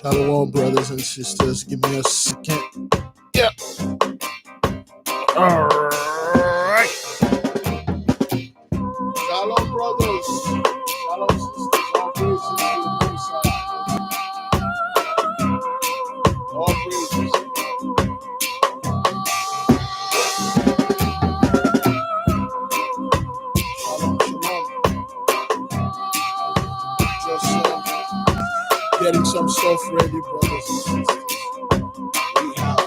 Shalom, brothers and sisters. Give me a second. Yeah. All right. Shalom, brothers. Shalom, sisters. All praises to the Most High. All praises. Shalom, shalom. Just getting some stuff ready, brothers and sisters. We have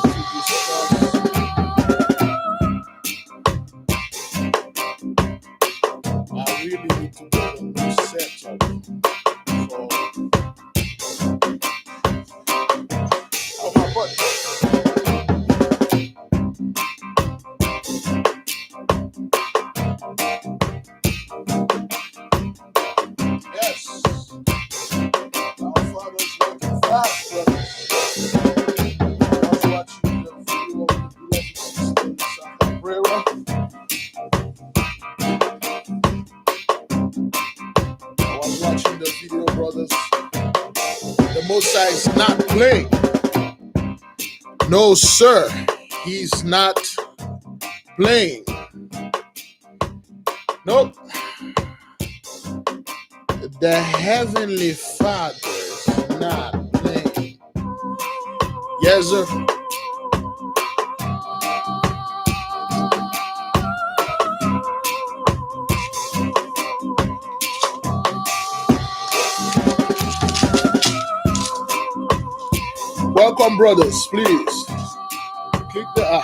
to discuss. I really need to get a new setup for my butt. Yes. Our Father's working fast, brothers. I was watching the video of the beloved sister, Cabrera. I was watching the video, brothers. The Most High is not playing. No, sir. He's not playing. Nope. The Heavenly Father is not playing. Yes, sir. Welcome, brothers. Please click the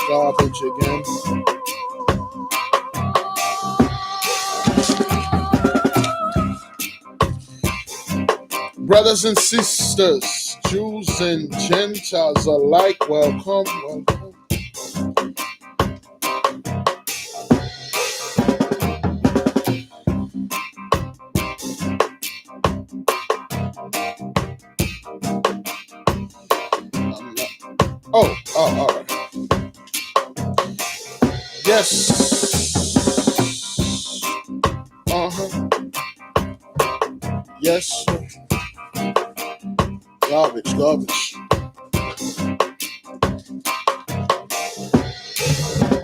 garbage again. Brothers and sisters, Jews and Gentiles alike, welcome, welcome. Oh, all right. Yes. Yes, sir. Garbage.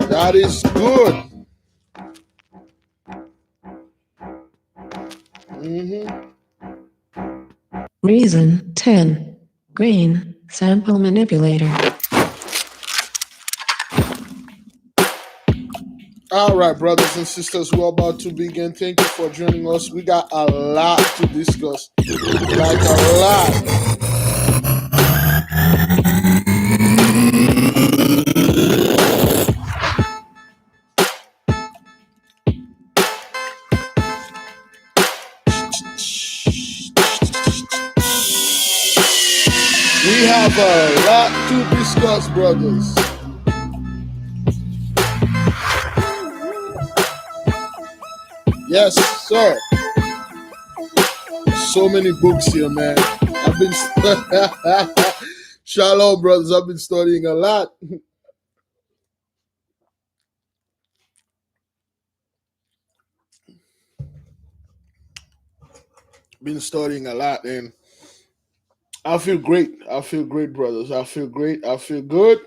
That is good. Reason 10. Green sample manipulator. All right, brothers and sisters, we're about to begin. Thank you for joining us. We got a lot to discuss. Like a lot. We have a lot to discuss, brothers. Yes, sir. So many books here, man. I've been Shalom, brothers. I've been studying a lot. Been studying a lot, and I feel great. I feel great, brothers. I feel great. I feel good.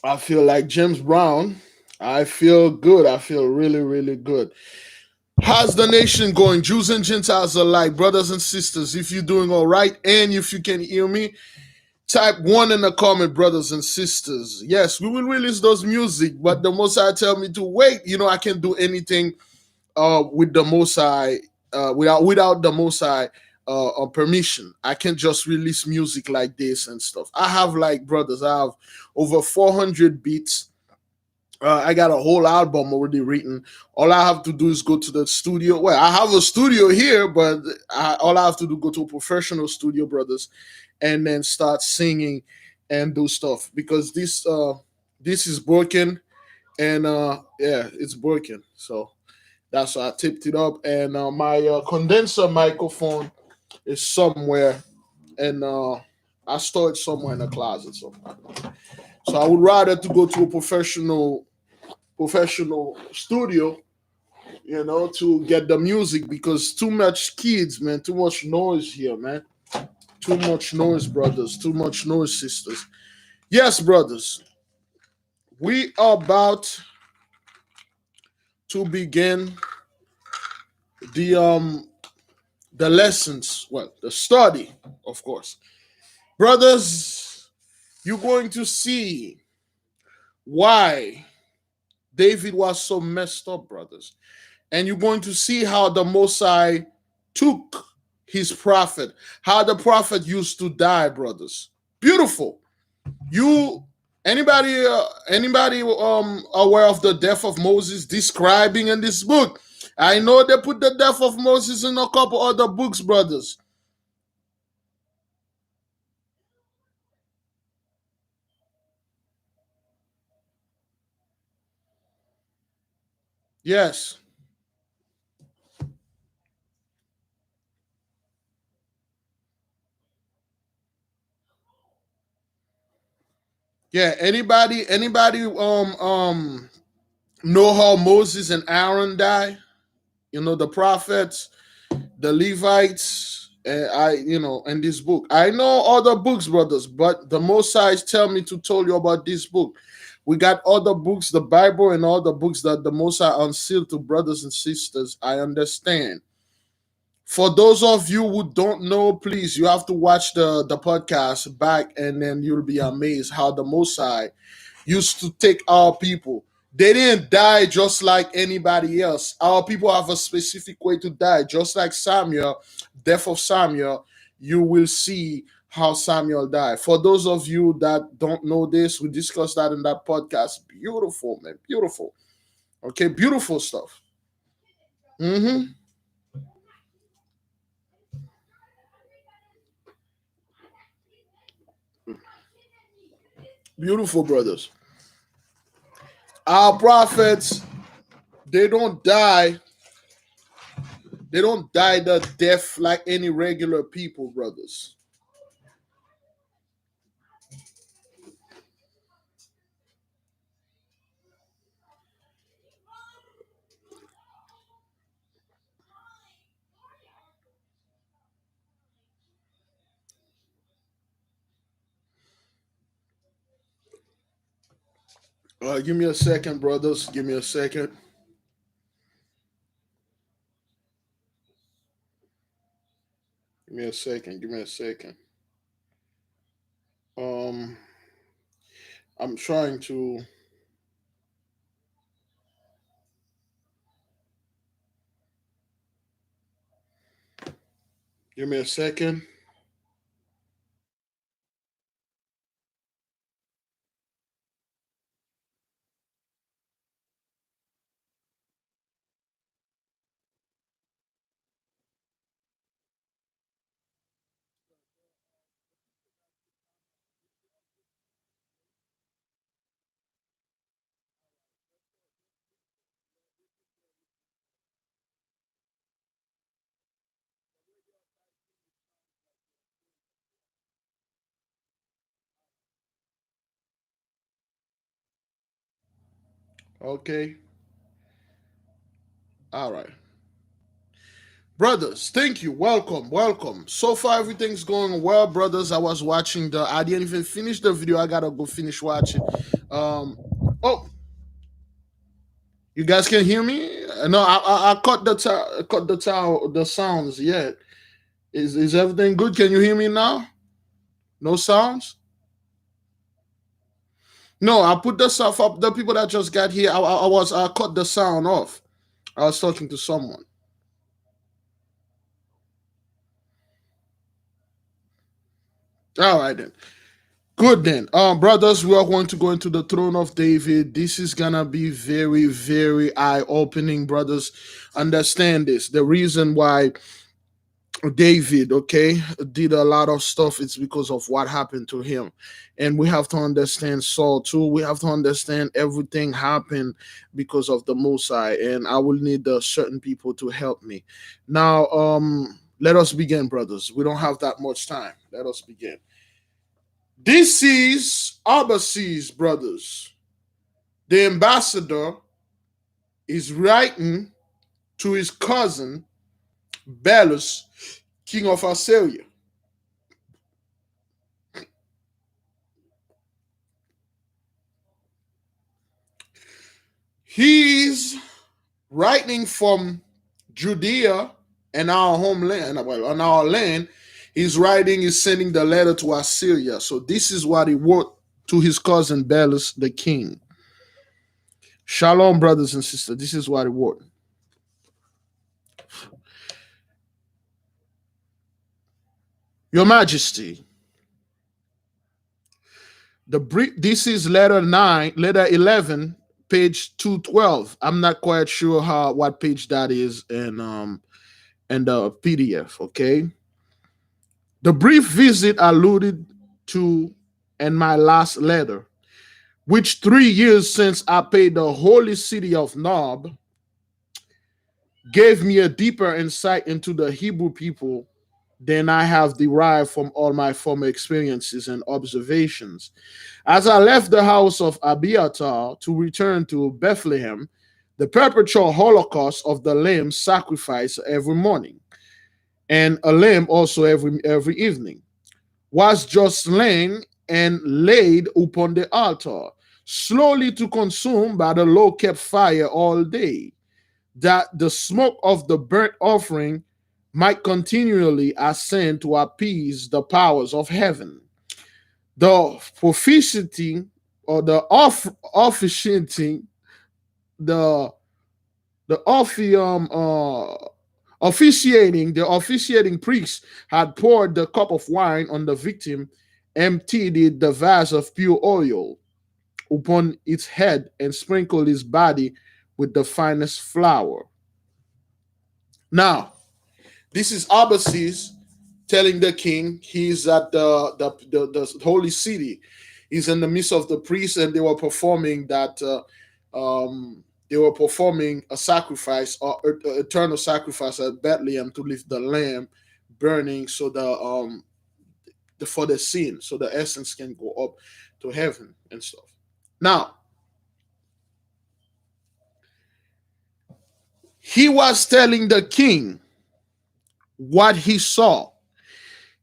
I feel like James Brown. I feel good. I feel really, really good. How's the nation going? Jews and Gentiles alike, brothers and sisters. If you're doing all right, and if you can hear me, type 1 in the comment, brothers and sisters. Yes, we will release those music, but the Most High tell me to wait. You know, I can't do anything with the Most High, without the Most High permission. I can't just release music like this and stuff. I have, like, brothers, I have over 400 beats. I got a whole album already written. All I have to do is go to the studio. Well, I have a studio here, but all I have to do is go to a professional studio, brothers, and then start singing and do stuff, because this is broken, and yeah, it's broken. So that's why I tipped it up, and my condenser microphone is somewhere, and I store it somewhere in a closet somewhere. So I would rather to go to a professional studio, to get the music because too much kids, man, too much noise here, man. Too much noise, brothers. Too much noise, sisters. Yes, brothers. We are about to begin the um the lessons, well, the study, of course. Brothers, you're going to see why David was so messed up, brothers. And you're going to see how the Mosai took his prophet, how the prophet used to die, brothers. Beautiful. You anybody aware of the death of Moses describing in this book? I know they put the death of Moses in a couple other books, brothers. Yes. Yeah. Anybody know how Moses and Aaron died? The prophets, the Levites, in this book. I know other books, brothers, but the Mosai tell me to tell you about this book. We got other books, the Bible, and all the books that the Mosai unsealed to brothers and sisters. I understand. For those of you who don't know, please, you have to watch the podcast back, and then you'll be amazed how the Mosai used to take our people. They didn't die just like anybody else. Our people have a specific way to die, just like Samuel, death of Samuel. You will see how Samuel died. For those of you that don't know this, we discussed that in that podcast. Beautiful, man, beautiful. Okay, beautiful stuff. Mm-hmm. Beautiful, brothers. Our prophets, they don't die. They don't die the death like any regular people, brothers. Give me a second, brothers. Give me a second. Give me a second. Give me a second. Um, I'm trying to. Give me a second. Okay. All right. Brothers, thank you. Welcome. Welcome. So far, everything's going well, brothers. I didn't even finish the video. I gotta go finish watching. Um, oh, you guys can hear me? No, I cut the sounds yet. Is everything good? Can you hear me now? No sounds? No, I put the stuff up. The people that just got here, I cut the sound off. I was talking to someone. All right then. Good then. Brothers, we are going to go into the throne of David. This is gonna be very, very eye-opening, brothers. Understand this. The reason why David, okay, did a lot of stuff, it's because of what happened to him. And we have to understand Saul too. We have to understand everything happened because of the Mosai. And I will need certain people to help me. Now, let us begin, brothers. We don't have that much time. Let us begin. This is Abbasis, brothers. The ambassador is writing to his cousin Belus, king of Assyria. He's writing from Judea and our homeland, well, on our land. He's writing, he's sending the letter to Assyria. So this is what he wrote to his cousin Belus, the king. Shalom, brothers and sisters. This is what he wrote. Your Majesty, this is letter 11, page 212. I'm not quite sure what page that is in the PDF. Okay, the brief visit alluded to in my last letter, which 3 years since I paid the holy city of Nob, gave me a deeper insight into the Hebrew people than I have derived from all my former experiences and observations. As I left the house of Abiathar to return to Bethlehem, the perpetual holocaust of the lamb sacrifice every morning, and a lamb also every evening, was just slain and laid upon the altar, slowly to consume by the low kept fire all day, that the smoke of the burnt offering might continually ascend to appease the powers of heaven. The prophesying or the officiating, the the officiating priest had poured the cup of wine on the victim, emptied the vase of pure oil upon its head, and sprinkled his body with the finest flour. Now, this is Abbasis telling the king he's at the holy city. He's in the midst of the priests, and they were performing that. They were performing a sacrifice, or eternal sacrifice at Bethlehem to leave the lamb burning, so for the sin, so the essence can go up to heaven and stuff. Now, he was telling the king what he saw.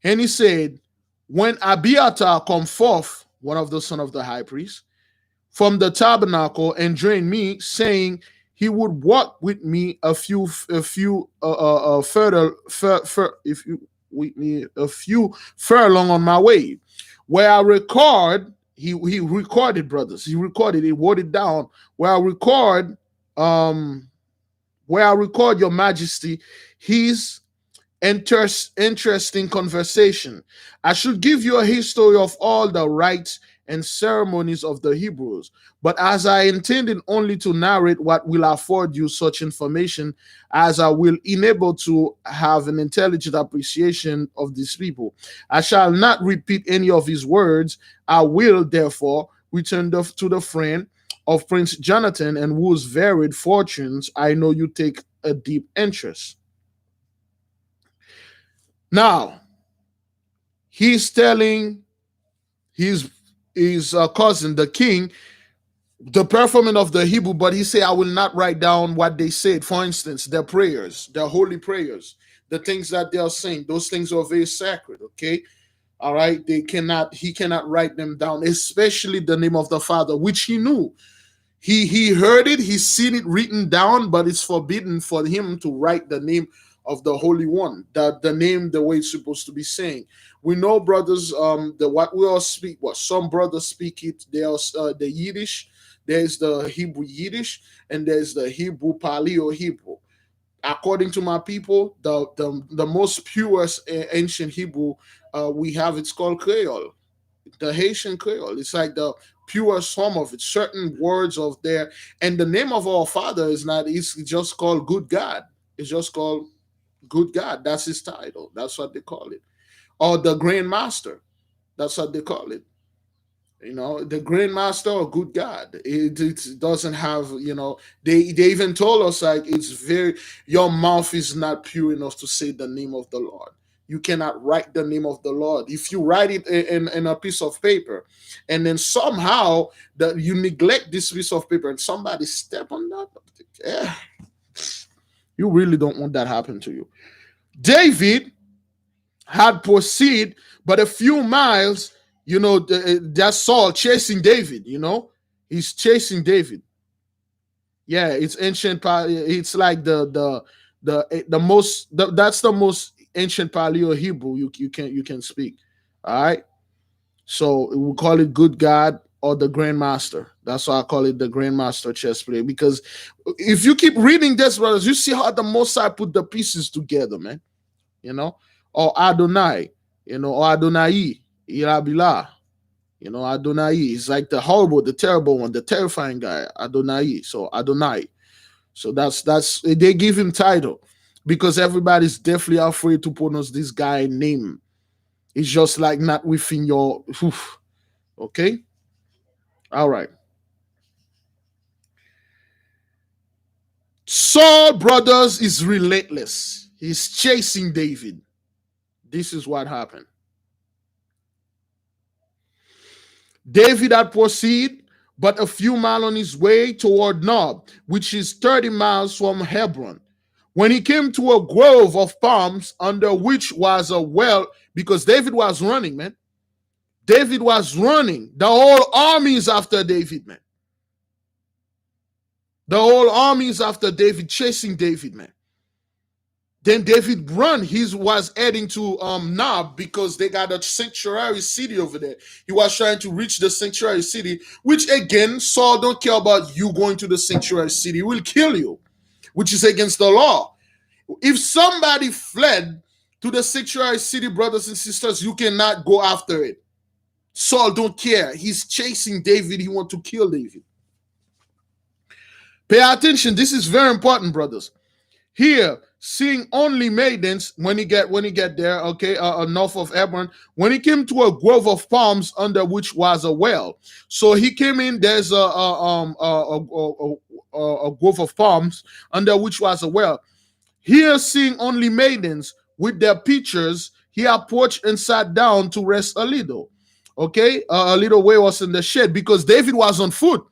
And he said, when Abiathar come forth, one of the son of the high priest, from the tabernacle and joined me, saying he would walk with me if you with me a few furlong on my way, where I record. He recorded, brothers. He recorded. He wrote it down. Um, where I record, Your Majesty, his interesting conversation. I should give you a history of all the rites and ceremonies of the Hebrews, but as I intended only to narrate what will afford you such information as I will enable to have an intelligent appreciation of these people, I shall not repeat any of his words. I will therefore return to the friend of Prince Jonathan, and whose varied fortunes I know you take a deep interest. Now, he's telling his cousin, the king, the performance of the Hebrew, but he said, I will not write down what they said. For instance, their prayers, their holy prayers, the things that they are saying, those things are very sacred, okay? All right, he cannot write them down, especially the name of the Father, which he knew. He heard it, he's seen it written down, but it's forbidden for him to write the name of the Holy One, the name the way it's supposed to be saying. We know, brothers, the what we all speak, what some brothers speak it. There's the Yiddish, there's the Hebrew Yiddish, and there's the Hebrew Paleo Hebrew. According to my people, the most purest ancient Hebrew we have, it's called Creole, the Haitian Creole. It's like the purest form of it. Certain words of there, and the name of our Father is not. It's just called Good God. It's just called Good God. That's his title. That's what they call it. Or the Grand Master. That's what they call it. The Grand Master or Good God. It doesn't have, they even told us, like, it's very, your mouth is not pure enough to say the name of the Lord. You cannot write the name of the Lord. If you write it in a piece of paper, and then somehow you neglect this piece of paper and somebody step on that, yeah, You really don't want that happen to you. David had proceeded but a few miles, that's Saul chasing David, he's chasing David. Yeah, it's ancient. It's like the most. That's the most ancient Paleo Hebrew you can speak. All right. So we call it good God or the Grandmaster. That's why I call it the Grandmaster chess player. Because if you keep reading this, brothers, you see how the Mosai put the pieces together, man. You know, or Adonai, or Adonai, Irabila. Adonai is like the horrible, the terrible one, the terrifying guy, Adonai. So Adonai. So that's they give him title because everybody's definitely afraid to pronounce this guy name. It's just like not within your oof, okay. All right. Saul brothers is relentless. He's chasing David. This is what happened. David had proceeded but a few miles on his way toward Nob, which is 30 miles from Hebron. When he came to a grove of palms under which was a well, because David was running, man. David was running. The whole army is after David, man. The whole army is after David, chasing David, man. Then David run. He was heading to Nob because they got a sanctuary city over there. He was trying to reach the sanctuary city, which again, Saul don't care about you going to the sanctuary city. He will kill you, which is against the law. If somebody fled to the sanctuary city, brothers and sisters, you cannot go after it. Saul don't care. He's chasing David. He want to kill David. Pay attention. This is very important, brothers. Here, seeing only maidens when he get there, okay, north of Hebron, when he came to a grove of palms under which was a well. So he came in. There's a grove of palms under which was a well. Here, seeing only maidens with their pitchers, he approached and sat down to rest a little. Okay, a little way was in the shed because David was on foot.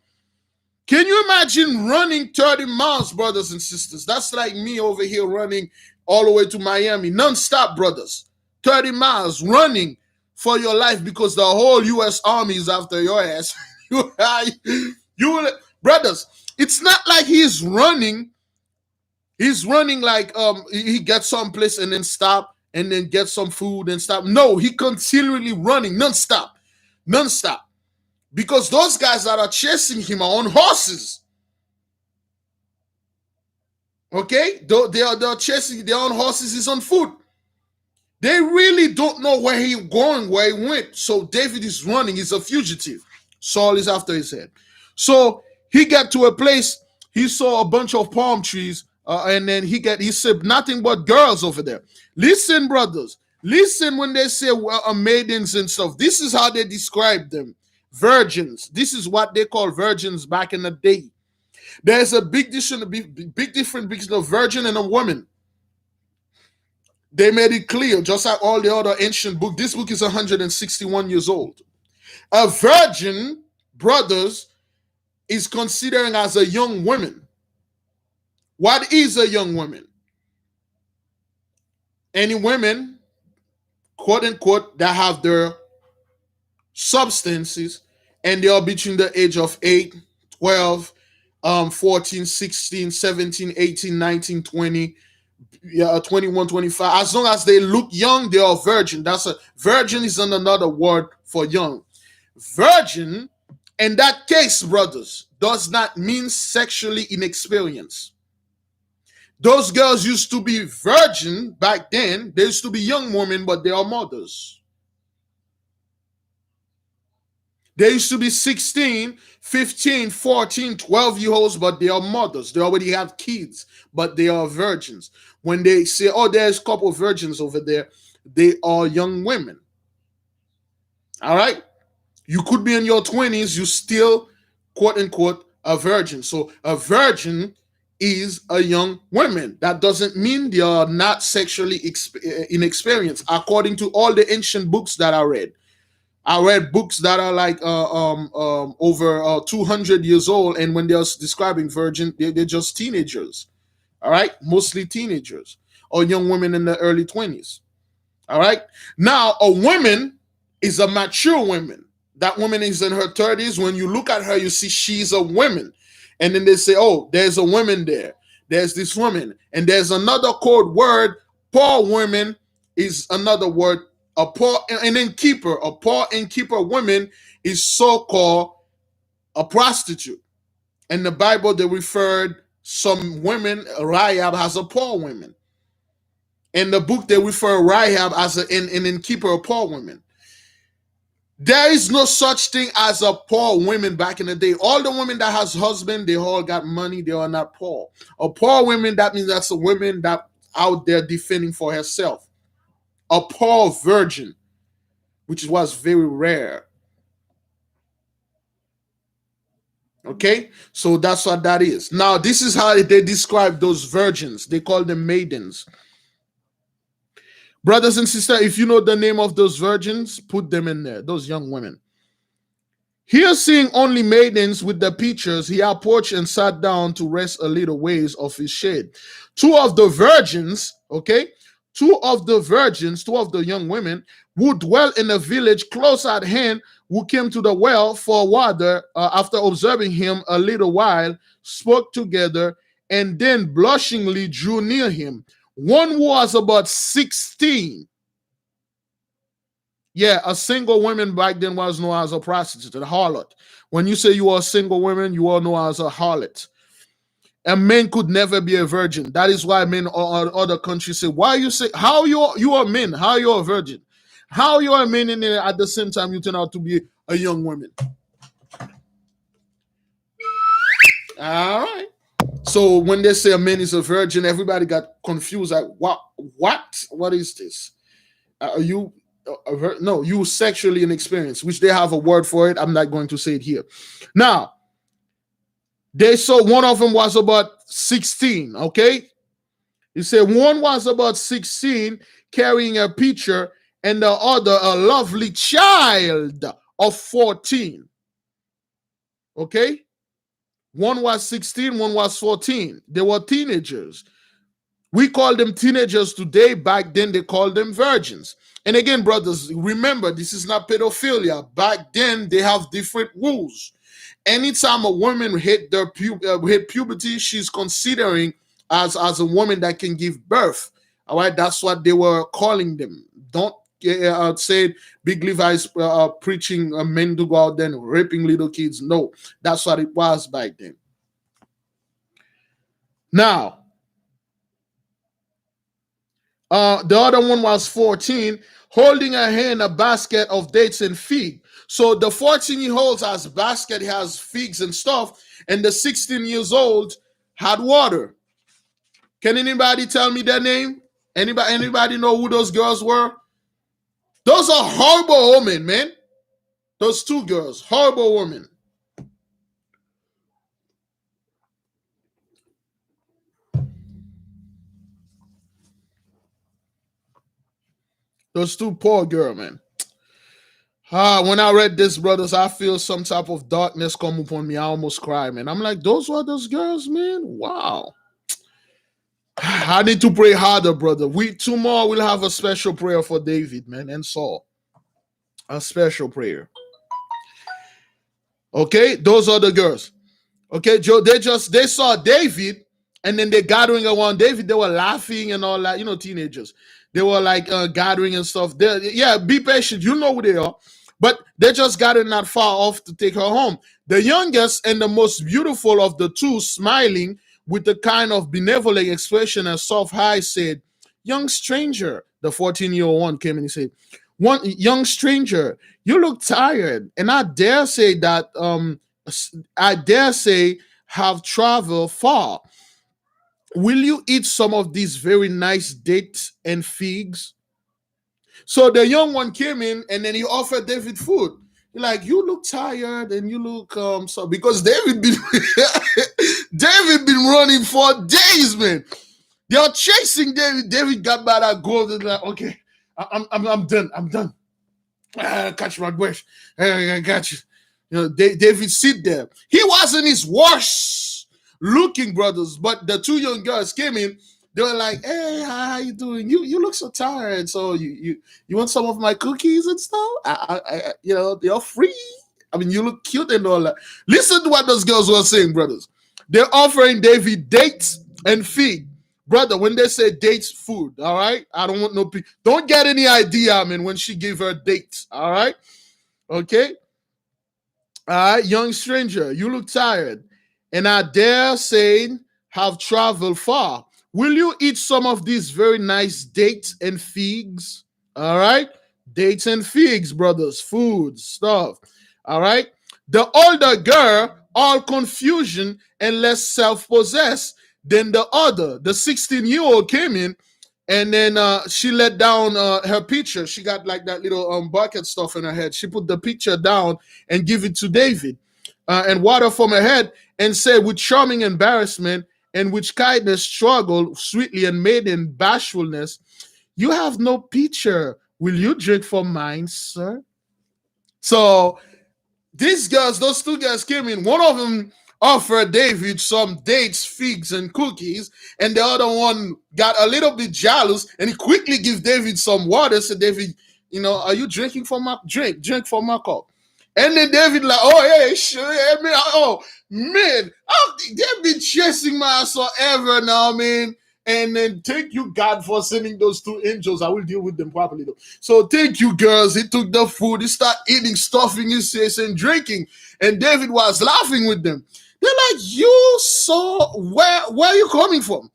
Can you imagine running 30 miles, brothers and sisters? That's like me over here running all the way to Miami, non-stop, brothers. 30 miles running for your life because the whole U.S. Army is after your ass. you brothers, it's not like he's running. He's running like he gets someplace and then stop and then get some food and stop. No, he continually running non-stop. Non-stop. Because those guys that are chasing him are on horses. Okay? They're chasing, they're on horses, he's on foot. They really don't know where he's going, where he went. So David is running, he's a fugitive. Saul is after his head. So he got to a place, he saw a bunch of palm trees, and then he said nothing but girls over there. Listen, brothers. Listen when they say maidens and stuff. This is how they describe them. Virgins. This is what they call virgins back in the day. There's a big difference between a virgin and a woman. They made it clear, just like all the other ancient books. This book is 161 years old. A virgin, brothers, is considering as a young woman. What is a young woman? Any women, quote unquote, that have their substances and they are between the age of 8, 12, 14, 16, 17, 18, 19, 20, 21, 25. As long as they look young, they are virgin. Virgin is another word for young. Virgin, in that case, brothers, does not mean sexually inexperienced. Those girls used to be virgin back then. They used to be young women, but they are mothers. They used to be 16, 15, 14, 12-year-olds, but they are mothers. They already have kids, but they are virgins. When they say, oh, there's a couple of virgins over there, they are young women. All right? You could be in your 20s, you still, quote unquote, a virgin. So a virgin is a young woman. That doesn't mean they are not sexually inexperienced, according to all the ancient books that I read. I read books that are like over 200 years old, and when they're describing virgin, they're just teenagers. All right, mostly teenagers or young women in the early 20s. All right. Now, a woman is a mature woman. That woman is in her 30s. When you look at her, you see she's a woman. And then they say, oh, there's a woman there. There's this woman. And there's another code word. Poor woman is another word. A poor and innkeeper. A poor innkeeper woman is so-called a prostitute. In the Bible, they referred some women, Rahab as a poor woman. In the book, they refer Rahab as an innkeeper of poor women. There is no such thing as a poor woman back in the day. All the women that has husband, they all got money. They are not poor. A poor woman, that means that's a woman that out there defending for herself. A poor virgin, which was very rare. Okay, so that's what that is. Now, this is how they describe those virgins. They call them maidens. Brothers and sisters, if you know the name of those virgins, put them in there, those young women. Here, seeing only maidens with the pitchers, he approached and sat down to rest a little ways of his shade. Two of the virgins, two of the young women who dwelt in a village close at hand, who came to the well for water after observing him a little while, spoke together, and then blushingly drew near him. One was about 16. Yeah, a single woman back then was known as a prostitute, a harlot. When you say you are a single woman, you are known as a harlot. A man could never be a virgin. That is why men or other countries say, why you say, how you are men, how you are a virgin? How you are a man and at the same time you turn out to be a young woman? All right. So when they say a man is a virgin, everybody got confused. Like, what is this? Are you no, you sexually inexperienced, which they have a word for it. I'm not going to say it here. Now, they saw one of them was about 16. Okay, you say one was about 16 carrying a pitcher, and the other a lovely child of 14. Okay, one was 16, one was 14. They were teenagers. We call them teenagers today. Back then, they called them virgins. And again, brothers, remember, this is not pedophilia. Back then, they have different rules. Anytime a woman hit puberty, she's considering as a woman that can give birth. All right, that's what they were calling them. Don't say Big Levi's preaching men to go out there and raping little kids. No, that's what it was back then. Now, the other one was 14, holding her hand a basket of dates and fig. So the 14-year-old has basket, has figs and stuff, and the 16 years old had water. Can anybody tell me their name? Anybody know who those girls were? Those are horrible women, man. Those two girls, horrible women. Those two poor girl, man. When I read this, brothers, I feel some type of darkness come upon me. I almost cry, man. I'm like, those were those girls, man. Wow. I need to pray harder, brother. Tomorrow we'll have a special prayer for David, man, and Saul. A special prayer. Okay, those are the girls. Okay, Joe, they saw David, and then they're gathering around David. They were laughing and all that, teenagers. They were like gathering and stuff. Yeah, be patient. You know who they are. But they just gathered not far off to take her home. The youngest and the most beautiful of the two, smiling with a kind of benevolent expression and soft eyes, said, "Young stranger," the 14-year-old one came and he said, "One young stranger, you look tired, and I dare say have traveled far. Will you eat some of these very nice dates and figs?" So the young one came in and then he offered David food. Like, you look tired and you look so, because David been running for days, man. They are chasing David. David got by that gold and like, okay, I'm done. I'm done. Catch my breath. I got you. David sit there. He was in his worst looking, brothers. But the two young girls came in. They were like, "Hey, how you doing? You look so tired. So you want some of my cookies and stuff? They're free. I mean, you look cute and all that." Listen to what those girls were saying, brothers. They're offering David dates and fig. Brother, when they say dates, food, all right? I don't want no don't get any idea, I mean, when she gave her dates, all right? Okay? All right, young stranger, you look tired, and I dare say have traveled far. Will you eat some of these very nice dates and figs? All right, dates and figs, brothers, food stuff. All right. The older girl, all confusion and less self-possessed than the other. The 16-year-old came in and then she let down her picture. She got like that little bucket stuff in her head. She put the picture down and give it to David, and water from her head, and said with charming embarrassment and with kindness struggled sweetly and made in bashfulness, "You have no picture. Will you drink from mine, sir?" So these girls, those two girls came in. One of them offered David some dates, figs, and cookies, and the other one got a little bit jealous, and he quickly gave David some water. Said, "David, are you drinking from my drink from my cup?" And then David like, "Oh yeah, sure, yeah, man. Oh man, they've been chasing my ass forever now, man." And then thank you, God, for sending those two angels. I will deal with them properly, though. So thank you, girls. He took the food. He started eating, stuffing his face, and drinking. And David was laughing with them. They're like, "You saw where are you coming from?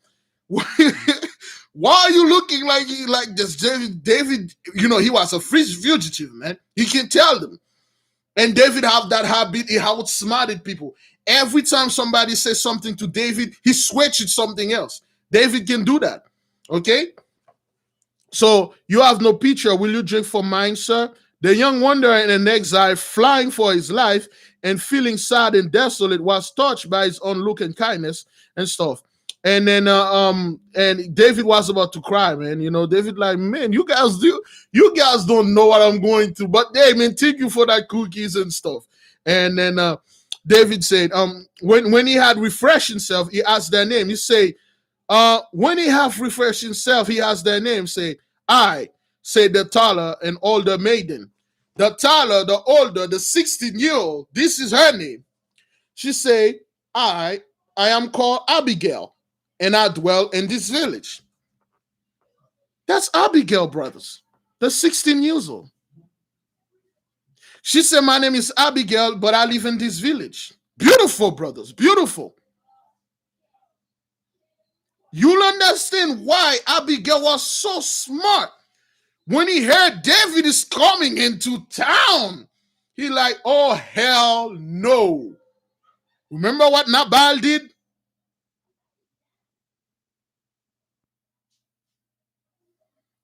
Why are you looking like this?" David, he was a free fugitive, man. He can tell them. And David have that habit. He outsmarted people. Every time somebody says something to David, he switches something else. David can do that. Okay? So, "You have no picture. Will you drink from mine, sir?" The young wanderer in exile, flying for his life and feeling sad and desolate, was touched by his own look and kindness and stuff. And then and David was about to cry, man. David like, "Man, you guys don't know what I'm going through. But hey, man, thank you for that cookies and stuff." And then David said, when he had refreshed himself, he asked their name. He said, when he have refreshed himself, he asked their name. Say, "I," said the taller and older maiden. The taller, the older, the 16-year-old, this is her name. She said, I am called Abigail, and I dwell in this village." That's Abigail, brothers, the 16 years old. She said, "My name is Abigail, but I live in this village." Beautiful, brothers, beautiful. You'll understand why Abigail was so smart. When he heard David is coming into town, he like, "Oh, hell no." Remember what Nabal did?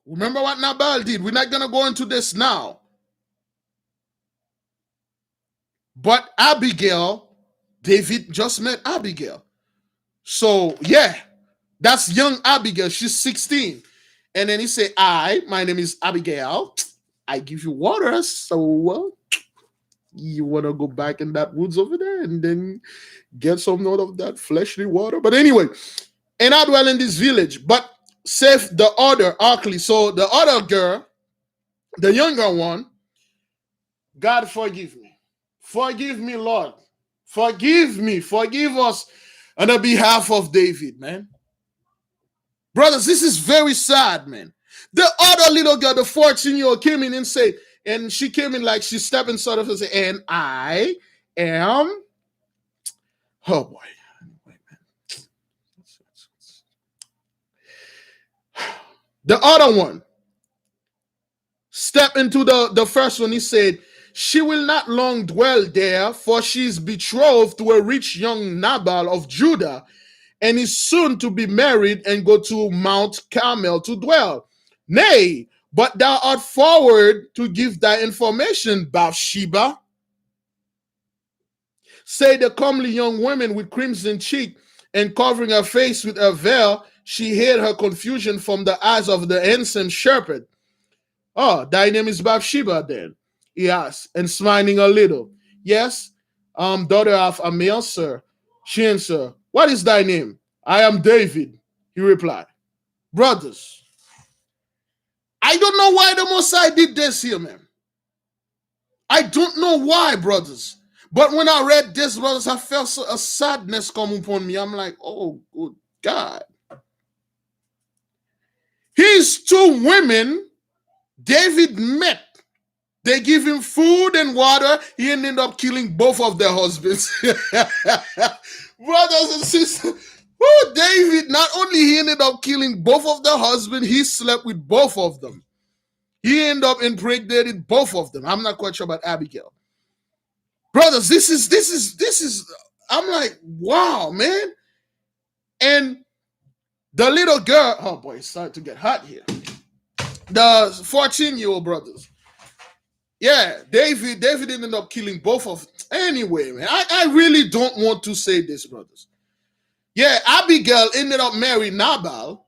Remember what Nabal did? We're not going to go into this now. But Abigail, David just met Abigail. So, yeah, that's young Abigail. She's 16. And then he said, my name is Abigail. I give you water. So, you want to go back in that woods over there and then get some out of that fleshly water? But anyway, and I dwell in this village. But save the other, Arkley. So, the other girl, the younger one, "God, forgive me. Forgive me, Lord. Forgive me. Forgive us on the behalf of David," man. Brothers, this is very sad, man. The other little girl, the 14-year-old, came in and said, and she came in like she stepped in sort of and said, "And I am," oh boy. The other one stepped into the first one. He said, "She will not long dwell there, for she is betrothed to a rich young Nabal of Judah, and is soon to be married and go to Mount Carmel to dwell. Nay, but thou art forward to give thy information, Bathsheba," say the comely young woman with crimson cheek, and covering her face with a veil, she hid her confusion from the eyes of the ensign shepherd. "Oh, thy name is Bathsheba, then?" he asked, and smiling a little. "Yes, daughter of Amiel, sir," she answered. What is thy name? I am David, he replied. Brothers, I don't know why the Most High did this here, man. I don't know why, brothers. But when I read this, brothers, I felt a sadness come upon me. I'm like, oh, good God. His two women, David met. They give him food and water. He ended up killing both of their husbands. Brothers and sisters, David, not only he ended up killing both of their husbands, he slept with both of them. He ended up impregnated both of them. I'm not quite sure about Abigail. Brothers, this is I'm like, wow, man. And the little girl, oh boy, it's starting to get hot here. The 14-year-old brothers. Yeah, David ended up killing both of them. Anyway, man, I really don't want to say this, brothers. Yeah, Abigail ended up marrying Nabal.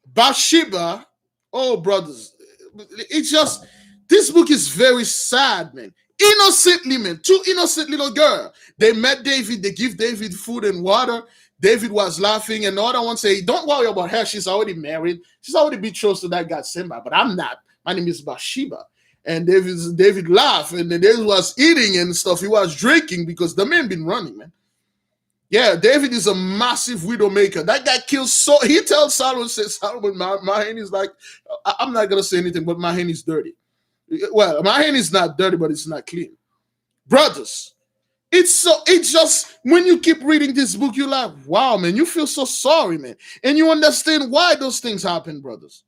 Bathsheba, oh, brothers, it's just, this book is very sad, man. Innocently, man, two innocent little girl. They met David, they give David food and water. David was laughing, and the other one say, don't worry about her, she's already married. She's already betrothed to that guy, Simba, but I'm not. My name is Bathsheba. And David laughed, and David was eating and stuff. He was drinking because the man been running, man. Yeah, David is a massive widow maker. That guy kills so. He tells Solomon, says Solomon, my hand is like, I'm not gonna say anything, but my hand is dirty. Well, my hand is not dirty, but it's not clean. Brothers, it's just when you keep reading this book, you're like, wow, man, you feel so sorry, man, and you understand why those things happen, brothers.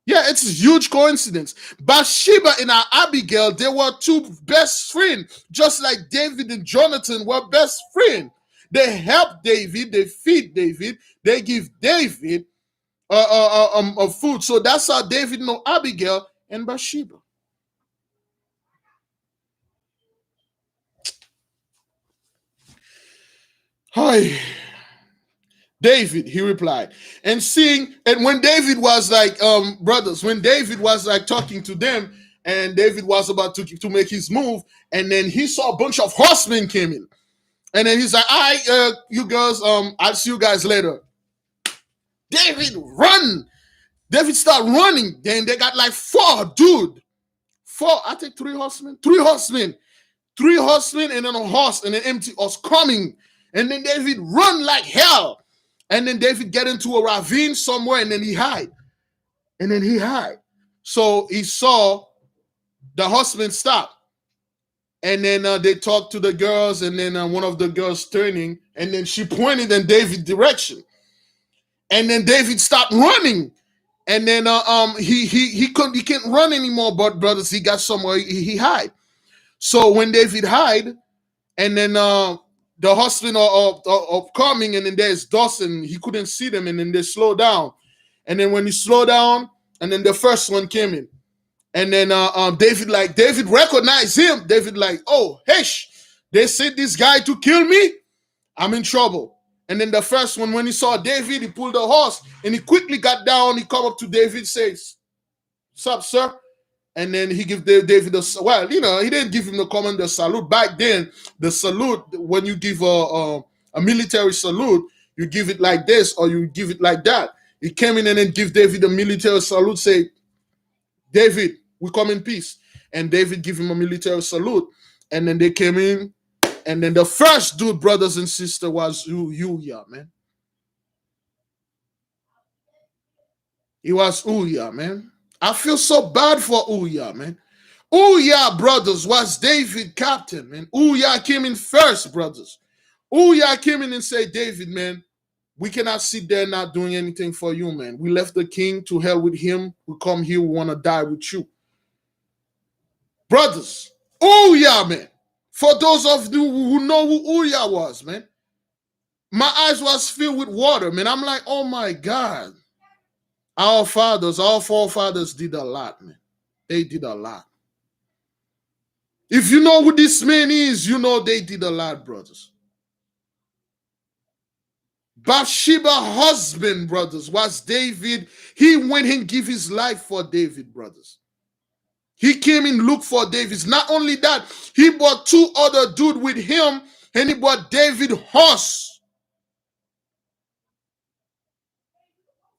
Yeah, it's a huge coincidence. Bathsheba and Abigail, they were two best friends, just like David and Jonathan were best friends. They help David, they feed David, they give David food. So that's how David know Abigail and Bathsheba. Hi, David, he replied. And when David was like, brothers, when David was like talking to them, and David was about to make his move, and then he saw a bunch of horsemen came in. And then he's like, all right, you girls, I'll see you guys later. David, run. David started running. Then they got like four, I think three horsemen, and then a horse and an empty horse coming. And then David run like hell. And then David get into a ravine somewhere, and then he hide. So he saw the horsemen stop. And then they talked to the girls, and then one of the girls turning, and then she pointed in David's direction. And then David stopped running. And then he can't run anymore, but brothers, he got somewhere he hide. So when David hide, and then the husband are coming, and then there's dust, and he couldn't see them, and then they slow down. And then when he slowed down, and then the first one came in. And then David recognized him. David like, oh, hesh, they sent this guy to kill me. I'm in trouble. And then the first one, when he saw David, he pulled the horse and he quickly got down. He come up to David, says, "What's up, sir?" And then he give David he didn't give him the command, the salute. Back then, the salute, when you give a military salute, you give it like this or you give it like that. He came in and then give David a military salute, say, David, we come in peace. And David give him a military salute. And then they came in. And then the first dude, brothers and sisters, was Uriah, man. He was Uriah, man. I feel so bad for Uriah, man. Uriah, brothers, was David captain, man. Uriah came in first, brothers. Uriah came in and said, David, man, we cannot sit there not doing anything for you, man. We left the king, to hell with him. We come here, we want to die with you. Brothers, Uriah, man. For those of you who know who Uriah was, man, my eyes was filled with water, man. I'm like, oh my God. Our forefathers did a lot, man. They did a lot. If you know who this man is, you know they did a lot, brothers. Bathsheba's husband, brothers, was David. He went and gave his life for David, brothers. He came and looked for David. Not only that, he brought two other dudes with him, and he brought David horse.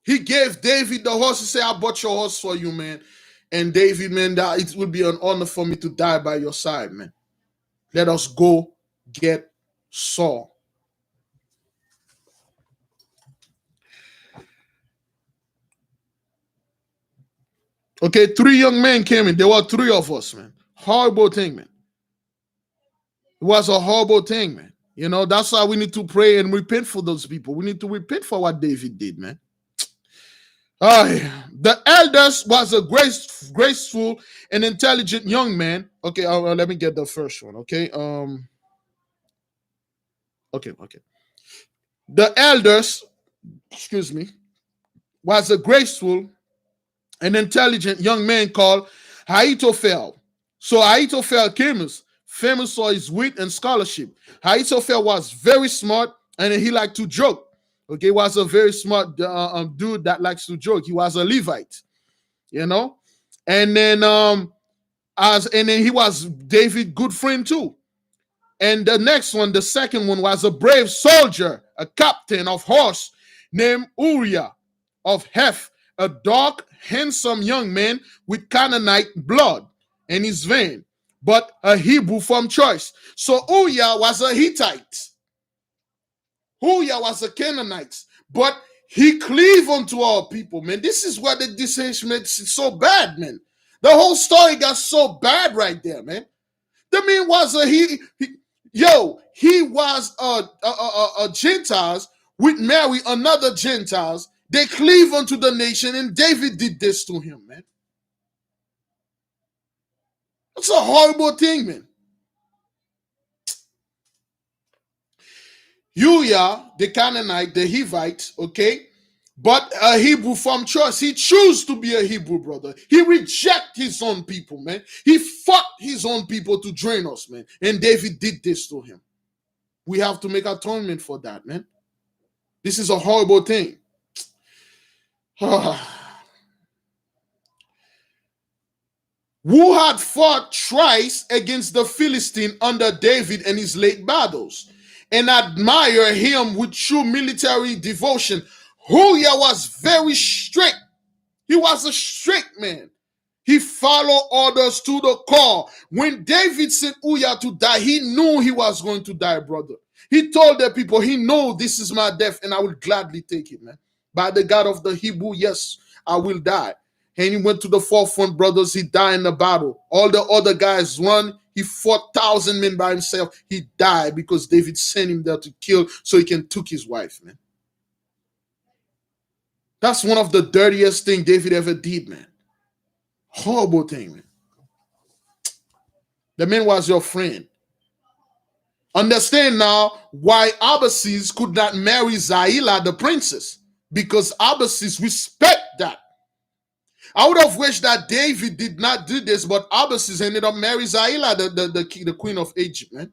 He gave David the horse. He said, I bought your horse for you, man. And David, man, that it would be an honor for me to die by your side, man. Let us go get Saul. Okay, 3 young men came in. There were 3 of us, man. Horrible thing, man. It was a horrible thing, man. You know, that's why we need to pray and repent for those people. We need to repent for what David did, man. The eldest was a graceful and intelligent young man. Okay, let me get the first one. Okay, okay. The eldest, excuse me, was a graceful and intelligent young man called Ahithophel. So Ahithophel came famous for his wit and scholarship. Ahithophel was very smart and he liked to joke. Okay, was a very smart dude that likes to joke. He was a Levite, you know, and then he was David's good friend too. And the next one, the second one, was a brave soldier, a captain of horse named Uriah of Heth, a dark, handsome young man with Canaanite blood in his vein, but a Hebrew from choice. So Uriah was a Hittite. Uriah was a Canaanite, but he cleaved unto our people, man. This is why the decision makes it so bad, man. The whole story got so bad right there, man. The man was he was a Gentiles with Mary, another Gentiles. They cleave unto the nation, and David did this to him, man. It's a horrible thing, man. Uriah, the Canaanite, the Hivite, okay, but a Hebrew from choice. He chose to be a Hebrew, brother. He rejected his own people, man. He fought his own people to join us, man. And David did this to him. We have to make atonement for that, man. This is a horrible thing. Who had fought thrice against the Philistine under David and his late battles, and admire him with true military devotion. Uriah was very strict. He was a strict man. He followed orders to the core. When David sent Uriah to die, he knew he was going to die, brother. He told the people, he knows this is my death and I will gladly take it, man. By the God of the Hebrew, yes, I will die. And he went to the forefront, brothers. He died in the battle. All the other guys run. He fought 1,000 men by himself. He died because David sent him there to kill so he can took his wife, man. That's one of the dirtiest things David ever did, man. Horrible thing, man. The man was your friend. Understand now why Abbasis could not marry Zailah, the princess, because Abbasis respect that. I would have wished that David did not do this, but Abbasis ended up marrying Zailah, the queen of Egypt, man.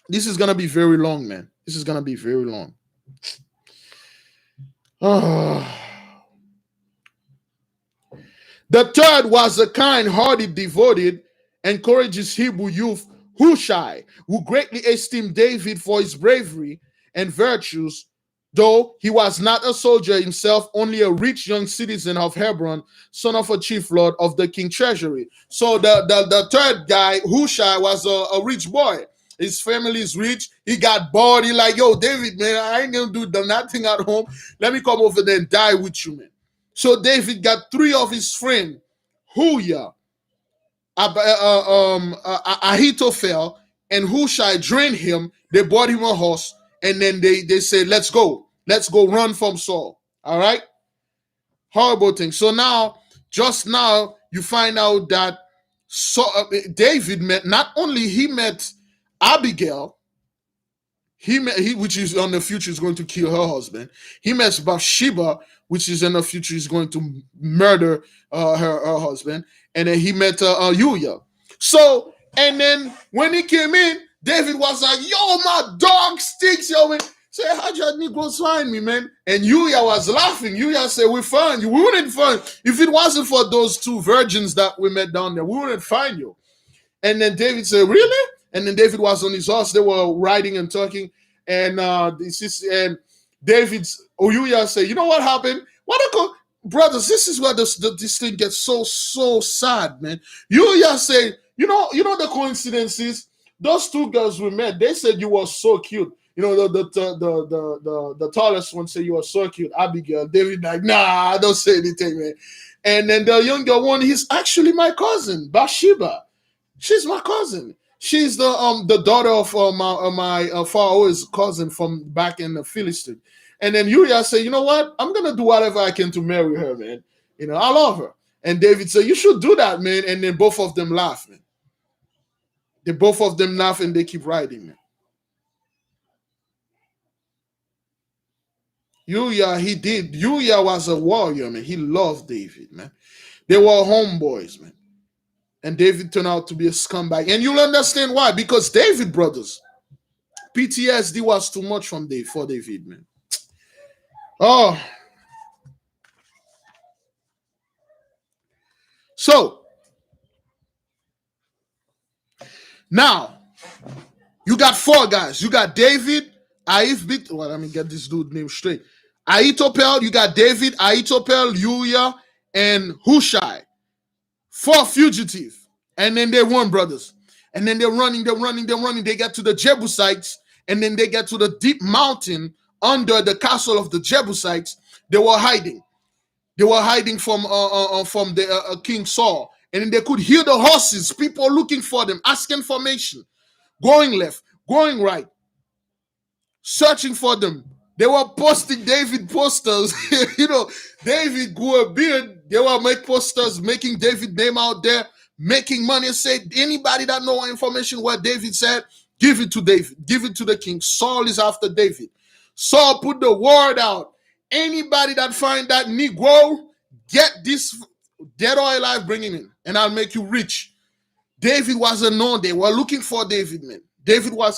This is going to be very long, man. This is going to be very long. The third was a kind-hearted, devoted, and courageous Hebrew youth, Hushai, who greatly esteemed David for his bravery and virtues, though he was not a soldier himself, only a rich young citizen of Hebron, son of a chief lord of the king treasury. So the third guy, Hushai, was a rich boy. His family is rich. He got bored. He like, yo, David, man, I ain't gonna do nothing at home. Let me come over there and die with you, man. So David got 3 of his friends, Uriah, Ahithophel, and Hushai joined him. They bought him a horse, and then they said, let's go run from Saul. All right? Horrible thing. So just now, you find out that David not only met Abigail, which is on the future is going to kill her husband. He met Bathsheba, which is in the future is going to murder her husband. And then he met Uriah. So, and then when he came in, David was like, yo, my dog stinks, yo, man. Say, how'd your Negroes find me, man? And Uriah was laughing. Uriah said, we found you. We wouldn't find you. If it wasn't for those 2 virgins that we met down there, we wouldn't find you. And then David said, really? And then David was on his horse. They were riding and talking. And this is and David's Uriah say, you know what happened? What a brothers, this is where this thing gets so sad, man. Uriah say, you know the coincidence is those two girls we met. They said you were so cute. You know the tallest one said you were so cute, Abigail. David like, nah, don't say anything, man. And then the younger one, he's actually my cousin, Bathsheba. She's my cousin. She's the daughter of my Pharaoh's cousin from back in the Philistine. And then Uriah said, you know what? I'm gonna do whatever I can to marry her, man. I love her. And David said, you should do that, man. And then both of them laugh, man. They both of them laugh and they keep riding, man. Uriah was a warrior, man. He loved David, man. They were homeboys, man. And David turned out to be a scumbag. And you'll understand why. Because David, brothers, PTSD was too much for David, man. Oh. So, now, you got four guys. You got David, well, let me get this dude name straight. Ahithophel, you got David, Ahithophel, Uriah, and Hushai. Four fugitive. And then they run, brothers. And then they're running. They get to the Jebusites, and then they get to the deep mountain under the castle of the Jebusites. They were hiding. They were hiding from the King Saul. And then they could hear the horses, people looking for them, asking formation, going left, going right, searching for them. They were posting David posters. David grew a beard. They were making posters, making David name out there, making money. Say, anybody that know information where David said, give it to David. Give it to the king. Saul is after David. Saul put the word out. Anybody that find that Negro, get this dead or alive, bring him in, and I'll make you rich. David wasn't known. They were looking for David, man. David was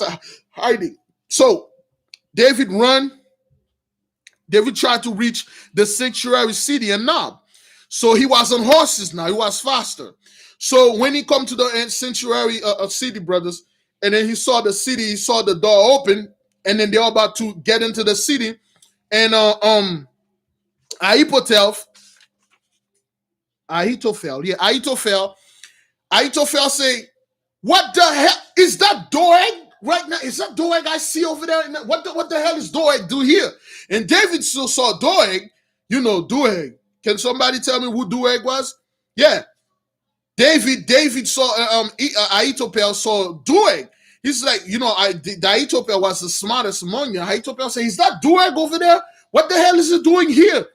hiding. So David run. David tried to reach the sanctuary city and Nob. So he was on horses now. He was faster. So when he come to the sanctuary city, brothers, and then he saw the city, he saw the door open, and then they were about to get into the city. And Ahithophel say, what the hell is that Doeg right now? Is that Doeg I see over there? What the hell is Doeg do here? And David still saw Doeg. Doeg. Can somebody tell me who Doeg was? Yeah. David saw Ahithophel saw Doeg. He's like, Ahithophel was the smartest among you. Ahithophel said, is that Doeg over there? What the hell is he doing here?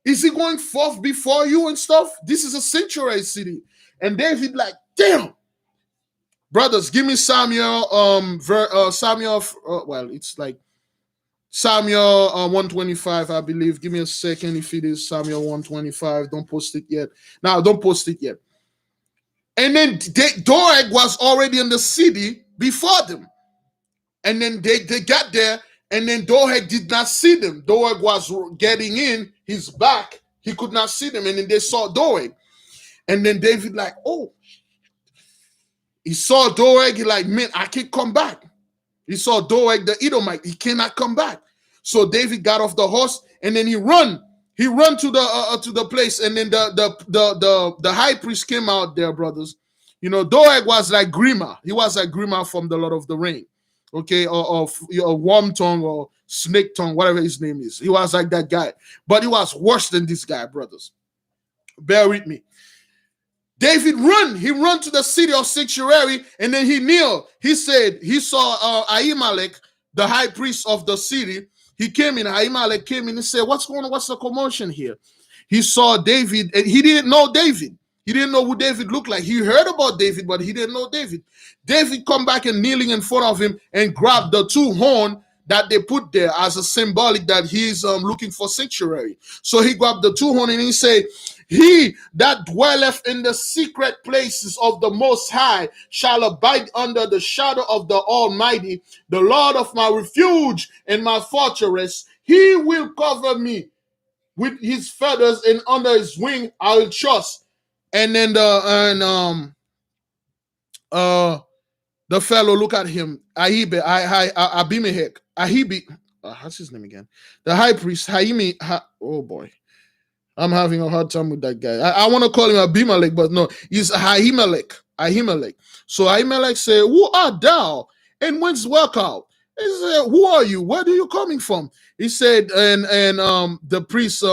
Is he going forth before you and stuff? This is a sanctuary city. And David like, damn. Brothers, give me Samuel, it's like Samuel 125, I believe. Give me a second if it is Samuel 125. Don't post it yet. No, don't post it yet. And then Doeg was already in the city before them. And then they got there, and then Doeg did not see them. Doeg was getting in his back. He could not see them. And then they saw Doeg. And then David like, oh. He saw Doeg. He like, man, I can't come back. He saw Doeg, the Edomite. He cannot come back. So David got off the horse, and then he run. He run to the place, and then the high priest came out there, brothers. Doeg was like Grima. He was like Grima from the Lord of the Ring, okay, or Worm Tongue or Snake Tongue, whatever his name is. He was like that guy, but he was worse than this guy, brothers. Bear with me. David run. He run to the city of sanctuary, and then he kneel. He said he saw Ahimelech, the high priest of the city. He came in. Ahimelech came in and said, what's going on? What's the commotion here? He saw David, and he didn't know David. He didn't know who David looked like. He heard about David, but he didn't know David. David come back and kneeling in front of him and grabbed the two horns that they put there as a symbolic that he's looking for sanctuary. So he grabbed the two horns and he said, he that dwelleth in the secret places of the Most High shall abide under the shadow of the Almighty, the Lord of my refuge and my fortress. He will cover me with his feathers, and under his wing I will trust. And then the The fellow look at him. Abimelech. What's his name again? The high priest. Oh boy. I'm having a hard time with that guy. I want to call him Abimelech, but no, he's Ahimelech. Ahimelech. So Ahimelech said, "Who art thou? And whence work out?" He said, "Who are you? Where do you coming from?" He said, and the priest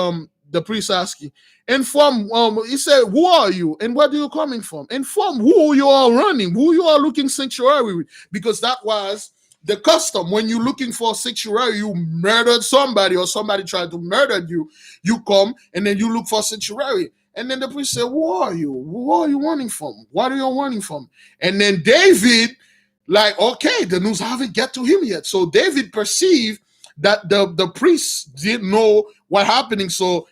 asking, and from he said, "Who are you? And where do you coming from? And from who you are running? Who you are looking sanctuary with?" Because that was the custom. When you're looking for a sanctuary, you murdered somebody or somebody tried to murder you, you come and then you look for a sanctuary. And then the priest said, "Who are you? Who are you running from? What are you running from?" And then David, like, okay, the news haven't get to him yet. So David perceived that the priest didn't know what happening. So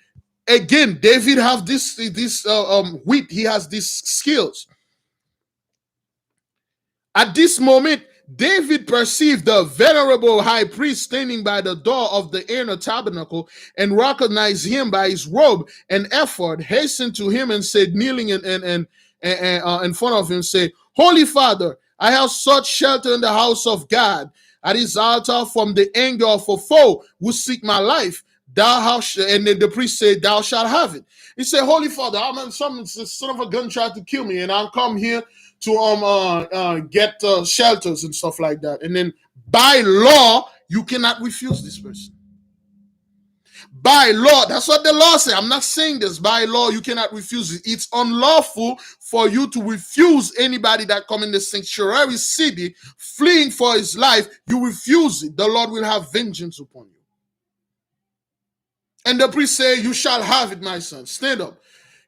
again, David have this wit. He has these skills. At this moment, David perceived the venerable high priest standing by the door of the inner tabernacle and recognized him by his robe and ephod, hastened to him and said, kneeling in front of him, said, "Holy Father, I have sought shelter in the house of God at his altar from the anger of a foe who seek my life. Thou hast," and then the priest said, "Thou shalt have it." He said, "Holy Father, I'm some son of a gun tried to kill me, and I'm come here to get shelters and stuff like that." And then by law, you cannot refuse this person. By law, that's what the law says. I'm not saying this. By law, you cannot refuse it. It's unlawful for you to refuse anybody that come in the sanctuary city fleeing for his life. You refuse it, the Lord will have vengeance upon you. And the priest said, "You shall have it, my son. Stand up."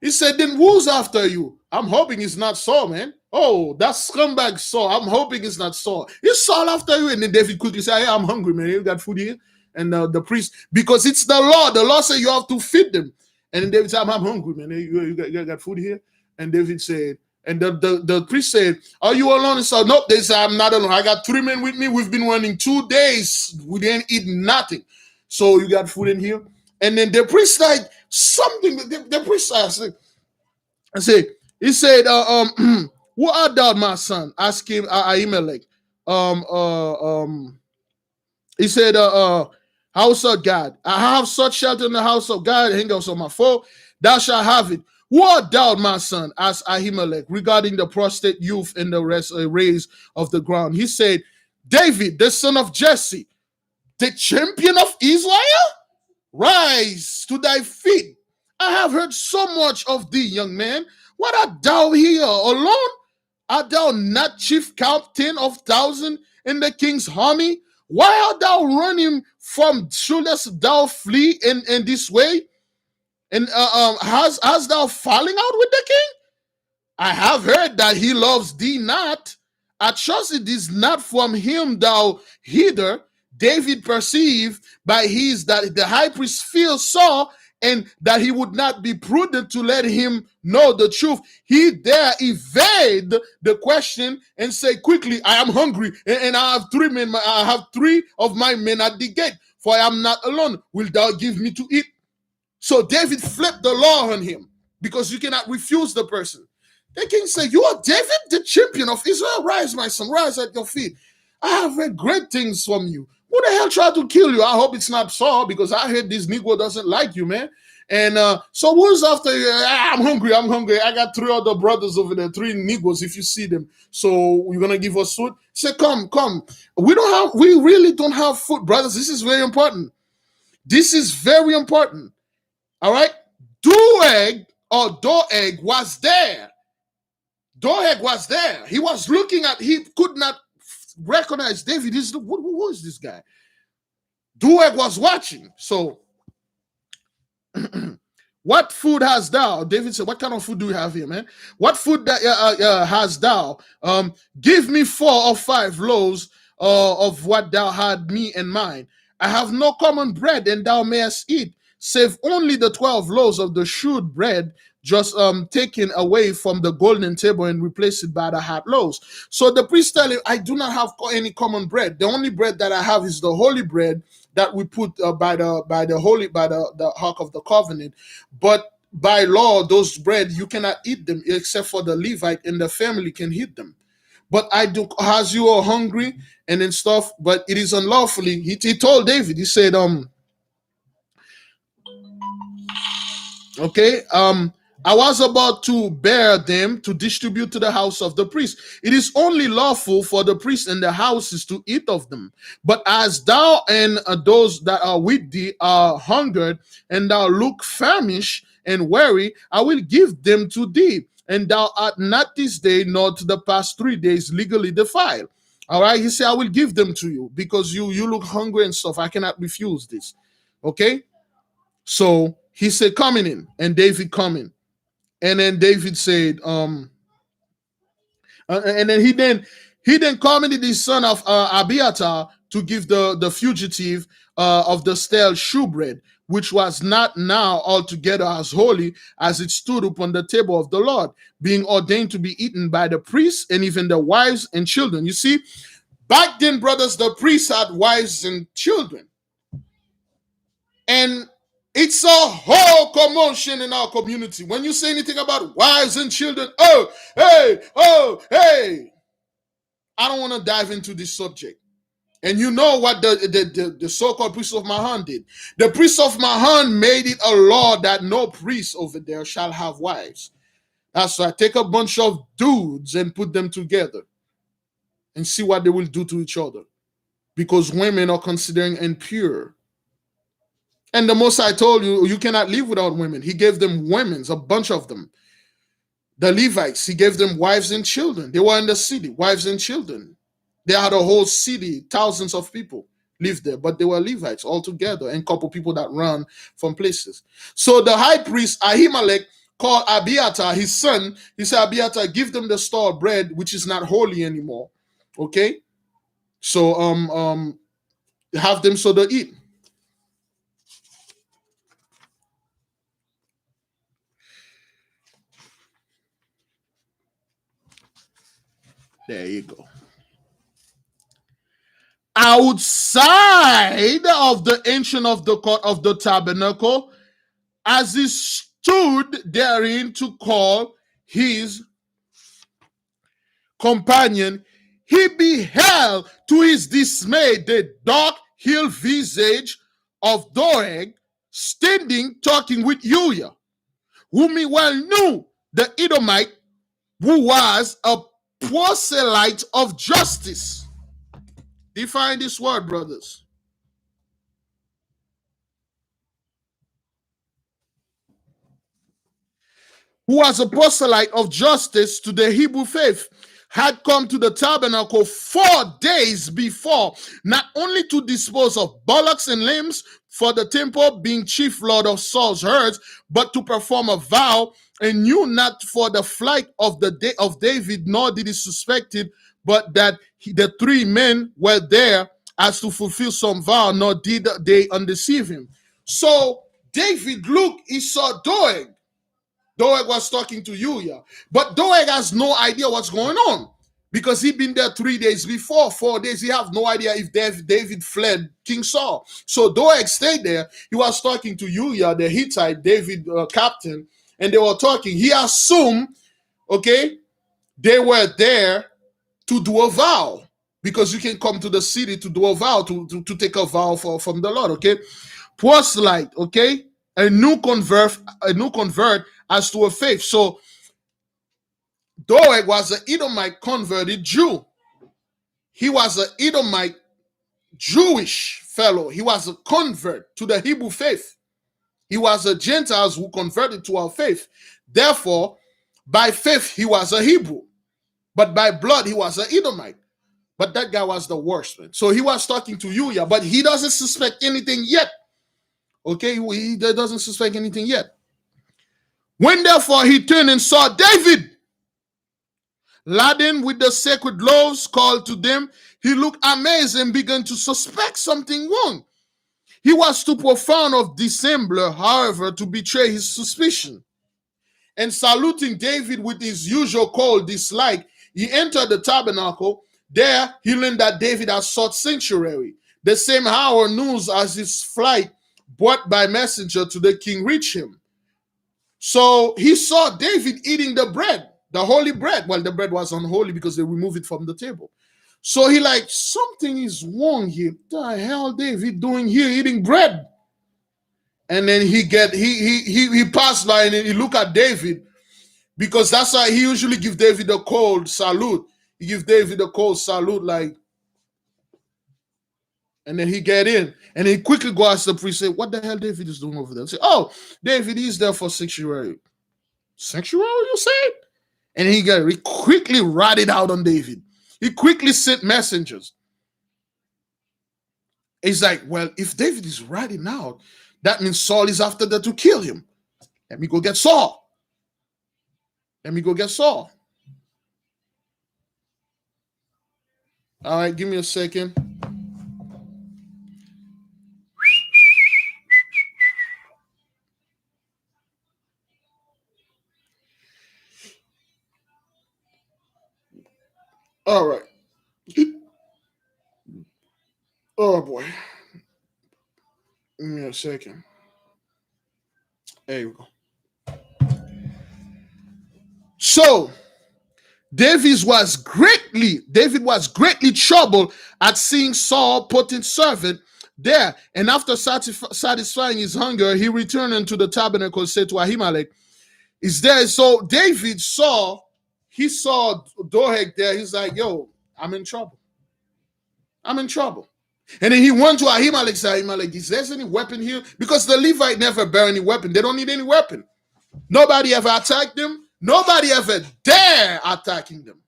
He said, "Then who's after you?" "I'm hoping it's not Saul, man." "Oh, that scumbag Saul. I'm hoping it's not Saul." "Is Saul after you?" And then David quickly said, "Hey, I'm hungry, man. You got food here?" And the priest, because it's the law. The law says you have to feed them. And then David said, "I'm hungry, man. You got food here?" And David said, and the priest said, "Are you alone?" He said, "Nope." They said, "I'm not alone. I got 3 men with me. We've been running 2 days. We didn't eat nothing. So you got food in here?" And then the priest like something. The priest asked, I say, he said, "Who art thou, my son?" Ask him, Ahimelech. Um, he said, "House of God. I have such shelter in the house of God. Hang on, so my foe, thou shalt have it." "Who art thou, my son?" asked Ahimelech regarding the prostrate youth and the rest rays of the ground. He said, "David, the son of Jesse, the champion of Israel. Rise to thy feet. I have heard so much of thee, young man. What art thou here alone? Art thou not chief captain of 1,000 in the king's army? Why art thou running from? Shouldest thou flee in this way? And has thou falling out with the king? I have heard that he loves thee not. I trust it is not from him thou hither. David perceived by his that the high priest fear saw, and that he would not be prudent to let him know the truth. He there evade the question and say quickly, "I am hungry, and I have 3 men. I have 3 of my men at the gate, for I am not alone. Will thou give me to eat?" So David flipped the law on him because you cannot refuse the person. The king said, "You are David, the champion of Israel. Rise, my son, rise at your feet. I have heard great things from you. Who the hell tried to kill you? I hope it's not Saul, because I heard this Negro doesn't like you, man. And so who's after you?" "I'm hungry. I'm hungry. I got 3 other brothers over there, 3 Negroes, if you see them. So you're gonna give us food?" Say, "Come, come. We really don't have food, brothers. This is very important. This is very important. All right." Doeg was there. Doeg was there. He was looking at, he could not recognize David. Who is this guy? Doeg was watching. So, "What food hast thou?" David said, "What kind of food do you have here, man? What food that hast thou? Give me 4 or 5 loaves of what thou had me and mine. I have no common bread, and thou mayest eat, save only the 12 loaves of the shewed bread, just taken away from the golden table and replace it by the hot loaves." So the priest tell him, "I do not have any common bread. The only bread that I have is the holy bread that we put by the ark of the covenant. But by law, those bread you cannot eat them except for the Levite and the family can eat them. but I do, as you are hungry and then stuff, but it is unlawfully. He told David, he said, okay, I was about to bear them to distribute to the house of the priest. It is only lawful for the priest and the houses to eat of them. But as thou and those that are with thee are hungered, and thou look famished and weary, I will give them to thee. And thou art not this day nor to the past 3 days legally defiled. All right, he said, I will give them to you because you look hungry and stuff. I cannot refuse this. Okay, so he said, coming in, and David coming. And then David said, and then he then commanded the son of Abiathar to give the fugitive of the stale shewbread, which was not now altogether as holy as it stood upon the table of the Lord, being ordained to be eaten by the priests and even the wives and children. You see, back then, brothers, the priests had wives and children. And it's a whole commotion in our community. When you say anything about wives and children, oh, hey. I don't want to dive into this subject. And you know what the so-called priest of Mahan did. The priest of Mahan made it a law that no priest over there shall have wives. That's why I take a bunch of dudes and put them together and see what they will do to each other. Because women are considered impure. And the Most I told you, you cannot live without women. He gave them women's, a bunch of them. The Levites, he gave them wives and children. They were in the city, wives and children. They had a whole city, thousands of people lived there, but they were Levites altogether and a couple people that run from places. So the high priest Ahimelech called Abiathar, his son. He said, Abiathar, give them the store of bread, which is not holy anymore. Okay? So have them so they eat. There you go. Outside of the ancient of the court of the tabernacle, as he stood therein to call his companion, he beheld to his dismay the dark hill visage of Doeg standing talking with Uriah, whom he well knew, the Edomite, who was a proselyte of justice. Define this word, brothers. Who was a proselyte of justice to the Hebrew faith, had come to the tabernacle 4 days before, not only to dispose of bullocks and lambs for the temple, being chief lord of Saul's herds, but to perform a vow, and knew not for the flight of the day of David, nor did he suspect it, but that the 3 men were there as to fulfill some vow, nor did they undeceive him. So David looked, he saw Doeg. Doeg was talking to Uriah, but Doeg has no idea what's going on because he'd been there 3 days before, 4 days. He have no idea if David fled King Saul. So Doeg stayed there. He was talking to Uriah, the Hittite, David captain, and they were talking. He assumed, okay, they were there to do a vow because you can come to the city to do a vow, to take a vow from the Lord, okay? Proselyte, okay? A new convert as to a faith. So Doeg was an Edomite converted Jew. He was an Edomite Jewish fellow. He was a convert to the Hebrew faith. He was a Gentiles who converted to our faith. Therefore, by faith, he was a Hebrew. But by blood, he was an Edomite. But that guy was the worst, man. So he was talking to Uriah, but he doesn't suspect anything yet. Okay, he doesn't suspect anything yet. When therefore he turned and saw David laden with the sacred loaves, called to them, he looked amazed and began to suspect something wrong. He was too profound of dissembler, however, to betray his suspicion. And saluting David with his usual cold dislike, he entered the tabernacle. There he learned that David had sought sanctuary. The same hour news as his flight brought by messenger to the king reached him. So he saw David eating the bread. The holy bread. Well, the bread was unholy because they removed it from the table. So he like, something is wrong here. What the hell David doing here eating bread? And then he passed by and he look at David, because that's why he usually give David a cold salute. He give David a cold salute, like, and then he get in and he quickly go ask the priest, say, what the hell David is doing over there? Say, oh, David is there for sanctuary. Sanctuary, you say? And he quickly ratted out on David. He quickly sent messengers. He's like, well, if David is ratting out, that means Saul is after that to kill him. Let me go get Saul. Let me go get Saul. All right, give me a second. All right. Oh boy. Give me a second. There you go. So David was greatly troubled at seeing Saul putting servant there. And after satisfying his hunger, he returned into the tabernacle and said to Ahimelech, is there? So David saw Doeg there. He's like, yo, I'm in trouble. I'm in trouble. And then he went to Ahimelech, said, Ahimelech, is there any weapon here? Because the Levite never bear any weapon. They don't need any weapon. Nobody ever attacked them. Nobody ever dare attacking them.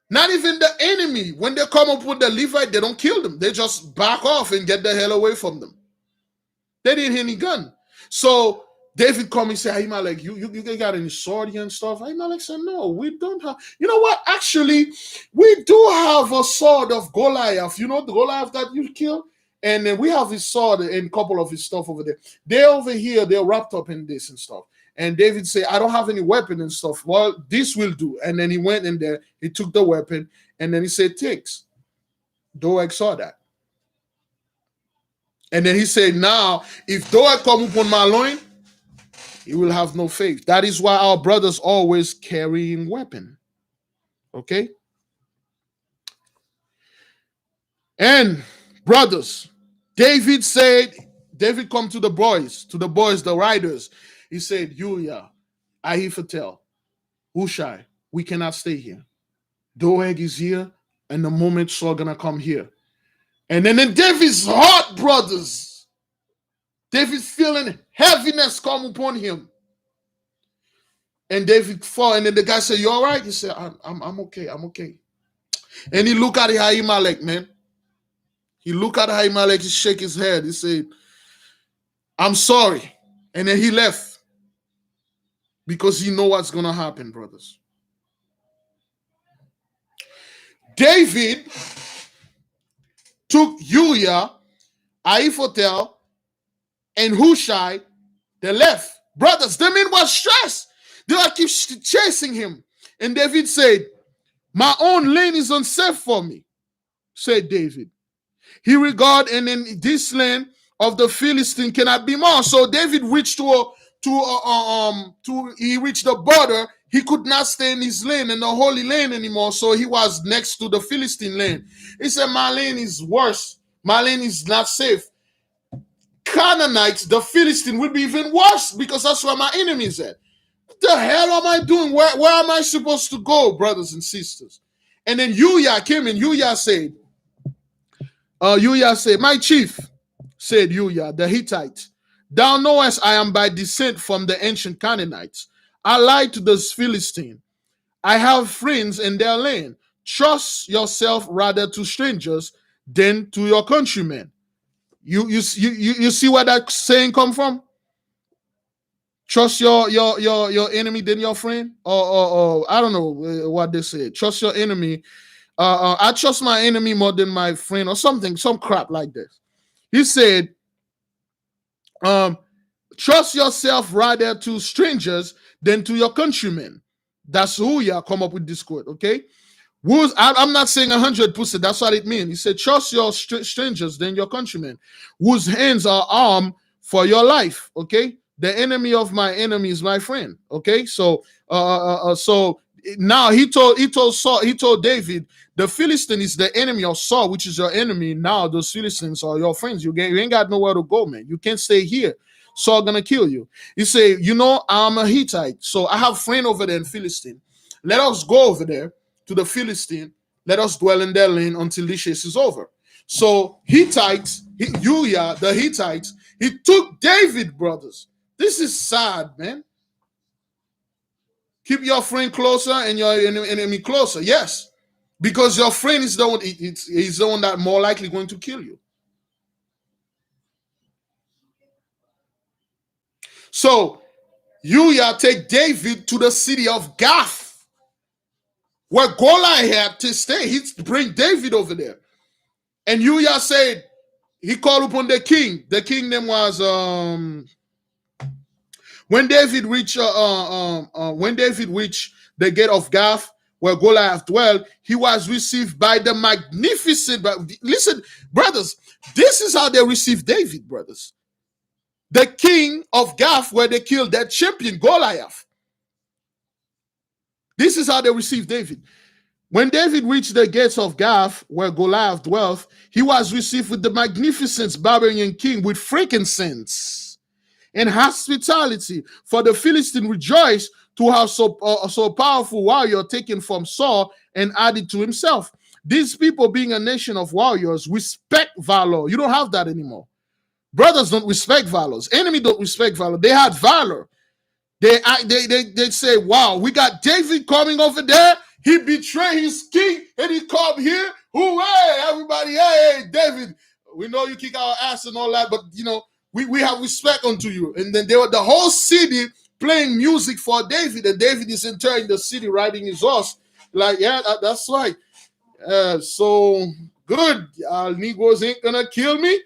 Not even the enemy. When they come up with the Levite, they don't kill them. They just back off and get the hell away from them. They didn't hit any gun. So David come and say, Ahimelech, you got any sword and stuff? Ahimelech said, no, we don't have. You know what? Actually, we do have a sword of Goliath. You know the Goliath that you killed? And then we have his sword and a couple of his stuff over there. They're over here. They're wrapped up in this and stuff. And David said, I don't have any weapon and stuff. Well, this will do. And then he went in there. He took the weapon. And then he said, takes. Doeg saw that. And then he said, now, if Doeg come upon my loin, he will have no faith. That is why our brothers always carrying weapon. Okay? And brothers, David come to the boys, the riders. He said, Uriah, Ahithophel, Hushai, we cannot stay here. Doeg is here, and the moment Saul gonna come here. And then in David's heart, brothers, David feeling heaviness come upon him. And David fall, and then the guy said, you all right? He said, I'm okay, I'm okay. And he looked at Ahimelech, man. He looked at Ahimelech, he shake his head. He said, I'm sorry. And then he left. Because he know what's going to happen, brothers. David took Uriah, Ahithophel, and Hushai. They left. Brothers, the men was stressed. They were keep chasing him. And David said, my own land is unsafe for me, said David. He regard, and in this land of the Philistine cannot be more. So David reached he reached the border. He could not stay in his lane, in the holy lane anymore. So he was next to the Philistine lane. He said, my lane is worse. My lane is not safe. Canaanites, the Philistine, will be even worse because that's where my enemy is at. What the hell am I doing? Where am I supposed to go, brothers and sisters? And then Uriah came in. Uriah said, my chief, said Uriah, the Hittite, thou knowest I am by descent from the ancient Canaanites. I lied to this Philistine. I have friends in their land. Trust yourself rather to strangers than to your countrymen. You see where that saying come from? Trust your enemy than your friend, or I don't know what they say. Trust your enemy. I trust my enemy more than my friend, or something, some crap like this. He said, trust yourself rather to strangers than to your countrymen. That's who you come up with this quote, okay? I'm not saying 100%. That's what it means. He said, trust your strangers than your countrymen, whose hands are armed for your life, okay? The enemy of my enemy is my friend. Okay, so now he told Saul, he told David, the Philistine is the enemy of Saul, which is your enemy. Now those Philistines are your friends. You ain't got nowhere to go, man. You can't stay here. Saul gonna kill you. He say, I'm a Hittite, so I have friend over there in Philistine. Let us go over there to the Philistine. Let us dwell in their land until this chase is over. So Hittites, Uriah, the Hittites, he took David, brothers. This is sad, man. Keep your friend closer and your enemy closer. Yes, because your friend is the one. He's the one that more likely going to kill you. So Uriah take David to the city of Gath, where Goliath had to stay. He bring David over there, and Uriah said he called upon the king. The king name was when David reached the gate of Gath, where Goliath dwelt, he was received by the magnificent. But listen, brothers, this is how they received David, brothers. The king of Gath, where they killed that champion Goliath. This is how they received David. When David reached the gates of Gath, where Goliath dwelt, he was received with the magnificent Babylonian king with frankincense and hospitality. For the Philistine rejoiced to have so powerful warrior taken from Saul and added to himself. These people, being a nation of warriors, respect valor. You don't have that anymore. Brothers don't respect valor. Enemy don't respect valor. They had valor. They say, wow, we got David coming over there. He betrayed his king and he come here. Hey, everybody, hey, David, we know you kick our ass and all that, but we have respect unto you. And then they were the whole city playing music for David, and David is entering the city riding his horse. Like, yeah, that's right. So good. Negroes ain't gonna kill me.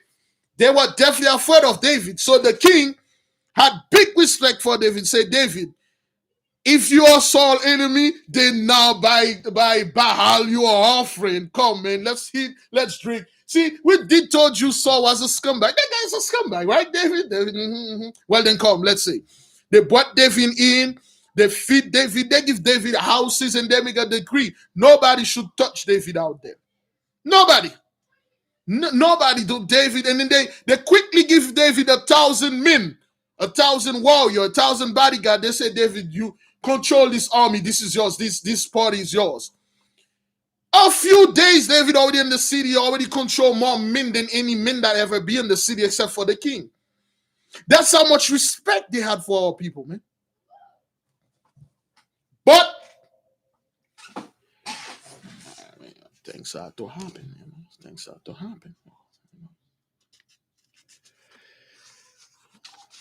They were definitely afraid of David. So the king had big respect for David. Say, David, if you are Saul's enemy, then now by Baal you are our friend. Come, man, let's eat, let's drink. See, we did told you Saul was a scumbag. That guy's a scumbag, right, David? Well, then come, let's see. They brought David in. They feed David. They give David houses, and they make a decree. Nobody should touch David out there. Nobody. Nobody do David. And then they quickly give David 1,000 men, 1,000 warrior, 1,000 bodyguard. They say, David, you control this army. This is yours. This party is yours. A few days, David already in the city, already control more men than any men that ever be in the city except for the king. That's how much respect they had for our people, man. But things have to happen, man. Things have to happen.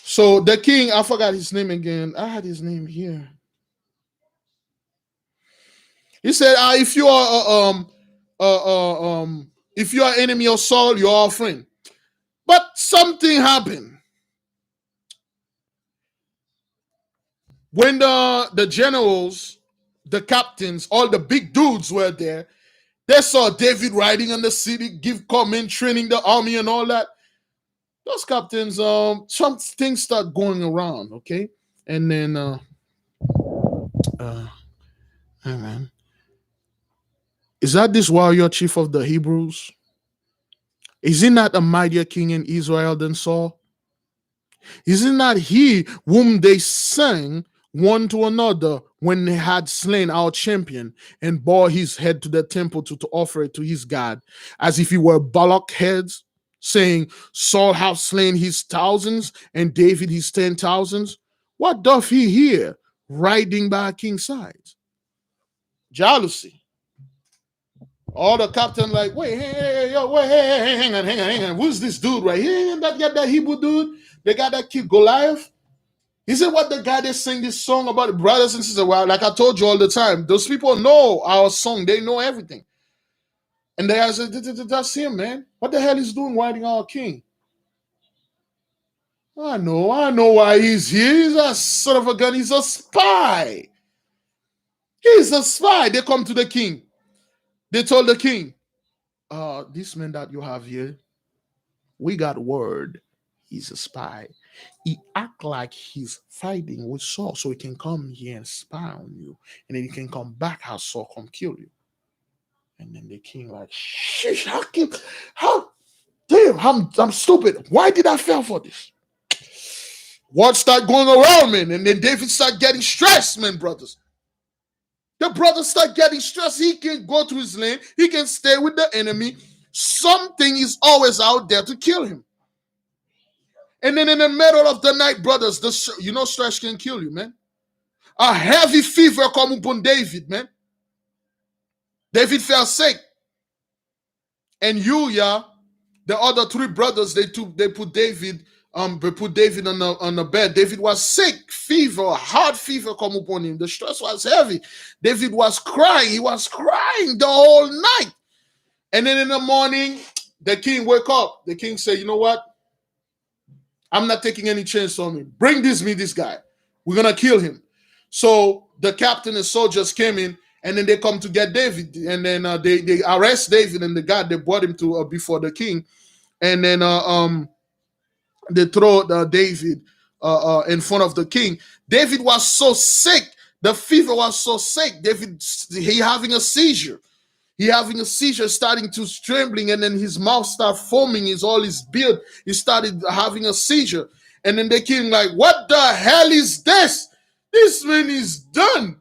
So the king, I forgot his name again. I had his name here. He said, if you are if you are enemy of Saul, you're our friend. But something happened. When the generals, the captains, all the big dudes were there, they saw David riding in the city, coming, training the army and all that. Those captains, some things start going around, okay? And then hey man, is that this warrior chief of the Hebrews? Is he not a mightier king in Israel than Saul? Is it not he whom they sang one to another when they had slain our champion and bore his head to the temple to offer it to his God, as if he were bullock heads, saying, Saul hath slain his thousands and David his 10,000s? What doth he here, riding by a king's side? Jealousy. All the captain like, wait, hey, yo, wait, hey, hang on. Who's this dude right here? That Hebrew dude? They got that kid Goliath? Is it what the guy that sing this song about brothers and sisters? Well, like I told you all the time, those people know our song. They know everything. And they said, that's him, man. What the hell is doing riding our king? I know why he's here. He's a son of a gun. He's a spy. He's a spy. They come to the king. They told the king, this man that you have here, we got word he's a spy. He act like he's fighting with Saul so he can come here and spy on you. And then he can come back how Saul come kill you. And then the king like, sheesh, how damn, I'm stupid. Why did I fail for this? What start going around, man? And then David start getting stressed, man, brothers. The brothers start getting stressed. He can go to his lane. He can stay with the enemy. Something is always out there to kill him. And then in the middle of the night, brothers, stress can kill you, man. A heavy fever come upon David, man. David fell sick. And Uriah, the other three brothers, they put David on the bed. David was sick, fever, hard fever come upon him. The stress was heavy. David was crying. He was crying the whole night. And then in the morning, the king wake up. The king said, you know what? I'm not taking any chance on me. Bring this guy. We're going to kill him. So the captain and soldiers came in, and then they come to get David. And then they arrest David and the guy. They brought him to before the king. And then they throw David in front of the king. David was so sick. The fever was so sick. He having a seizure. He having a seizure, starting to trembling, and then his mouth started foaming. All his beard, he started having a seizure. And then the king like, what the hell is this? This man is done.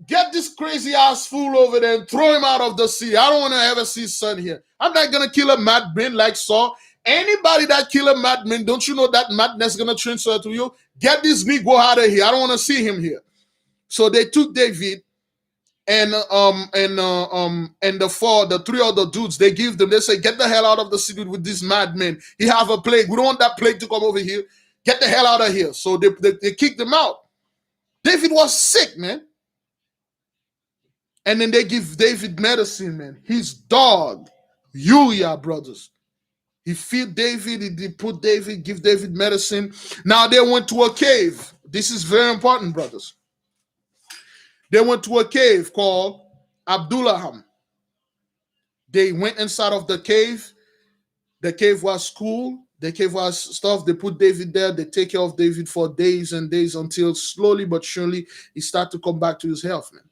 Get this crazy ass fool over there and throw him out of the city. I don't want to ever see his son here. I'm not going to kill a madman like Saul. Anybody that kill a madman, don't you know that madness going to transfer to you? Get this Negro out of here. I don't want to see him here. So they took David and the three other dudes, they say, get the hell out of the city with this madman. He have a plague. We don't want that plague to come over here. Get the hell out of here. So they kicked him out. David was sick, man. And then they give David medicine, man. His dog, Uriah, brothers. He feed David, he put David, give David medicine. Now they went to a cave. This is very important, brothers. They went to a cave called Abdullaham. They went inside of the cave. The cave was cool. The cave was stuff. They put David there. They take care of David for days and days until slowly but surely he started to come back to his health, man.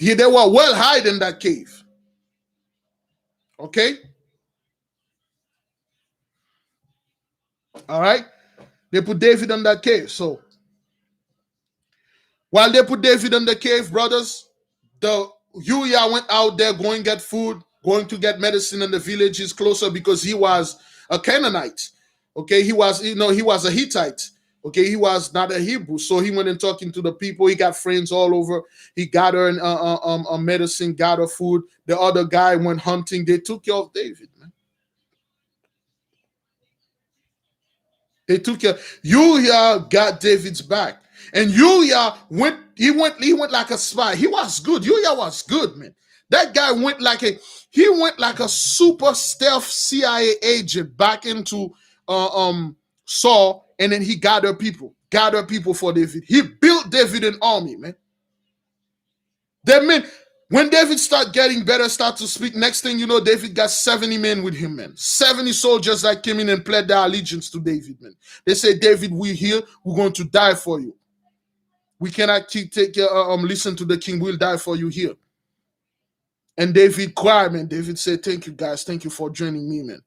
They were well hid in that cave. Okay? All right? They put David in that cave. So, while they put David in the cave, brothers, the Uriah went out there going get food, going to get medicine in the villages closer because he was a Canaanite. Okay, he was a Hittite. Okay, he was not a Hebrew. So he went and talking to the people. He got friends all over. He got her medicine, got her food. The other guy went hunting. They took care of David, man. They took care. Uriah got David's back. And Uriah went like a spy. He was good. Uriah was good, man. That guy went like a super stealth CIA agent back into Saul, and then he gathered people for David. He built David an army, man. That meant when David started getting better, start to speak, next thing you know, David got 70 men with him, man. 70 soldiers that came in and pledged their allegiance to David, man. They said, David, we're here. We're going to die for you. We cannot listen to the king. We'll die for you here. And David cried, man. David said, thank you, guys. Thank you for joining me, man.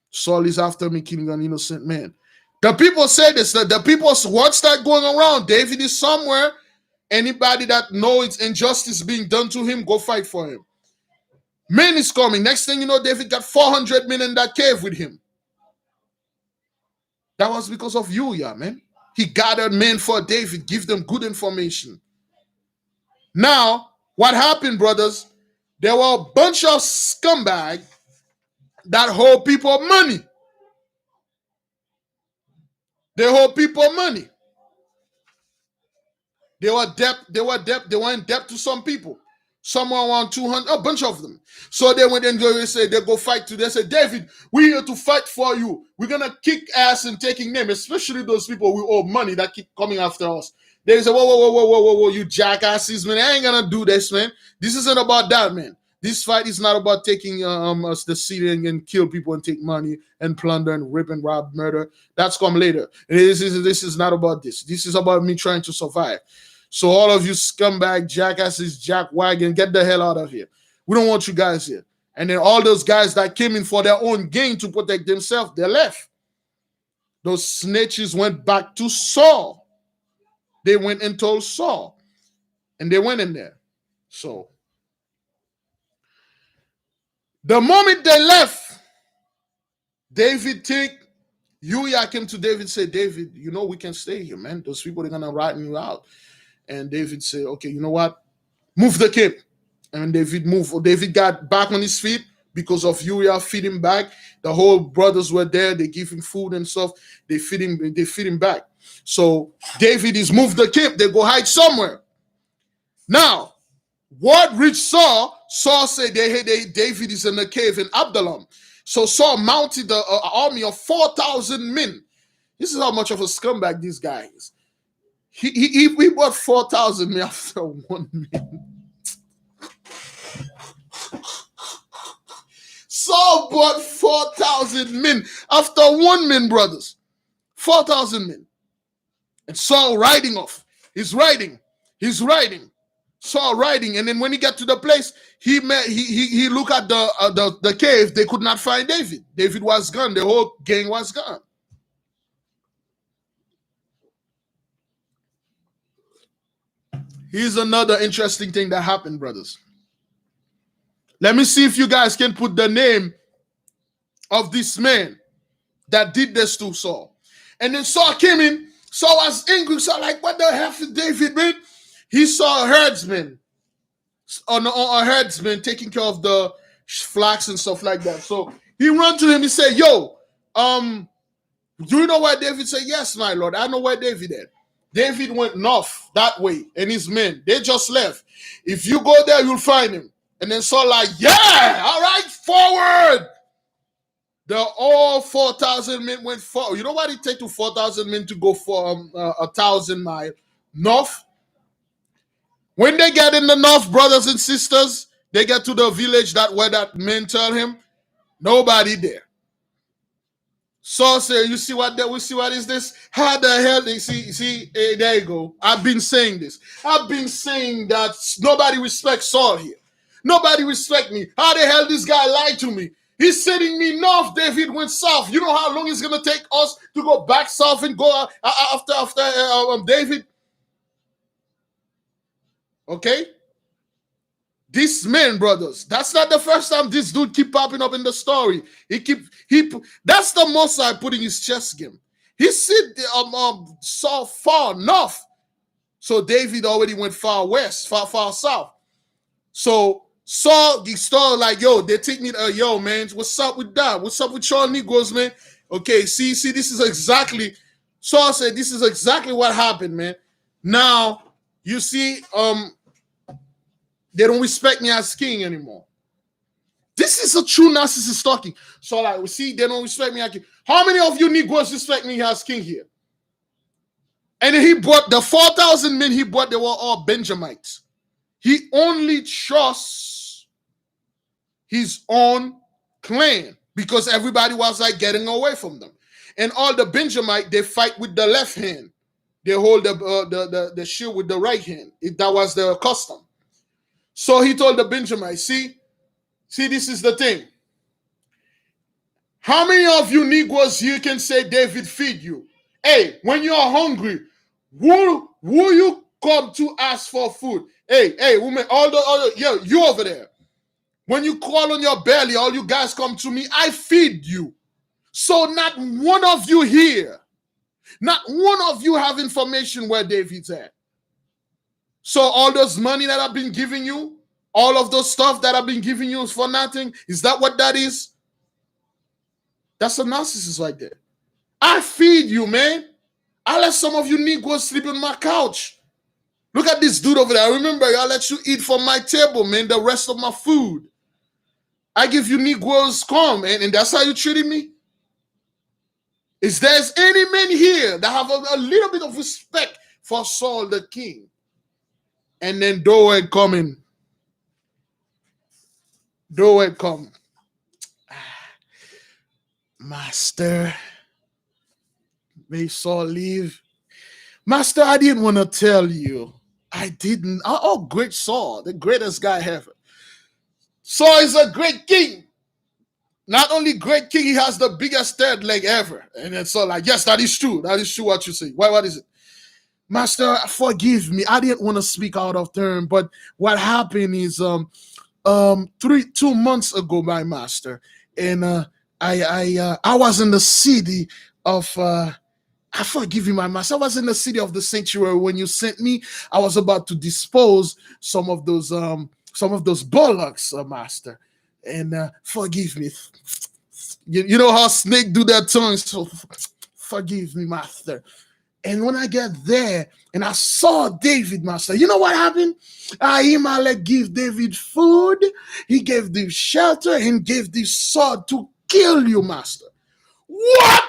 Saul is after me, killing an innocent man. The people say this. The people's words start going around. David is somewhere. Anybody that knows injustice being done to him, go fight for him. Men is coming. Next thing you know, David got 400 men in that cave with him. That was because of Uriah, man. He gathered men for David, give them good information. Now, what happened, brothers? There were a bunch of scumbags that hold people money. They hold people money. They were in debt to some people. Someone around 200, a bunch of them. So they went and they said they go fight to. They said, David, we're here to fight for you. We're gonna kick ass and taking them, especially those people we owe money that keep coming after us. They say, whoa, you jackasses, man. I ain't gonna do this, man. This isn't about that, man. This fight is not about taking us the city and kill people and take money and plunder and rip and rob, murder. That's come later. This is not about this. This is about me trying to survive. So all of you scumbag jackasses, jackwagon, get the hell out of here. We don't want you guys here. And then all those guys that came in for their own gain to protect themselves, they left. Those snitches went back to Saul. They went and told Saul. And they went in there. So the moment they left, David Uriah came to David and said, David, you know we can stay here, man. Those people are going to rat you out. And David said, okay, you know what? Move the camp. And David moved. David got back on his feet because of Uriah feeding back. The whole brothers were there. They give him food and stuff. They feed him back. So David is moved the camp. They go hide somewhere. Now, word reached Saul. Saul said David is in the cave in Absalom. So Saul mounted an army of 4,000 men. This is how much of a scumbag this guy is. He bought 4,000 men after one man. Saul bought 4,000 men after one man, brothers. 4,000 men. And Saul riding off. He's riding. Saul riding. And then when he got to the place, he looked at the cave. They could not find David. David was gone. The whole gang was gone. Here's another interesting thing that happened, brothers. Let me see if you guys can put the name of this man that did this to Saul. And then Saul came in. Saul was angry. Saul like, what the hell is David, man? He saw a herdsman taking care of the flax and stuff like that. So he ran to him. He said, yo, do you know where David? Said, yes, my lord. I know where David is. David went north that way, and his men, they just left. If you go there, you'll find him. And then Saul like, yeah, all right, forward. The all 4,000 men went forward. You know what it takes to 4,000 men to go for 1,000 miles north? When they get in the north, brothers and sisters, they get to the village where that men tell him, nobody there. Saul said, you see what that? We see what is this? How the hell they see? Hey, there you go. I've been saying this. I've been saying that nobody respects Saul here. Nobody respect me. How the hell this guy lied to me? He's sending me north. David went south. You know how long it's gonna take us to go back south and go after David? Okay. This man, brothers, that's not the first time this dude keep popping up in the story. That's the most I put in his chest game. He said Saul far north. So David already went far west, far south. So Saul, he started like, yo, they take me to, yo, man, what's up with that? What's up with y'all Negroes, man? Okay, see, this is exactly, Saul said, this is exactly what happened, man. Now, you see, they don't respect me as king anymore. This is a true narcissist talking. So like, we see, they don't respect me as king. How many of you Negroes respect me as king here? And he brought the 4,000 men he brought, they were all Benjamites. He only trusts his own clan because everybody was like getting away from them. And all the Benjamite, they fight with the left hand. They hold the shield with the right hand. That was their custom. So he told the Benjamites, see, this is the thing. How many of you Negroes here can say David feed you? Hey, when you're hungry, who you come to ask for food? Hey, woman, yo, you over there. When you call on your belly, all you guys come to me, I feed you. So not one of you here, not one of you have information where David's at. So all those money that I've been giving you, all of those stuff that I've been giving you is for nothing. Is that what that is? That's a narcissist right there. I feed you, man. I let some of you Negroes sleep on my couch. Look at this dude over there. Remember, I let you eat from my table, man, the rest of my food. I give you Negroes come, and that's how you treating me? Is there's any men here that have a little bit of respect for Saul the king? And then Doeg coming. Doeg come. Master, may Saul leave. Master, I didn't want to tell you. I didn't. Oh, great Saul, the greatest guy ever. Saul is a great king. Not only great king, he has the biggest third leg ever. And then Saul like, yes, that is true. That is true what you say. Why? What is it? Master, forgive me. I didn't want to speak out of turn, but what happened is 2 months ago, my master, and I was in the city of I forgive you, my master. I was in the city of the sanctuary when you sent me. I was about to dispose some of those bullocks, master, and forgive me. You know how snake do their tongues, so forgive me, master. And when I get there and I saw David, master, you know what happened? Ahimelech give David food, he gave the shelter, and gave the sword to kill you, master. What?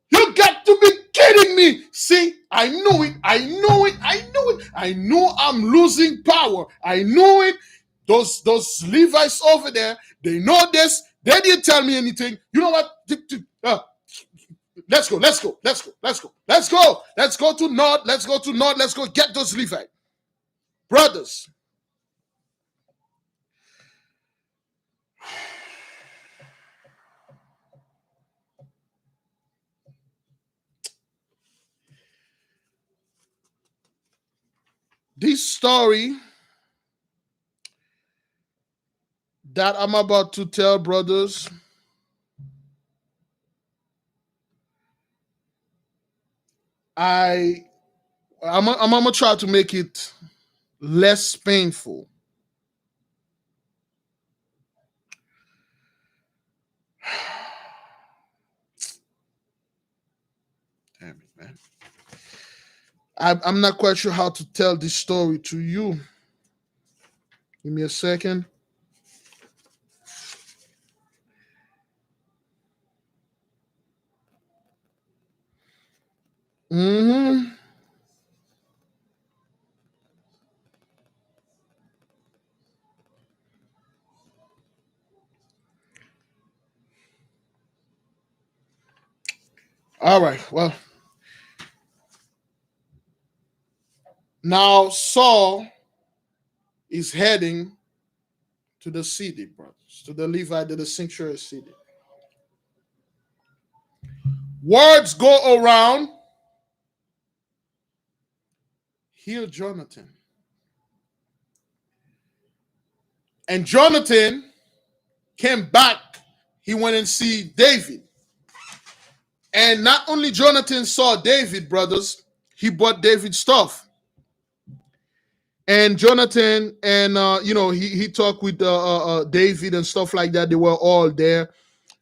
You got to be kidding me. See, I knew it. I knew it. I knew it. I knew I'm losing power. I knew it. Those Levites over there, they know this. They didn't tell me anything. You know what? Let's go. Let's go. Let's go. Let's go. Let's go. Let's go to North. Let's go to North. Let's go get those Levites. Brothers. This story that I'm about to tell, brothers, I'm gonna try to make it less painful. Damn it, man. I'm not quite sure how to tell this story to you. Give me a second. Mm-hmm. All right. Well, now Saul is heading to the city, brothers, to the Levite, to the sanctuary city. Words go around. Hear Jonathan. And Jonathan came back. He went and see David. And not only Jonathan saw David, brothers, he bought David stuff. And Jonathan and he talked with David and stuff like that. They were all there.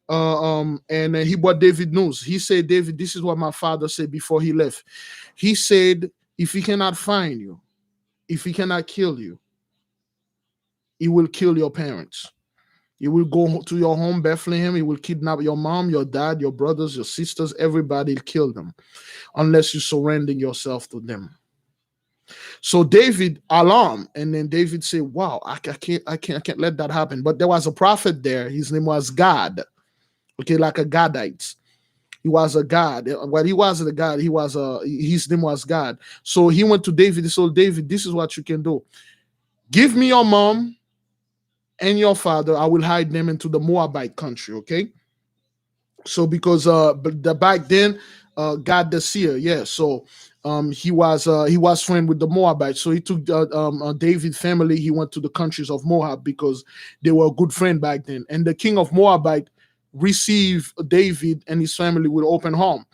And he brought David news. He said, David, this is what my father said before he left. He said, if he cannot find you, if he cannot kill you, he will kill your parents. He will go to your home, Bethlehem. He will kidnap your mom, your dad, your brothers, your sisters, everybody, kill them unless you surrender yourself to them. So David alarmed, and then David said, wow, I can't let that happen. But there was a prophet there. His name was God. Okay, like a Godite. He was a god. Well, he wasn't a god. His name was God. So he went to David. He said, David, this is what you can do. Give me your mom and your father. I will hide them into the Moabite country. Okay. So because back then, God the seer, yeah. So he was friend with the Moabites. So he took David's family. He went to the countries of Moab because they were a good friend back then. And the king of Moabite received David and his family with open home.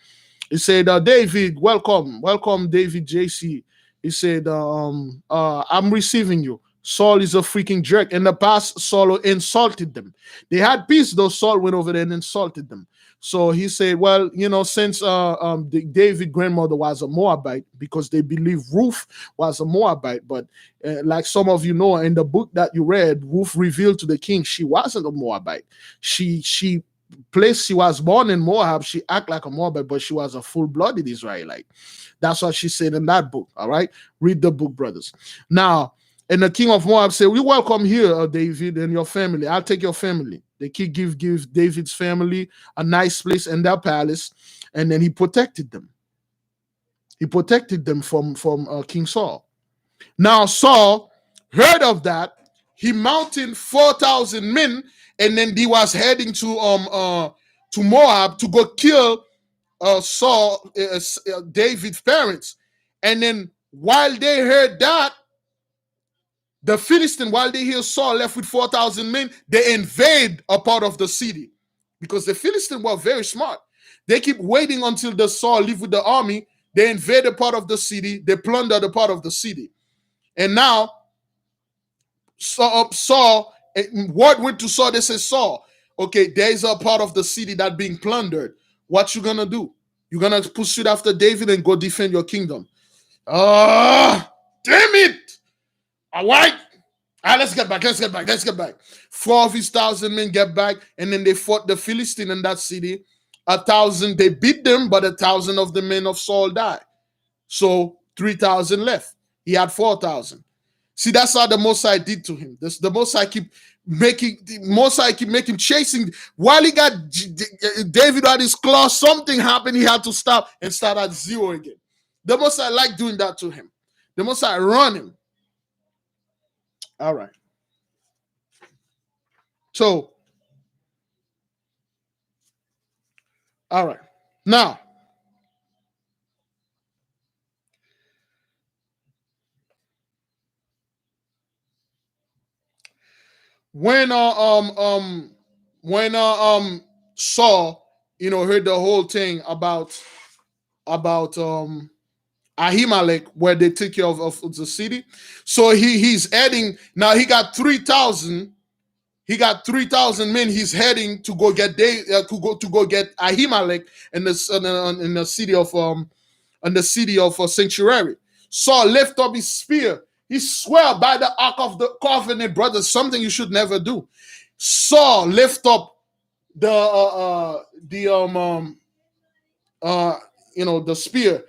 He said, David, welcome, David JC. He said, I'm receiving you. Saul is a freaking jerk. In the past, Saul insulted them. They had peace, though Saul went over there and insulted them. So he said, well, since David's grandmother was a Moabite, because they believe Ruth was a Moabite, but like some of you know, in the book that you read, Ruth revealed to the king she wasn't a Moabite. She was born in Moab, she acted like a Moabite, but she was a full-blooded Israelite. That's what she said in that book. All right, read the book, brothers. Now, And the king of Moab said, "We welcome here, David, and your family. I'll take your family." The king give David's family a nice place in their palace, and then he protected them. He protected them from King Saul. Now Saul heard of that. He mounted 4,000 men, and then he was heading to Moab to go kill Saul, David's parents. And then while they heard that, the Philistines, while they hear Saul left with 4,000 men, they invade a part of the city because the Philistines were very smart. They keep waiting until the Saul leave with the army. They invade a part of the city. They plunder the part of the city. And now Saul, word went to Saul. They say, "Saul, okay, there's a part of the city that being plundered. What you gonna do? You're gonna pursue after David and go defend your kingdom." Ah, damn it! All right. Let's get back. Let's get back. Let's get back. 4 of his 1,000 men get back, and then they fought the Philistine in that city. 1,000, they beat them, but 1,000 of the men of Saul died. So 3,000 left. He had 4,000. See, that's how the Mosai did to him. The Mosai keep making chasing. While he got David at his claw, something happened. He had to stop and start at zero again. The Mosai like doing that to him. The Mosai run him. All right. So, all right. Now, when Saul, heard the whole thing about Ahimelech, where they take care of the city, so he's heading now. He got 3,000. He got 3,000 men. He's heading to go get to go get Ahimelech in the city of sanctuary. Saul lift up his spear. He swear by the Ark of the Covenant, brothers, something you should never do. Saul lift up the spear.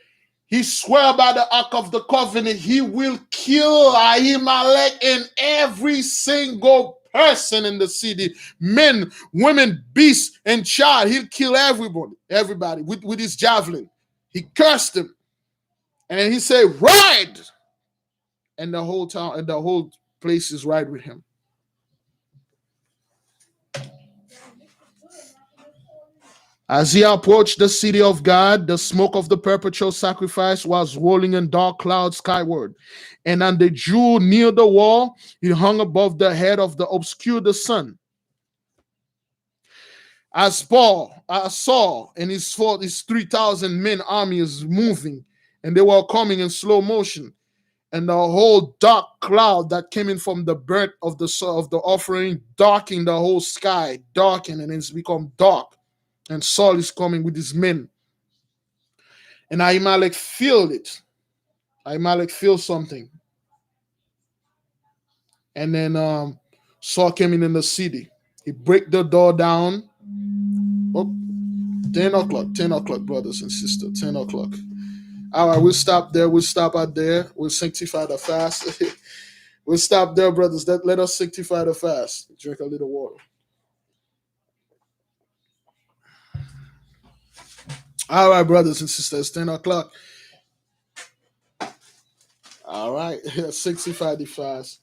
He swear by the Ark of the Covenant, he will kill Ahimelech and every single person in the city, men, women, beasts, and child. He'll kill everybody with his javelin. He cursed him. And then he said, "Ride!" And the whole town and the whole place is right with him. As he approached the city of God, the smoke of the perpetual sacrifice was rolling in dark clouds skyward. And on the jewel near the wall, it hung above the head of the obscured the sun. As Saul and his 3,000 men army is moving, and they were coming in slow motion. And the whole dark cloud that came in from the burnt of the offering darkened the whole sky, darkened, and it's become dark. And Saul is coming with his men. And Ahimelech feel it. Ahimelech feels something. And then Saul came in the city. He break the door down. Oh, 10 o'clock, 10 o'clock, brothers and sisters, 10 o'clock. All right, we'll stop there. We'll stop out there. We'll sanctify the fast. We'll stop there, brothers. Let us sanctify the fast. Drink a little water. All right, brothers and sisters, 10 o'clock. All right, sanctify the fast.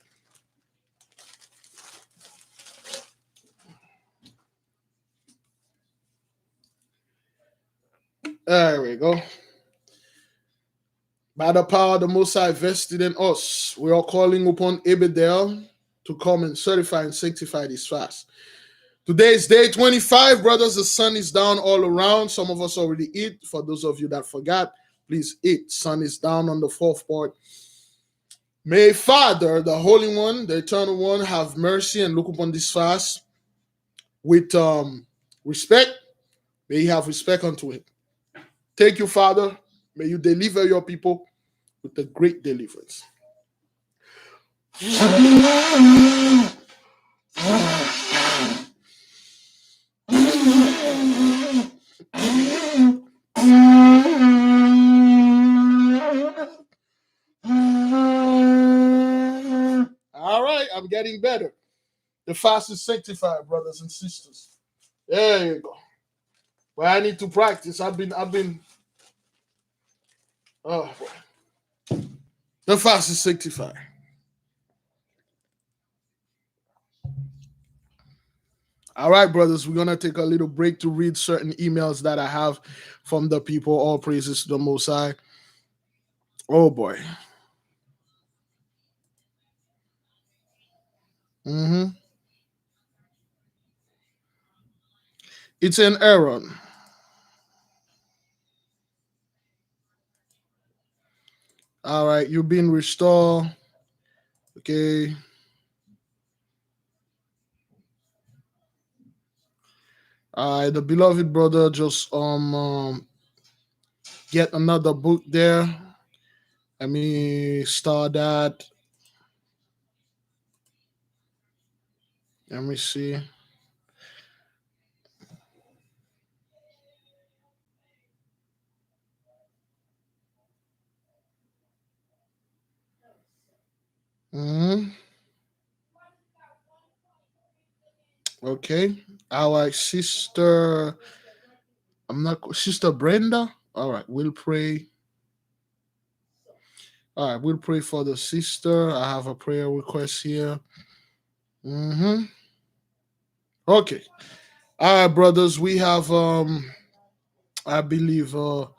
There we go. By the power of the Most High vested in us, we are calling upon Abedel to come and certify and sanctify this fast. Today is day 25, brothers. The sun is down all around. Some of us already eat. For those of you that forgot, please eat. Sun is down on the fourth part. May Father, the Holy One, the Eternal One, have mercy and look upon this fast with respect. May He have respect unto it. Thank you, Father. May you deliver your people with the great deliverance. getting better. The fast is sanctified, brothers and sisters. There you go. Well, I need to practice. I've been. Oh, boy. The fast is sanctified. All right, brothers, we're going to take a little break to read certain emails that I have from the people. All praises to the Most High. Oh, boy. Mm-hmm. It's an error. All right, you've been restored. Okay. The beloved brother just get another book there. Let me start that. Let me see. Hmm. Okay. Our sister, I'm not sister Brenda. All right, we'll pray. All right, we'll pray for the sister. I have a prayer request here. Mm-hmm. Okay. All right, brothers. We have I believe oh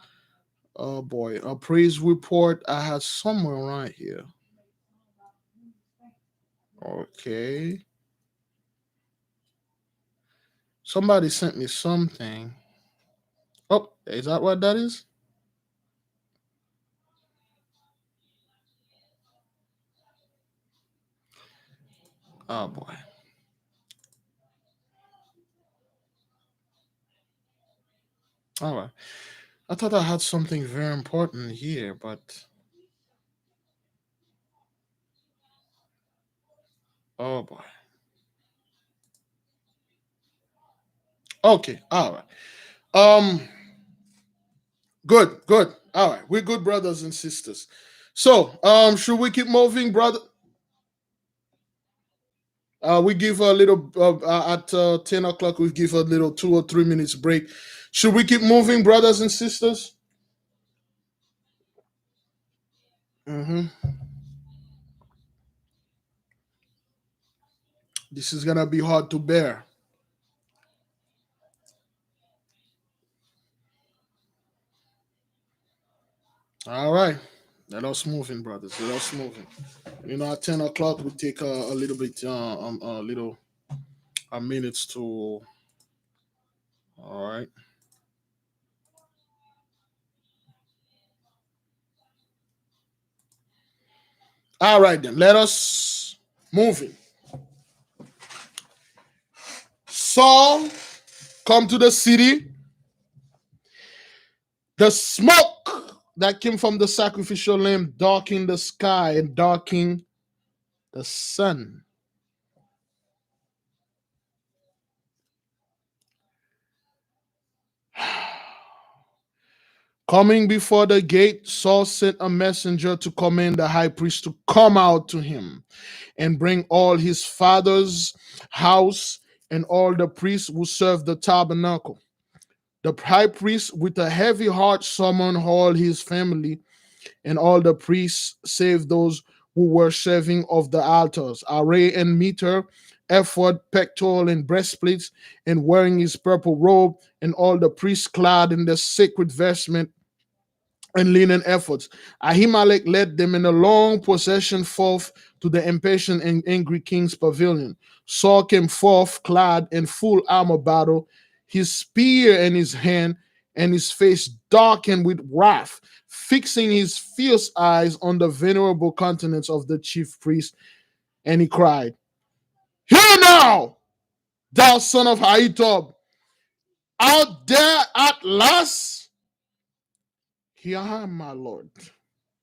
boy, a praise report I had somewhere right here. Okay. Somebody sent me something. Oh, is that what that is? Oh boy. All right. I thought I had something very important here, but oh boy. Okay. All right. Um. Good. Good. All right. We're good brothers and sisters. So, should we keep moving, brother? We give a little at 10 o'clock. We give a little 2 or 3 minutes break. Should we keep moving, brothers and sisters? Mm-hmm. This is gonna be hard to bear. All right. Let us moving, brothers. Let us moving. At 10 o'clock we take a little bit, a little minutes to. All right. All right then. Let us moving. Saul come to the city. The smoke that came from the sacrificial lamb darkened the sky and darkened the sun. Coming before the gate, Saul sent a messenger to command the high priest to come out to him and bring all his father's house and all the priests who served the tabernacle. The high priest, with a heavy heart, summoned all his family and all the priests, save those who were serving of the altars, array and meter, ephod, pectoral, and breastplates, and wearing his purple robe, and all the priests clad in their sacred vestment and linen efforts. Ahimelech led them in a long procession forth to the impatient and angry king's pavilion. Saul came forth clad in full armor battle, his spear in his hand, and his face darkened with wrath, fixing his fierce eyes on the venerable countenance of the chief priest. And he cried, "Hear now, thou son of Ahitub, out there at last?" "Here I am, my lord,"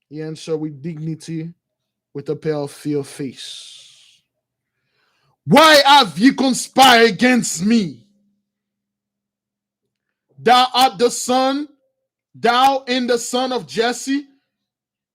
he answered with dignity, with a pale face. "Why have ye conspired against me? Thou art the son, thou and the son of Jesse,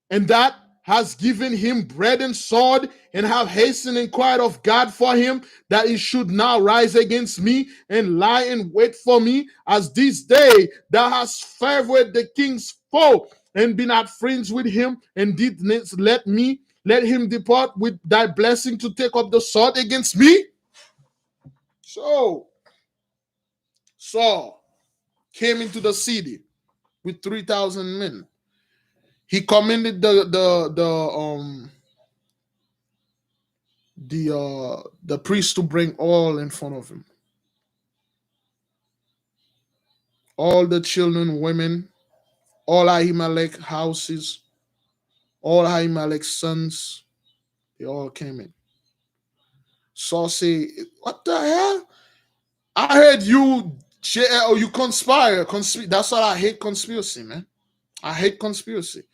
and that has given him bread and sword, and have hastened and inquired of God for him, that he should now rise against me and lie in wait for me, as this day thou hast favored the king's foe, and be not friends with him, and did let him depart with thy blessing to take up the sword against me. So Saul came into the city with 3,000 men. He commanded the priest to bring all in front of him. All the children, women, all Ahimelech houses, all Ahimelech's sons, they all came in. Saul say, "What the hell? I heard you you conspire. That's why I hate conspiracy, man. I hate conspiracy.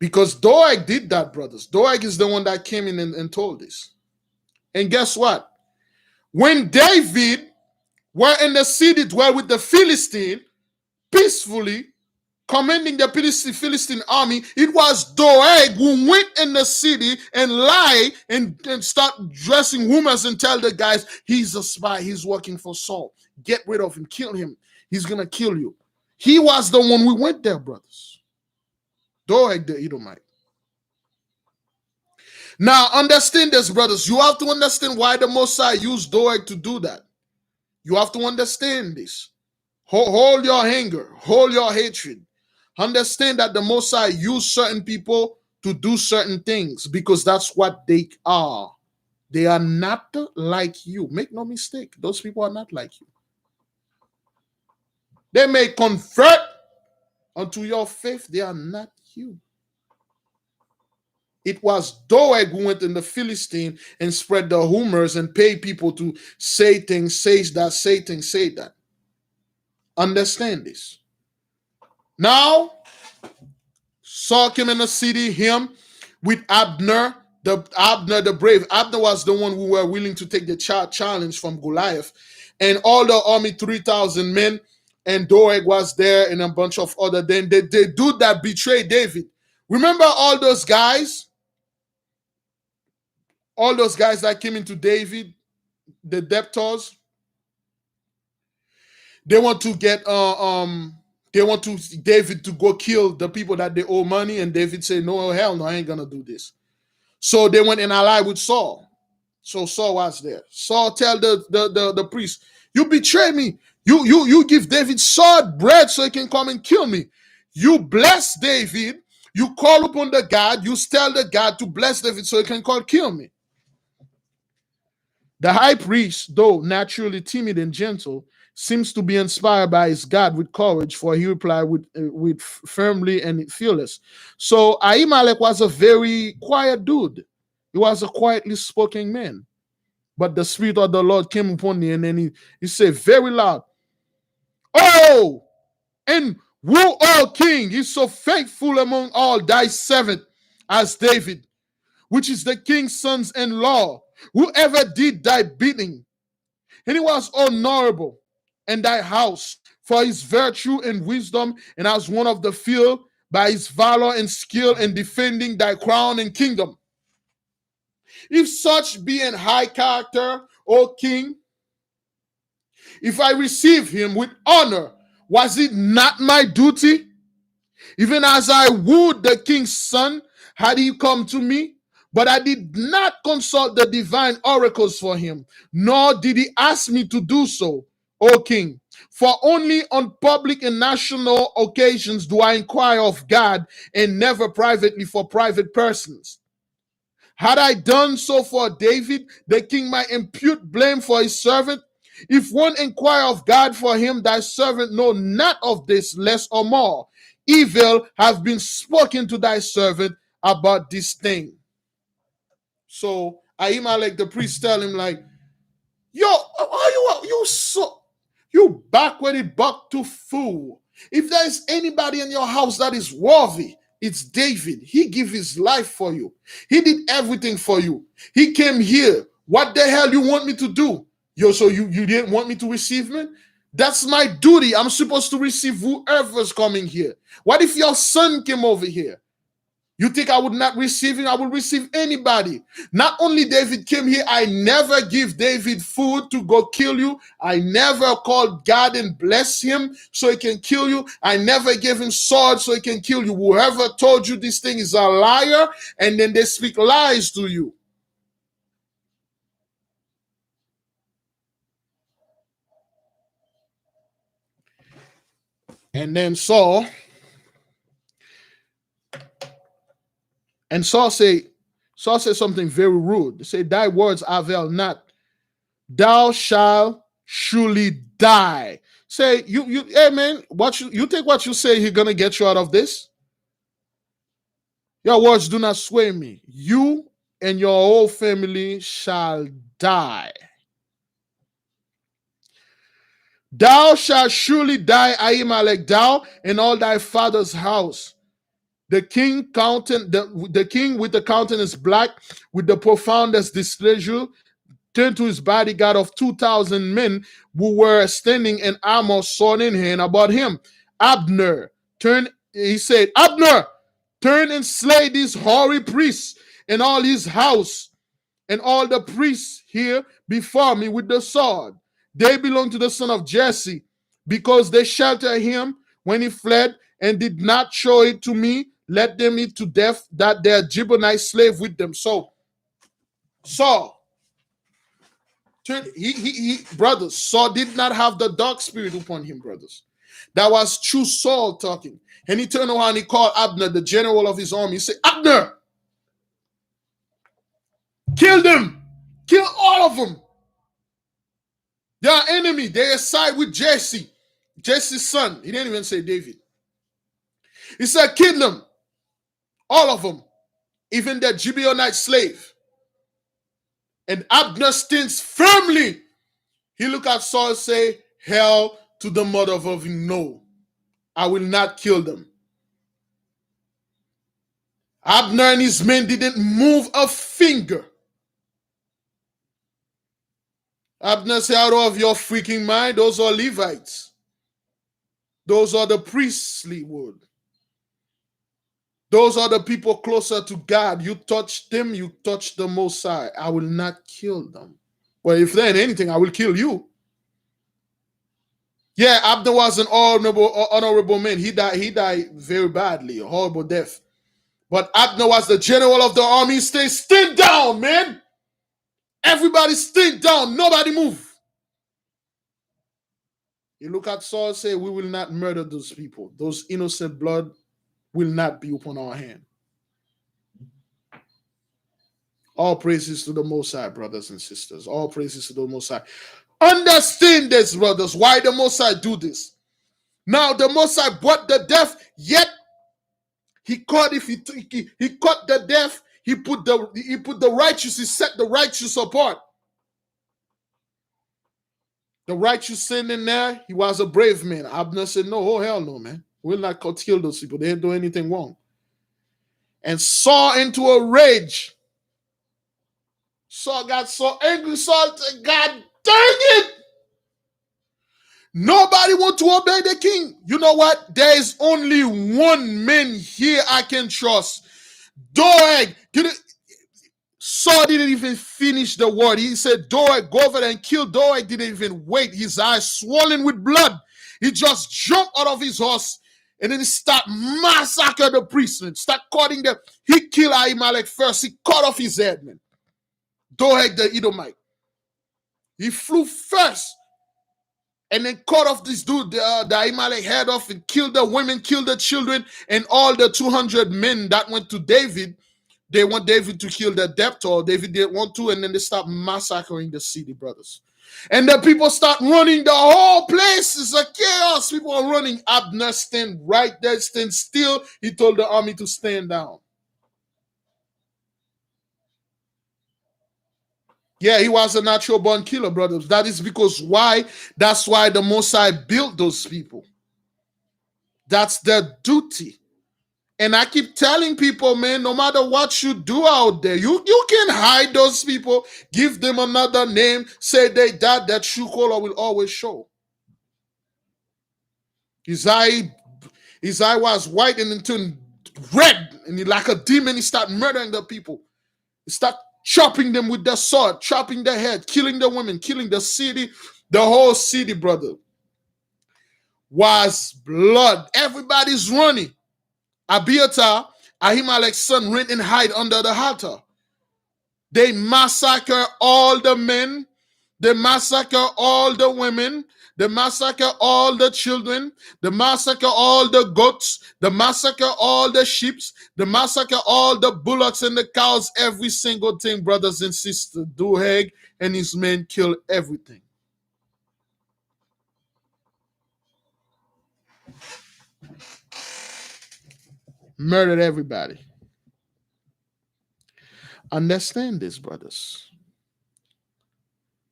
Because Doeg did that, brothers. Doeg is the one that came in and told this. And guess what? When David were in the city, dwell with the Philistine, peacefully, commanding the Philistine army, it was Doeg who went in the city and lied and start dressing rumors and tell the guys, he's a spy, he's working for Saul. Get rid of him, kill him. He's going to kill you. He was the one we went there, brothers. Doeg the Edomite. Now, understand this, brothers. You have to understand why the Mosai used Doeg to do that. You have to understand this. Hold your anger. Hold your hatred. Understand that the Mosai used certain people to do certain things because that's what they are. They are not like you. Make no mistake. Those people are not like you. They may convert unto your faith. They are not you. It was Doeg who went in the Philistine and spread the rumors and paid people to say things, say that, say things, say that. Understand this. Now, Saul came in the city, him with Abner the brave. Abner was the one who were willing to take the challenge from Goliath. And all the army, 3,000 men, and Doeg was there and a bunch of other. Then they do that betrayed David. Remember all those guys? All those guys that came into David, the debtors, they want to get David to go kill the people that they owe money, and David said, "No, hell no, I ain't gonna do this." So they went and allied with Saul. So Saul was there. Saul tell the priest, "You betray me. You give David sword bread so he can come and kill me. You bless David. You call upon the God. You tell the God to bless David so he can kill me." The high priest, though naturally timid and gentle, seems to be inspired by his God with courage, for he replied with firmly and fearless. So Ahimelech was a very quiet dude. He was a quietly spoken man. But the Spirit of the Lord came upon him, and then he said very loud, "Oh, and who, O king, is so faithful among all thy servant as David, which is the king's sons-in-law, whoever did thy bidding. And he was honorable in thy house for his virtue and wisdom, and as one of the field by his valor and skill in defending thy crown and kingdom. If such be in high character, O king, if I receive him with honor, was it not my duty? Even as I would the king's son, had he come to me, but I did not consult the divine oracles for him, nor did he ask me to do so, O king. For only on public and national occasions do I inquire of God, and never privately for private persons. Had I done so for David, the king might impute blame for his servant. If one inquire of God for him, thy servant know not of this less or more. Evil have been spoken to thy servant about this thing." So Ahimelech the priest tell him like, "Yo, are you backwarded buck to fool. If there is anybody in your house that is worthy, it's David. He gave his life for you. He did everything for you. He came here. What the hell you want me to do? Yo, so you didn't want me to receive me? That's my duty. I'm supposed to receive whoever's coming here. What if your son came over here? You think I would not receive him? I will receive anybody. Not only David came here, I never give David food to go kill you. I never called God and bless him so he can kill you. I never gave him sword so he can kill you. Whoever told you this thing is a liar, and then they speak lies to you. And then Saul said something very rude. They say, thy words avail not. Thou shalt surely die. Say, hey man, you think what you say he's gonna get you out of this? Your words do not sway me. You and your whole family shall die. Thou shalt surely die, Ahimelech, thou and all thy father's house. The king the king with the countenance black, with the profoundest displeasure, turned to his bodyguard of 2,000 men who were standing in armor, sword in hand, about him. Abner, he said, Abner, turn and slay these hoary priests and all his house and all the priests here before me with the sword. They belong to the son of Jesse, because they sheltered him when he fled and did not show it to me. Let them eat to death that their Gibeonite slave with them. So, Saul, brothers, Saul did not have the dark spirit upon him, brothers. That was true Saul talking. And he turned around and he called Abner, the general of his army. He said, Abner, kill them. Kill all of them. They are enemy. They are side with Jesse, Jesse's son. He didn't even say David. He said, kill them. All of them. Even the Gibeonite slave. And Abner stands firmly. He looked at Saul and say, hell to the mother of him. No, I will not kill them. Abner and his men didn't move a finger. Abner said, out of your freaking mind, those are Levites. Those are the priestly wood. Those are the people closer to God. You touch them, you touch the Most High. I will not kill them. Well, if there ain't anything, I will kill you. Yeah, Abner was an honorable man. He died very badly, a horrible death. But Abner was the general of the army. Stand down, man. Everybody stand down. Nobody move. You look at Saul and say, we will not murder those people. Those innocent blood will not be upon our hand. All praises to the Most High, brothers and sisters. All praises to the Most High. Understand this, brothers, why the Most High do this. Now, the Most High brought the death, yet he caught the death. He put the righteous. He set the righteous apart. The righteous sin in there. He was a brave man. Abner said, "No, oh hell no, man. We'll not kill those people. They didn't do anything wrong." And Saul into a rage. Saul got so angry. Saul said, "God dang it! Nobody want to obey the king. You know what? There is only one man here I can trust. Doeg." Saul didn't even finish the word. He said, Doeg, go over there and kill. Doeg didn't even wait. His eyes swollen with blood. He just jumped out of his horse and then he started massacring the priests, man. Start cutting them. He killed Ahimelech first. He cut off his head, man. Doeg the Edomite. He flew first and then cut off this dude, the Ahimelech head off, and killed the women, killed the children, and all the 200 men that went to David. They want David to kill the debtor. David didn't want to, and then they start massacring the city, brothers. And the people start running. The whole place is a chaos. People are running. Abner stand right there, stand still. He told the army to stand down. Yeah, he was a natural born killer, brothers. That is because why? That's why the Most High built those people. That's their duty. And I keep telling people, man, no matter what you do out there, you can hide those people, give them another name, say they died, that true color will always show. His eye was white and then turned red And he, like a demon, he start murdering the people. He start chopping them with the sword, chopping their head, killing the women, killing the city. The whole city, brother, was blood. Everybody's running. Abiathar, Ahimelech's son, ran and hide under the altar. They massacre all the men. They massacre all the women. They massacre all the children. They massacre all the goats. They massacre all the sheep. They massacre all the bullocks and the cows. Every single thing, brothers and sisters. Doeg and his men kill everything. Murdered everybody. Understand this, brothers.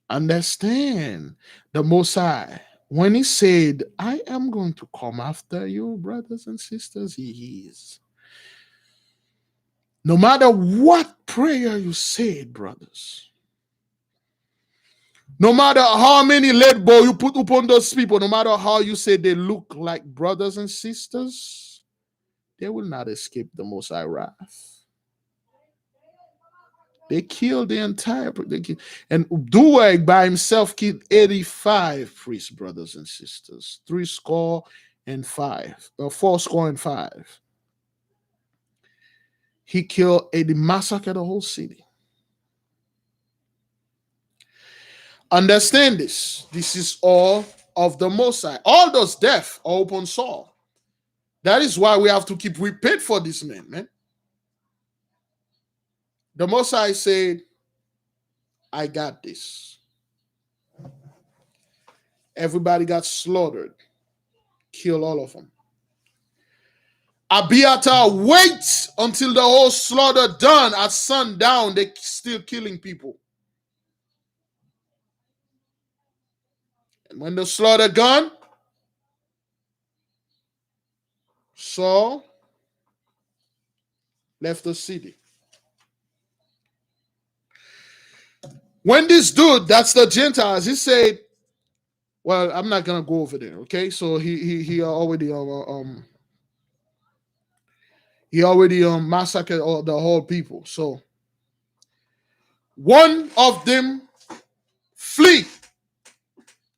Understand the Most High. When he said, I am going to come after you, brothers and sisters, he is. No matter what prayer you said, brothers, no matter how many lead bow you put upon those people, no matter how you say they look like brothers and sisters, they will not escape the Most High wrath. They killed the entire, and Doeg by himself killed 85 priests, brothers and sisters, 405. He killed, he massacred the whole city. Understand this. This is all of the Most High. All those deaths are upon Saul. That is why we have to keep repent for this man. The Most High said, I got this. Everybody got slaughtered. Kill all of them. Abiathar waits until the whole slaughter done. At sundown, they still killing people. And when the slaughter gone, Saul left the city. When this dude, that's the Gentiles, he said, well, I'm not gonna go over there, okay? So he already massacred all the whole people. So one of them flee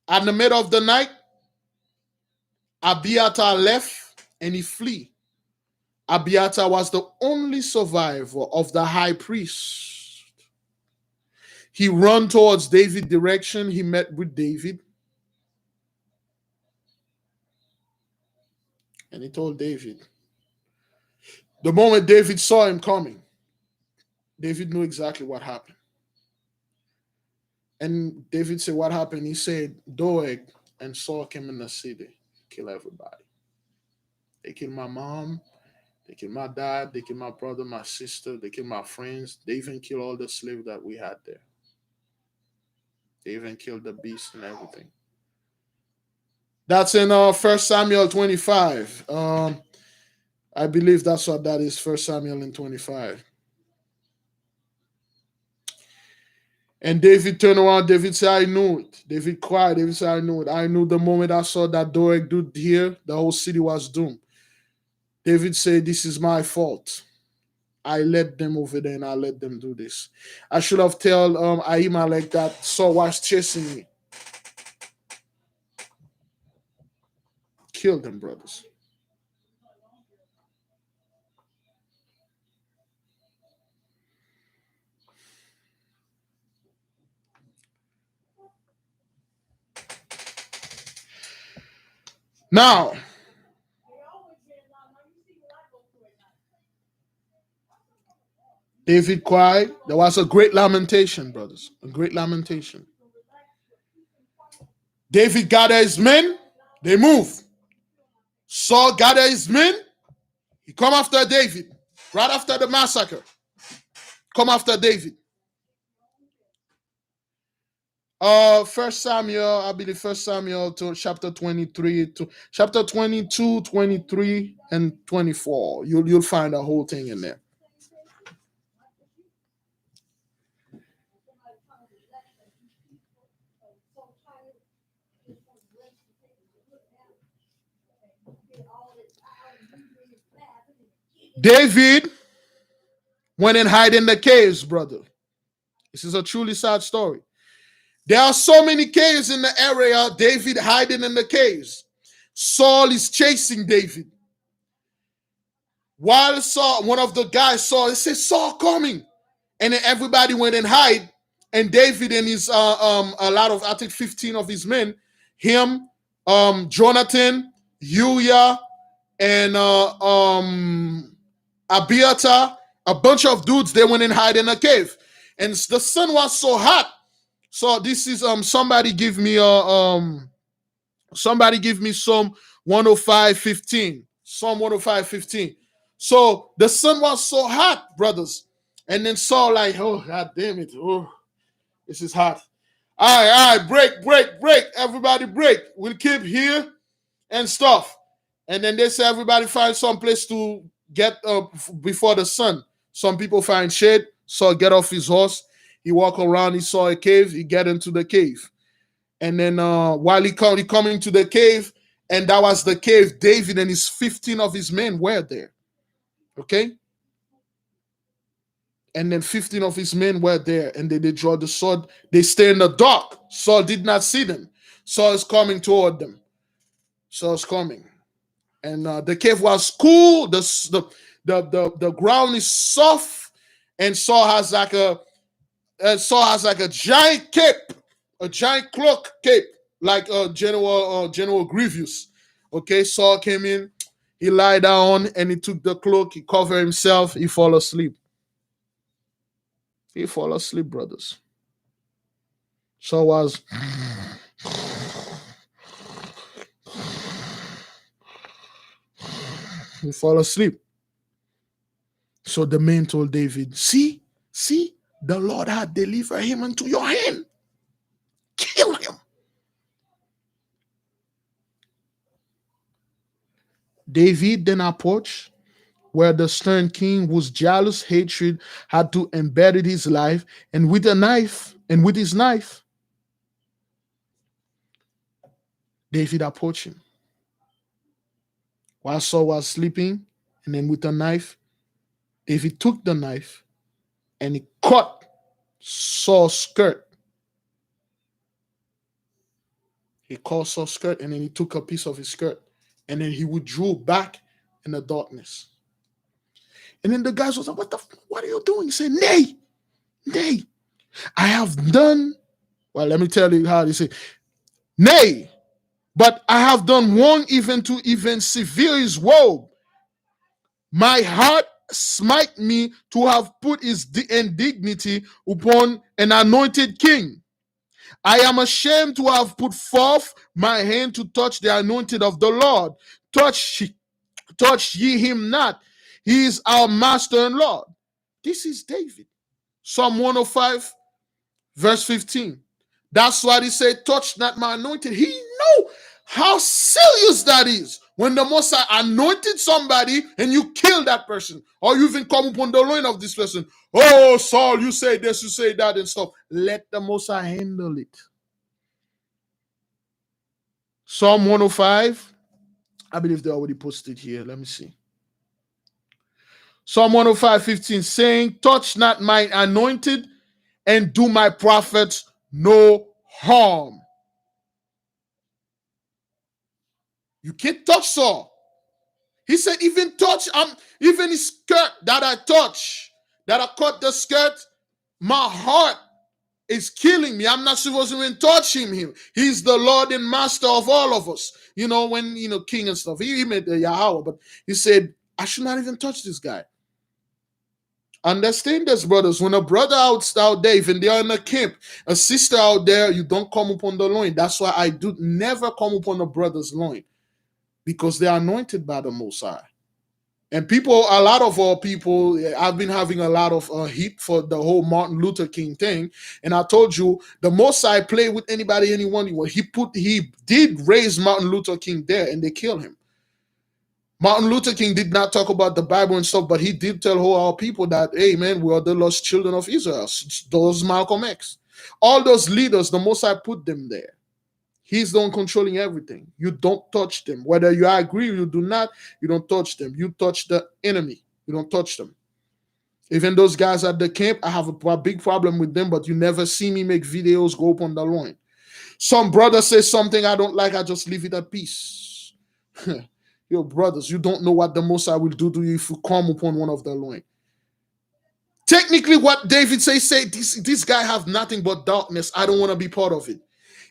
at the middle of the night. Abiathar left and he flee. Abiathar was the only survivor of the high priest. He run towards David's direction. He met with David. And he told David. The moment David saw him coming, David knew exactly what happened. And David said, what happened? He said, Doeg and Saul came in the city, kill everybody. They killed my mom. They killed my dad. They killed my brother, my sister. They killed my friends. They even killed all the slaves that we had there. They even killed the beast and everything. That's in 1 Samuel 25. I believe that's what that is, 1 Samuel in 25. And David turned around. David said, I knew it. David cried. David said, I knew it. I knew the moment I saw that Doeg dude here, the whole city was doomed. David said, this is my fault. I led them over there and I let them do this. I should have told Ahimelech that Saul was chasing me. Kill them, brothers. Now, David cried. There was a great lamentation, brothers. A great lamentation. David gathered his men. They move. Saul gathered his men. He come after David. Right after the massacre. Come after David. First Samuel, I believe First Samuel to chapter 23 to chapter 22, 23, and 24. You'll find the whole thing in there. David went and hid in the caves, brother. This is a truly sad story. There are so many caves in the area. David hiding in the caves. Saul is chasing David. While Saul, one of the guys saw, he said, Saul coming. And then everybody went and hide. And David and his a lot of, I think 15 of his men, him, Jonathan, Uriah, and Abiathar, a bunch of dudes, they went and hide in a cave. And the sun was so hot. So this is somebody give me Psalm 105:15. Psalm 105:15. So the sun was so hot, brothers. And then Saul like, oh god damn it. Oh, this is hot. All right, break. Everybody break. We'll keep here and stuff. And then they say everybody find some place to get before the sun. Some people find shade. Saul get off his horse. He walk around. He saw a cave. He get into the cave. And then while he coming to the cave, and that was the cave, David and his 15 of his men were there. Okay? And then 15 of his men were there, and they draw the sword. They stay in the dark. Saul did not see them. Saul is coming toward them. Saul's coming. And the cave was cool. The ground is soft, and Saul has like a giant cape, a giant cloak cape, like General Grievous. Okay, Saul came in, he lied down, and he took the cloak, he covered himself, he fall asleep. He fall asleep, brothers. Saul was he fall asleep. So the man told David, see, the Lord had delivered him into your hand. Kill him. David then approached where the stern king, whose jealous hatred had to embedded his life, and with his knife, David approached him. While Saul was sleeping, and then with a knife, David took the knife and he cut Saul's skirt. He cut Saul's skirt, and then he took a piece of his skirt, and then he withdrew back in the darkness. And then the guys was like, what are you doing? He said, nay, I have done, well, let me tell you how they say, nay, but I have done wrong even to even severe his woe. My heart smite me to have put his indignity upon an anointed king. I am ashamed to have put forth my hand to touch the anointed of the Lord. Touch ye him not. He is our master and Lord. This is David. Psalm 105, verse 15. That's why he said, touch not my anointed. He know how serious that is. When the Most High anointed somebody and you kill that person, or you even come upon the loin of this person. Oh, Saul, you say this, you say that, and stuff. Let the Most High handle it. Psalm 105. I believe they already posted here. Let me see. Psalm 105:15, saying, touch not my anointed and do my prophets no harm. You can't touch Saul. He said, even his skirt that I touch, that I cut the skirt, my heart is killing me. I'm not supposed to even touch him. He's the Lord and Master of all of us. When, king and stuff. He made the YAHAWAH, but he said, I should not even touch this guy. Understand this, brothers. When a brother out there, even they are in a camp, a sister out there, you don't come upon the loin. That's why I do never come upon a brother's loin, because they are anointed by the Most High. And a lot of our people, I've been having a lot of heat for the whole Martin Luther King thing. And I told you, the Most High play with anybody, anyone. He did raise Martin Luther King there, and they killed him. Martin Luther King did not talk about the Bible and stuff, but he did tell all our people that, hey, man, we are the lost children of Israel. Those Malcolm X. All those leaders, the Most High put them there. He's the one controlling everything. You don't touch them. Whether you agree or you do not, you don't touch them. You touch the enemy. You don't touch them. Even those guys at the camp, I have a big problem with them, but you never see me make videos go up on the loin. Some brother says something I don't like, I just leave it at peace. Yo, brothers, you don't know what the Most High will do to you if you come upon one of the loin. Technically, what David say, this guy have nothing but darkness. I don't want to be part of it.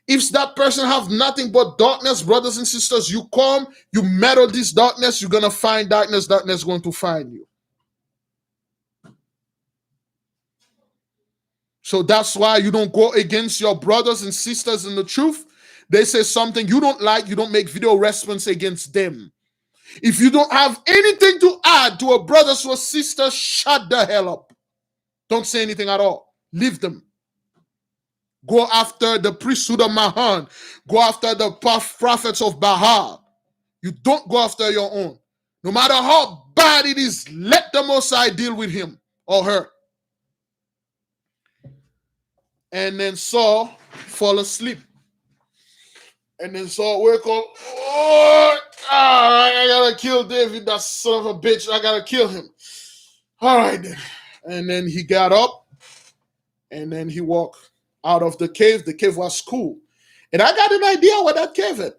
If that person have nothing but darkness, brothers and sisters, you come, you meddle this darkness, you're going to find darkness, darkness going to find you. So that's why you don't go against your brothers and sisters in the truth. They say something you don't like, you don't make video response against them. If you don't have anything to add to a brother or a sister, shut the hell up. Don't say anything at all. Leave them. Go after the priesthood of Mahan. Go after the prophets of Baal. You don't go after your own. No matter how bad it is, let the Most High deal with him or her. And then Saul fall asleep. And then Saul wake up. Oh, I gotta kill David, that son of a bitch. I gotta kill him. All right then. And then he got up. And then he walked out of the cave. The cave was cool. And I got an idea what that cave is.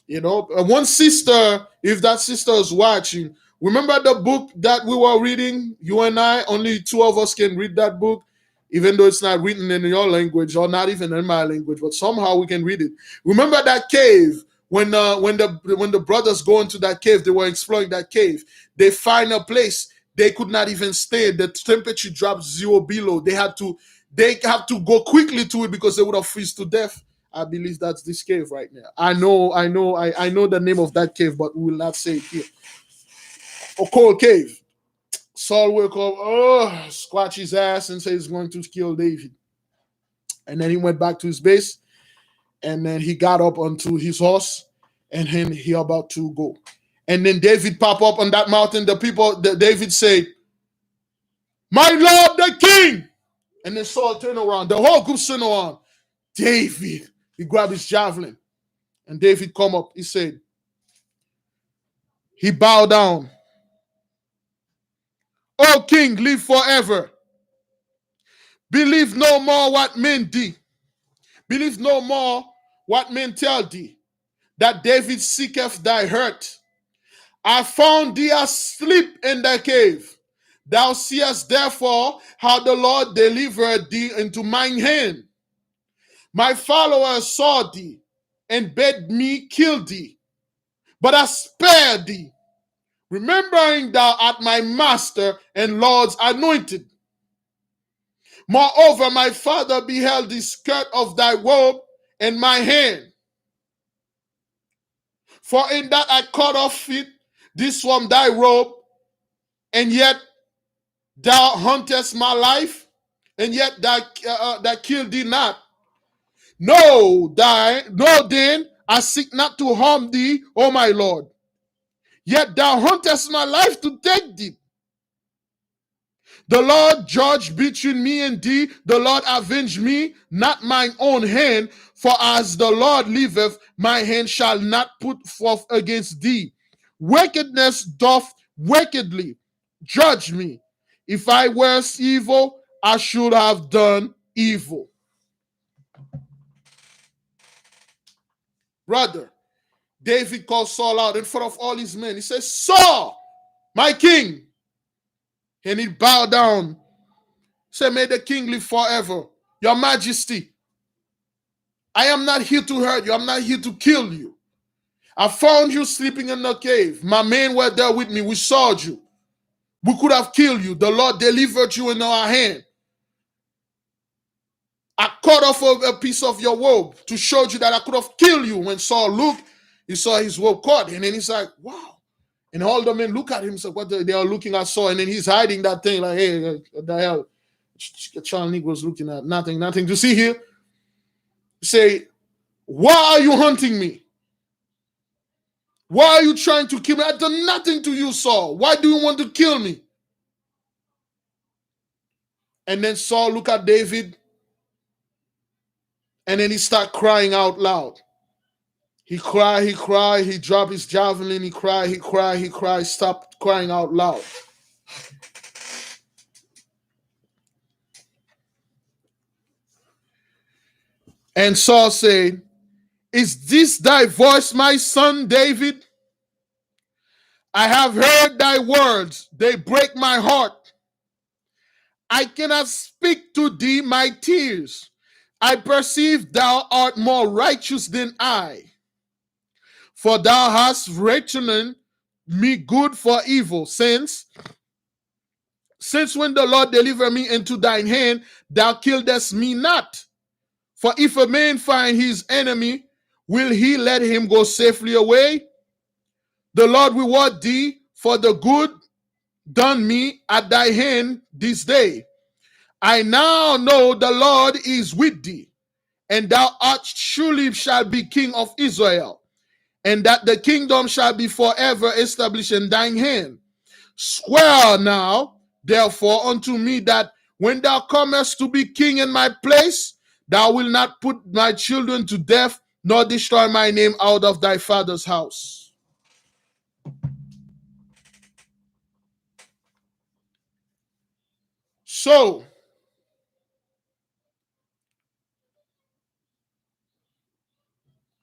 You know, one sister, if that sister is watching, remember the book that we were reading, you and I, only two of us can read that book, even though it's not written in your language or not even in my language, but somehow we can read it. Remember that cave when the brothers go into that cave, they were exploring that cave. They find a place they could not even stay. The temperature dropped 0 below. They have to go quickly to it because they would have freeze to death. I believe that's this cave right now. I know the name of that cave, but we will not say it here. A cold cave. Saul woke up, scratch his ass and say he's going to kill David. And then he went back to his base, and then he got up onto his horse, and then he about to go. And then David pop up on that mountain. David say, "My lord the king!" And then Saul turned around. The whole group turned around. David. He grabbed his javelin. And David come up. He said, he bowed down. "O king, live forever. Believe no more what men thee. Believe no more what men tell thee, that David seeketh thy hurt. I found thee asleep in the cave. Thou seest therefore how the Lord delivered thee into mine hand. My followers saw thee and bade me kill thee, but I spared thee, remembering thou art my master and Lord's anointed. Moreover, my father beheld the skirt of thy robe in my hand. For in that I cut off it, this from thy robe, and yet thou huntest my life, and yet thou killed thee not. No, then I seek not to harm thee, O my Lord. Yet thou huntest my life to take thee. The Lord judge between me and thee. The Lord avenge me, not mine own hand. For as the Lord liveth, my hand shall not put forth against thee. Wickedness doth wickedly judge me. If I were evil, I should have done evil." Brother, David called Saul out in front of all his men. He says, "Saul, my king." And he bowed down. Said, "May the king live forever. Your majesty, I am not here to hurt you. I'm not here to kill you. I found you sleeping in the cave. My men were there with me. We saw you. We could have killed you. The Lord delivered you in our hand. I cut off a piece of your robe to show you that I could have killed you." When Saul looked, he saw his robe cut. And then he's like, "Wow." And all the men look at him. So what they are looking at Saul. And then he's hiding that thing like, "Hey, what the hell? Child Negro's looking at nothing to see here." Say, "Why are you hunting me? Why are you trying to kill me? I've done nothing to you, Saul. Why do you want to kill me?" And then Saul look at David, and then he start crying out loud. He cried, he dropped his javelin, he cried, stopped crying out loud. And Saul said, "Is this thy voice, my son David? I have heard thy words, they break my heart. I cannot speak to thee my tears. I perceive thou art more righteous than I. For thou hast returned me good for evil, since when the Lord delivered me into thine hand, thou killedest me not. For if a man find his enemy, will he let him go safely away? The Lord reward thee for the good done me at thy hand this day. I now know the Lord is with thee, and thou art surely shall be king of Israel, and that the kingdom shall be forever established in thine hand. Swear now, therefore, unto me that when thou comest to be king in my place, thou wilt not put my children to death, nor destroy my name out of thy father's house." So,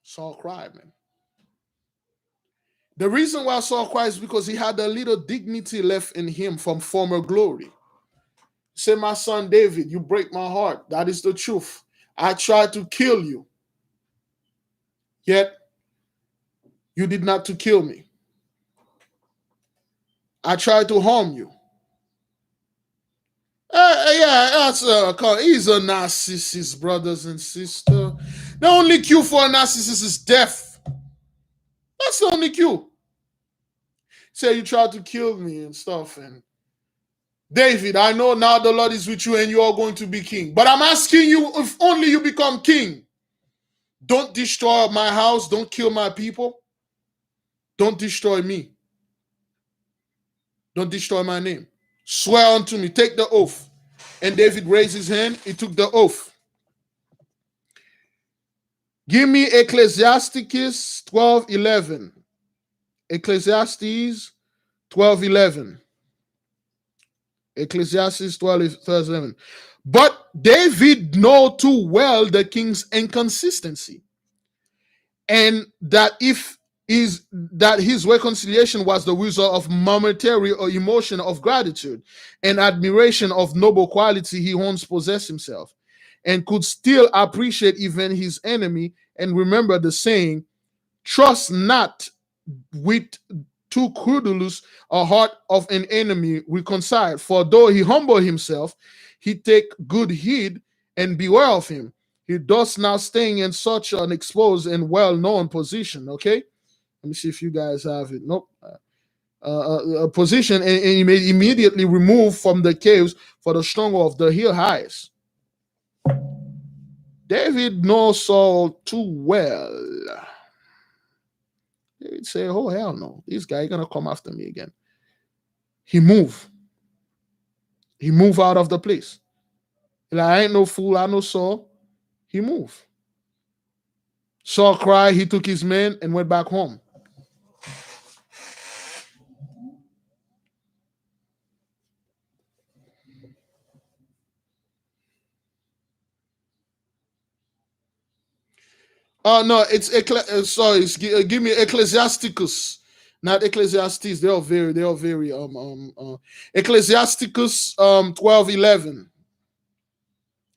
Saul cried, man. The reason why Saul cried is because he had a little dignity left in him from former glory. He said, "My son David, you break my heart. That is the truth. I tried to kill you, yet you did not to kill me. I tried to harm you." Yeah, he's a narcissist, brothers and sisters. The only cue for a narcissist is death. That's the only cue. Say you tried to kill me and stuff. And David, I know now the Lord is with you and you are going to be king. But I'm asking you, if only you become king, don't destroy my house. Don't kill my people. Don't destroy me. Don't destroy my name. Swear unto me. Take the oath. And David raised his hand. He took the oath. Give me Ecclesiasticus 12:11. Ecclesiastes 12:11. Ecclesiastes 12:11. But David know too well the king's inconsistency, and that his reconciliation was the result of momentary or emotion of gratitude and admiration of noble quality he once possessed himself, and could still appreciate even his enemy, and remember the saying, "Trust not with too credulous a heart of an enemy reconciled. For though he humble himself, he take good heed and beware of him. He does now staying in such an exposed and well-known position." Okay, let me see if you guys have it. Nope. A position, and he may immediately remove from the caves for the stronghold of the hill highs. David knows Saul too well. David say, "Oh hell no, this guy gonna come after me again." He moved. He moved out of the place. Like, "I ain't no fool, I know Saul." He moved. Saul cried, he took his men and went back home. No, it's give me Ecclesiasticus, not Ecclesiastes. They are very Ecclesiasticus 12:11.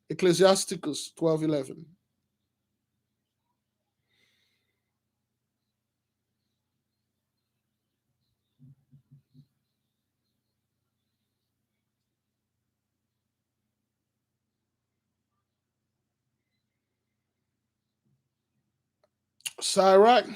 Ecclesiasticus 12:11. Sirach.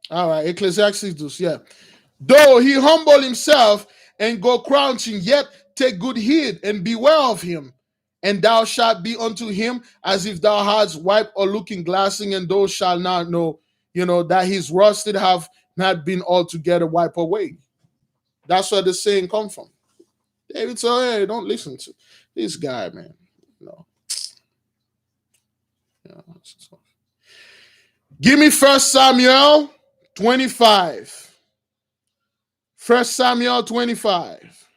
All right, Ecclesiasticus, yeah. Though he humble himself and go crouching, yet take good heed and beware of him. And thou shalt be unto him as if thou hadst wiped or looking glassing, and thou shalt not know, that his rusted have not been altogether wiped away. That's where the saying come from. David said, "Hey, don't listen to this guy, man. No. Give me 1 Samuel 25. 1 Samuel 25.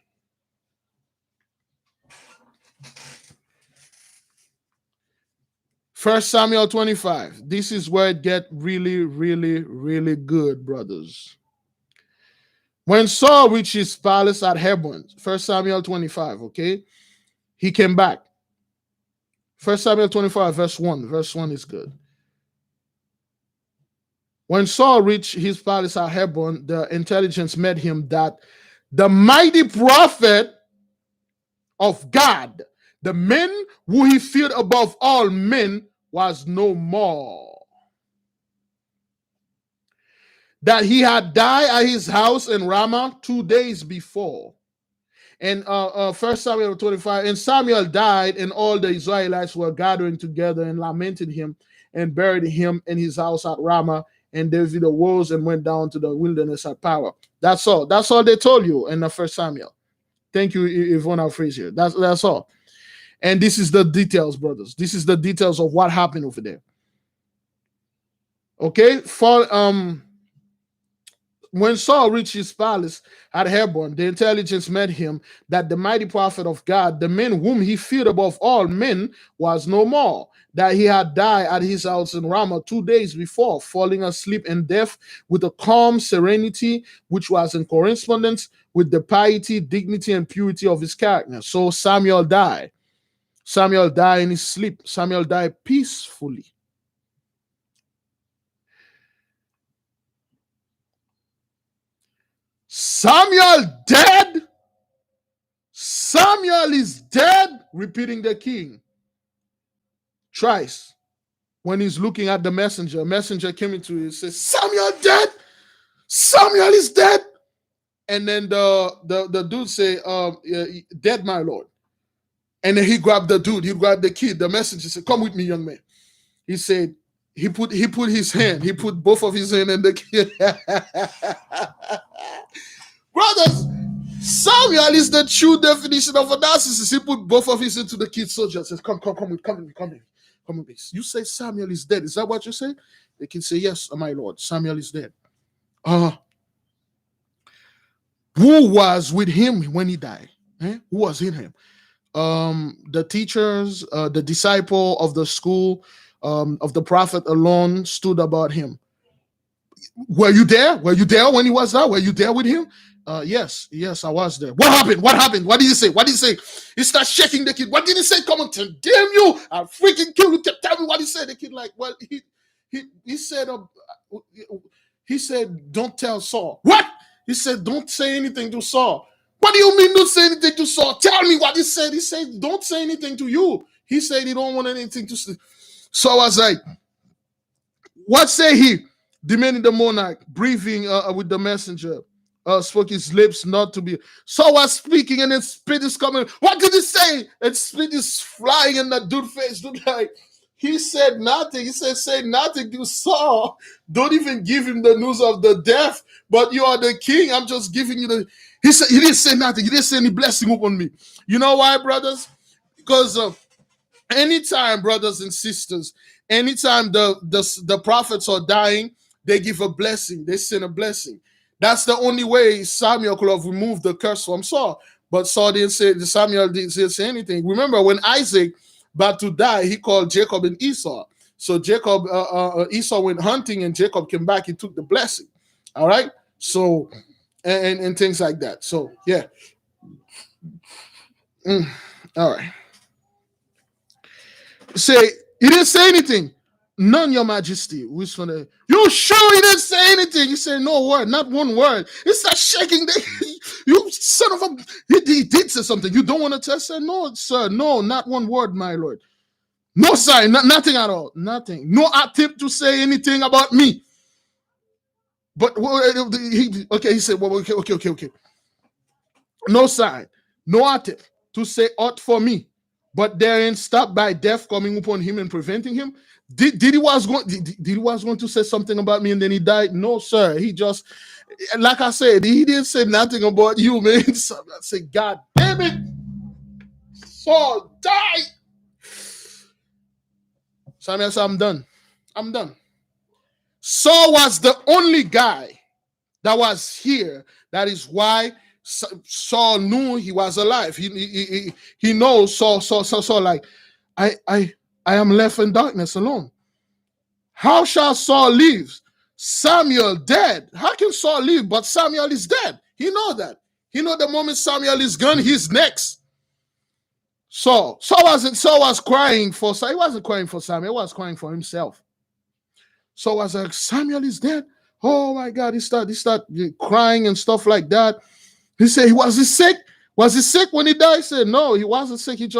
First Samuel 25. This is where it gets really, really, really good, brothers. When Saul reached his palace at Hebron, 1 Samuel 25, okay? He came back. 1 Samuel 25, verse 1. Verse 1 is good. When Saul reached his palace at Hebron, the intelligence met him that the mighty prophet of God, the man who he feared above all men, was no more. That he had died at his house in Ramah 2 days before. And 1 Samuel 25, and Samuel died, and all the Israelites were gathering together and lamented him and buried him in his house at Ramah. And David arose and went down to the wilderness at Power. That's all. That's all they told you in the 1 Samuel. Thank you, Yvonne Frazier. That's all. And this is the details, brothers. This is the details of what happened over there. Okay, when Saul reached his palace at Hebron, the intelligence met him that the mighty prophet of God, the man whom he feared above all men, was no more, that he had died at his house in Ramah 2 days before, falling asleep in death with a calm serenity, which was in correspondence with the piety, dignity, and purity of his character. So Samuel died. Samuel died in his sleep. Samuel died peacefully. Samuel dead? Samuel is dead? Repeating the king. Thrice. When he's looking at the messenger, a messenger came into it and says, Samuel dead? Samuel is dead? And then the dude say, dead, my lord. And then he grabbed the dude, he grabbed the kid, the messenger said, come with me, young man. He said, he put his hand, he put both of his hand in the kid. Brothers, Samuel is the true definition of a narcissist. He put both of his into the kid's soldier and says, come with me. You say Samuel is dead. Is that what you say? The kid say, yes, my lord, Samuel is dead. Who was with him when he died? Who was in him? The teachers, the disciple of the school, of the prophet alone stood about him. Were you there? Were you there when he was there? Were you there with him? Yes, I was there. What happened? What did he say? He started shaking the kid. What did he say? Come on, damn you! I'll freaking kill you. Tell me what he said. The kid like, well, he said, don't tell Saul. What? He said, don't say anything to Saul. What do you mean don't say anything to Saul? Tell me what he said. He said, don't say anything to you. He said he don't want anything to say. So I was like, what say he? Demanding the monarch, breathing with the messenger, spoke his lips not to be. So I was speaking, and then spit is coming. What did he say? And spit is flying in that dude's face. Dude, like, he said nothing. He said, say nothing to Saul. Don't even give him the news of the death. But you are the king. I'm just giving you the. He said he didn't say nothing. He didn't say any blessing upon me. You know why, brothers? Because anytime, brothers and sisters, anytime the prophets are dying, they give a blessing. They send a blessing. That's the only way Samuel could have removed the curse from Saul. But Samuel didn't say anything. Remember when Isaac about to die, he called Jacob and Esau. So Esau went hunting and Jacob came back. He took the blessing. All right. So, and things like that. So, yeah. All right. Say, he didn't say anything. None, your majesty. You sure he didn't say anything? He said no word, not one word. He started shaking. You son of a, he did say something. You don't want to tell? Say, no, sir, no, not one word, my lord. No sign, nothing at all. Nothing. No attempt to say anything about me. But he said, well, okay. No sign, no attempt to say aught for me. But therein stopped by death coming upon him and preventing him. Did he was going to say something about me and then he died? No, sir. He just, like I said, he didn't say nothing about you, man. So I said, God damn it, Saul died. Samuel said, I'm done. I'm done. Saul was the only guy that was here. That is why Saul knew he was alive. He knows Saul like, I am left in darkness alone. How shall Saul live? Samuel dead. How can Saul live? But Samuel is dead. He know that. He know the moment Samuel is gone, he's next. Saul was crying for Saul. He wasn't crying for Samuel. He was crying for himself. Saul was like, Samuel is dead. Oh my God. He start crying and stuff like that. He said, was he sick? Was he sick when he died? He said, no, he wasn't sick. He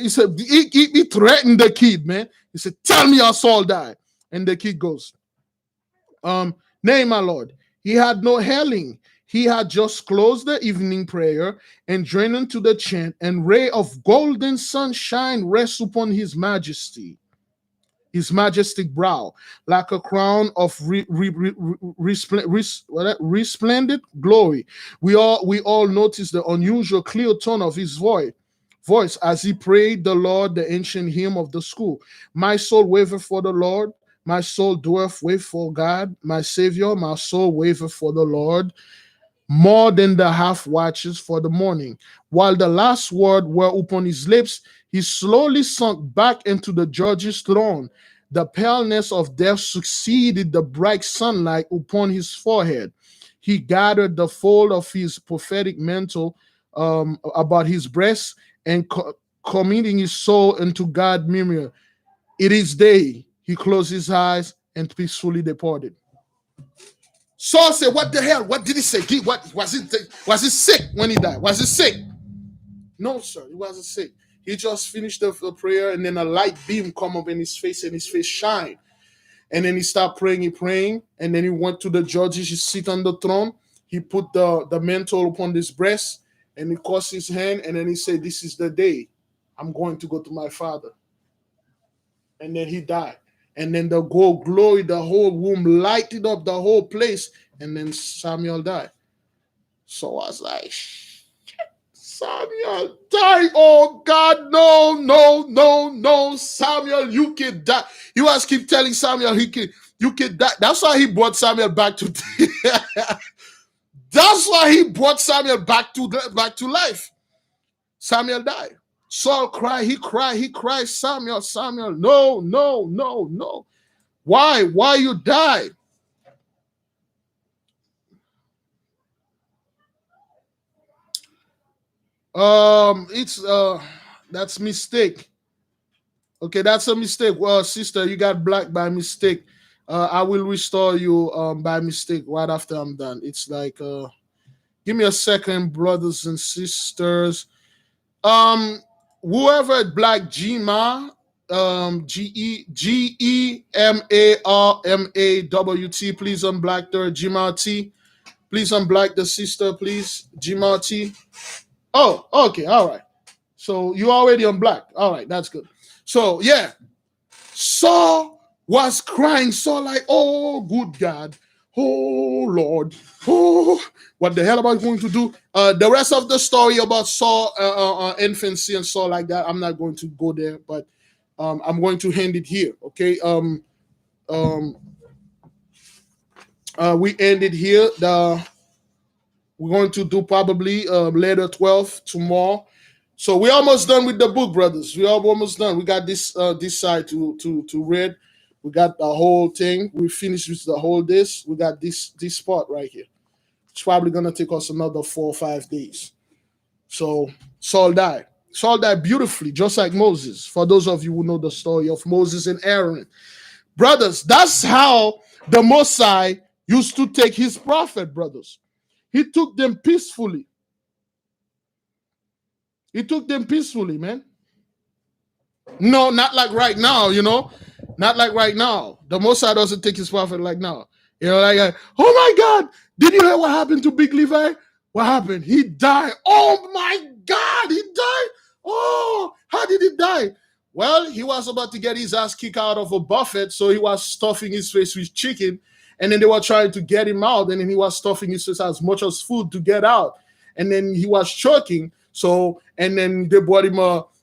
said, he threatened the kid, man. He said, tell me how Saul died. And the kid goes, nay, my Lord, he had no hailing. He had just closed the evening prayer and joined into the chant, and ray of golden sunshine rests upon his majesty, his majestic brow, like a crown of resplendent glory. We all notice the unusual clear tone of his voice as he prayed the Lord the ancient hymn of the school. My soul wavereth for the Lord, my soul doeth wait for God, my Savior, my soul wavereth for the Lord, more than the half watches for the morning. While the last word were upon his lips, he slowly sunk back into the judge's throne. The paleness of death succeeded the bright sunlight upon his forehead. He gathered the fold of his prophetic mantle about his breast and committing his soul into God's mirror. It is day. He closed his eyes and peacefully departed. Saul said, what the hell? What did he say? What was he sick when he died? Was he sick? No, sir, he wasn't sick. He just finished the prayer, and then a light beam come up in his face, and his face shined. And then he started praying, and then he went to the judges. He sit on the throne. He put the mantle upon his breast, and he crossed his hand, and then he said, this is the day I'm going to go to my father. And then he died. And then the gold glory, the whole room lighted up the whole place. And then Samuel died. So I was like, Samuel died. Oh God, no, Samuel, you can die. You guys keep telling Samuel you can die. That's why he brought Samuel back to. That's why he brought Samuel back to life. Samuel died. Saul cried. He cried. Samuel, no. Why you died? It's that's mistake. Okay, that's a mistake. Well, sister, you got black by mistake. I will restore you by mistake right after I'm done. It's like give me a second, brothers and sisters. Whoever black Gma, GEMARMAWT, please unblack her. GMAT, please unblack the sister, please. GMAT. Oh, okay, all right. So you already unblacked. All right, that's good. So yeah, Saul was crying. Saul like, oh, good God. Oh, Lord. Oh, what the hell am I going to do? The rest of the story about Saul, infancy and Saul like that, I'm not going to go there, but I'm going to end it here, okay? We ended here. We're going to do probably letter 12 tomorrow. So we're almost done with the book, brothers. We're almost done. We got this side to read. We got the whole thing. We finished with the whole this. We got this part right here. It's probably gonna take us another 4 or 5 days. So Saul died. Saul died beautifully, just like Moses. For those of you who know the story of Moses and Aaron, brothers, that's how the Mosai used to take his prophet, brothers. He took them peacefully. He took them peacefully, man. No, not like right now, Not like right now. The Mosai doesn't take his prophet like now. Like, oh my God, did you hear what happened to Big Levi? What happened? He died. Oh my God, he died. Oh, how did he die? Well, he was about to get his ass kicked out of a buffet, so he was stuffing his face with chicken, and then they were trying to get him out, and then he was stuffing his face as much as food to get out, and then he was choking. So, and then they brought him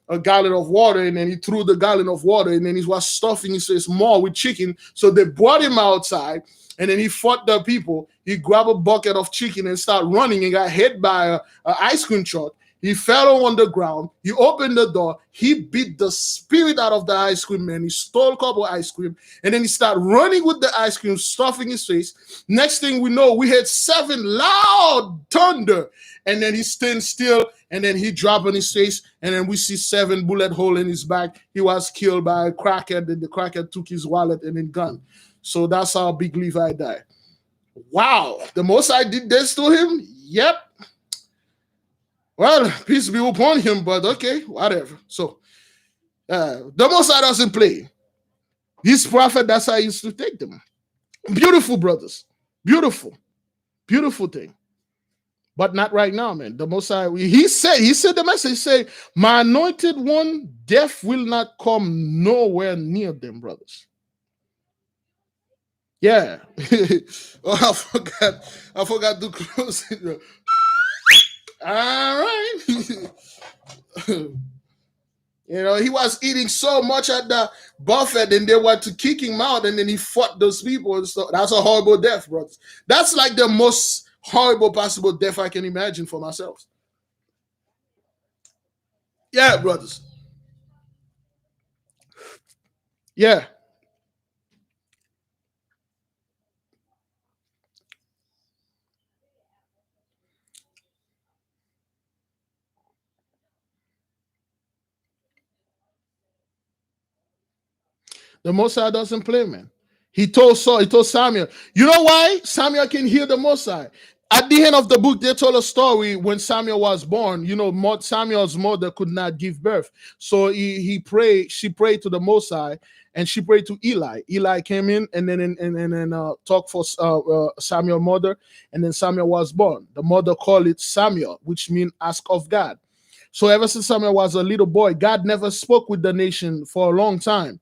a gallon of water, and then he threw the gallon of water, and then he was stuffing his face more with chicken. So they brought him outside, and then he fought the people. He grabbed a bucket of chicken and started running and got hit by a ice cream truck. He fell on the ground. He opened the door. He beat the spirit out of the ice cream man. He stole a couple of ice cream. And then he started running with the ice cream, stuffing his face. Next thing we know, we had 7 loud thunder. And then he stands still. And then he dropped on his face. And then we see 7 bullet hole in his back. He was killed by a crackhead. And the crackhead took his wallet and his gun. So that's how Big Levi died. Wow. The Most High did this to him? Yep. Well, peace be upon him, but okay, whatever. So, the Most High doesn't play. His prophet, that's how he used to take them. Beautiful, brothers. Beautiful. Beautiful thing. But not right now, man. The Most High, he said the message, say, my anointed one, death will not come nowhere near them, brothers. Yeah. Oh, I forgot to close it. All right. He was eating so much at the buffet, and they wanted to kick him out, and then he fought those people and stuff. That's a horrible death, brothers. That's like the most horrible possible death I can imagine for myself. Yeah, brothers. Yeah. The Most High doesn't play, man. He told Samuel. You know why? Samuel can hear the Most High. At the end of the book, they told a story when Samuel was born. Samuel's mother could not give birth. So she prayed to the Most High, and she prayed to Eli. Eli came in and then talked for Samuel's mother, and then Samuel was born. The mother called it Samuel, which means ask of God. So ever since Samuel was a little boy, God never spoke with the nation for a long time.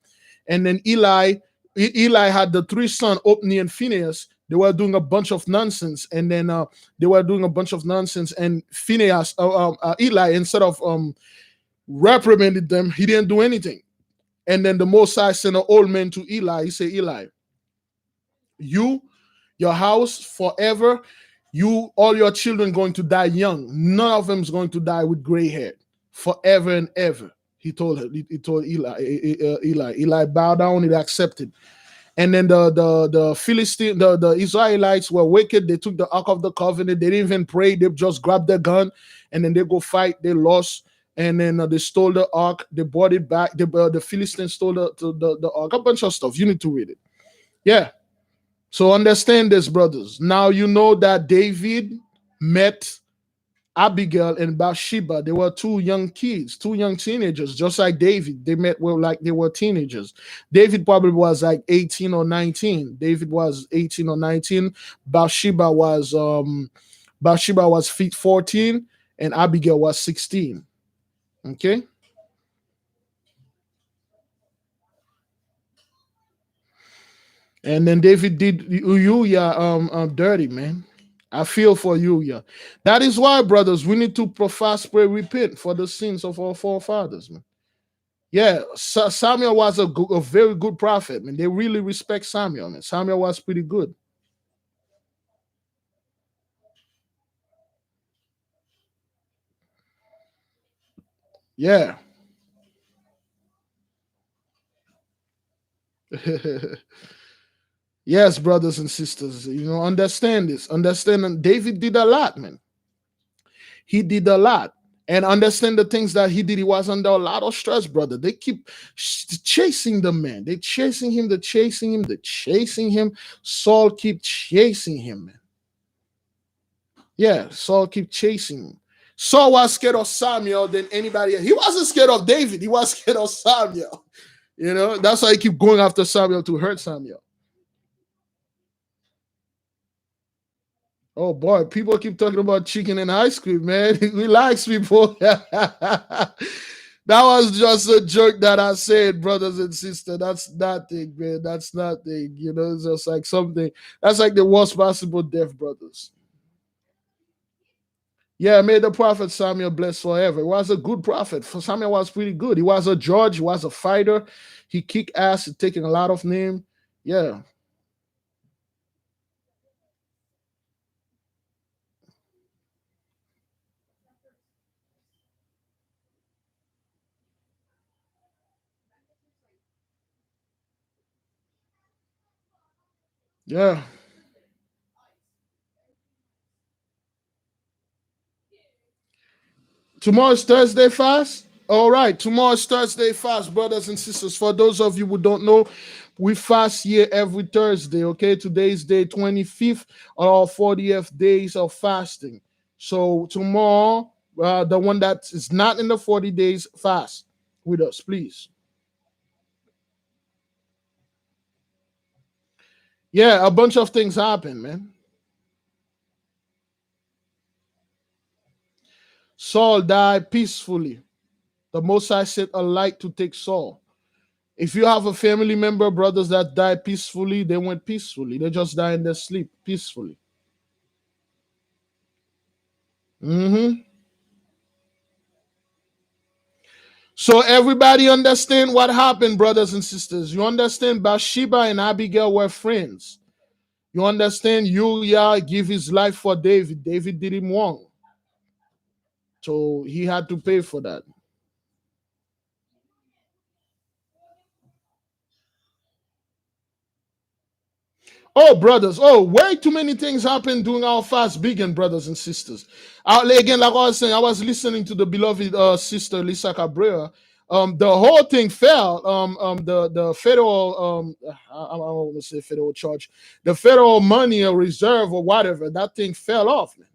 And then Eli had the 3 sons, Ophni and Phinehas. They were doing a bunch of nonsense, and then and Phinehas, Eli, instead of reprimanded them, he didn't do anything. And then the Most High sent an old man to Eli. He said, Eli, your house forever, all your children going to die young. None of them is going to die with gray hair forever and ever. He told Eli. Eli bowed down, he accepted. And then the Philistine, the Israelites were wicked. They took the Ark of the Covenant. They didn't even pray. They just grabbed their gun, and then they go fight. They lost. And then they stole the Ark. They brought it back. The Philistines stole the Ark. A bunch of stuff. You need to read it. Yeah. So understand this, brothers. Now you know that David met Abigail and Bathsheba. They were 2 young kids, 2 young teenagers, just like David. They met like they were teenagers. David probably was like 18 or 19. David was 18 or 19. Bathsheba was 14, and Abigail was 16. Okay. And then David did Uriah dirty, man. I feel for you, yeah. That is why, brothers, we need to profess, pray, repent for the sins of our forefathers, man. Yeah, Samuel was a very good prophet, man. They really respect Samuel, man. Samuel was pretty good. Yeah. Yes, brothers and sisters, understand this. Understand that David did a lot, man. He did a lot. And understand the things that he did. He was under a lot of stress, brother. They keep chasing the man. They chasing him, they're chasing him. Saul keep chasing him, man. Yeah, Saul keep chasing him. Saul was scared of Samuel than anybody else. He wasn't scared of David. He was scared of Samuel. That's why he keep going after Samuel to hurt Samuel. Oh boy, people keep talking about chicken and ice cream, man. Relax, people. That was just a joke that I said, brothers and sisters. That's nothing, man. That's nothing. It's just like something. That's like the worst possible death, brothers. Yeah, may the prophet Samuel bless forever. He was a good prophet. For Samuel was pretty good. He was a judge. He was a fighter. He kicked ass, taking a lot of name. Yeah, yeah. Tomorrow's Thursday fast. All right, tomorrow's Thursday fast, brothers and sisters. For those of you who don't know, we fast here every Thursday. Okay, today's day 25th or 40th days of fasting. So tomorrow, the one that is not in the 40 days fast with us, please. Yeah, a bunch of things happen, man. Saul died peacefully. The Most High sent a light to take Saul. If you have a family member, brothers that died peacefully, they went peacefully. They just died in their sleep peacefully. hmm So everybody understand what happened, brothers and sisters. You understand Bathsheba and Abigail were friends. You understand Uriah give his life for David. David did him wrong. So he had to pay for that. Oh, brothers. Oh, way too many things happened during our fast begin, brothers and sisters. Again, like I was saying, I was listening to the beloved sister Lisa Cabrera. The whole thing fell. The federal, I don't want to say federal charge, the federal money or reserve or whatever, that thing fell off, man.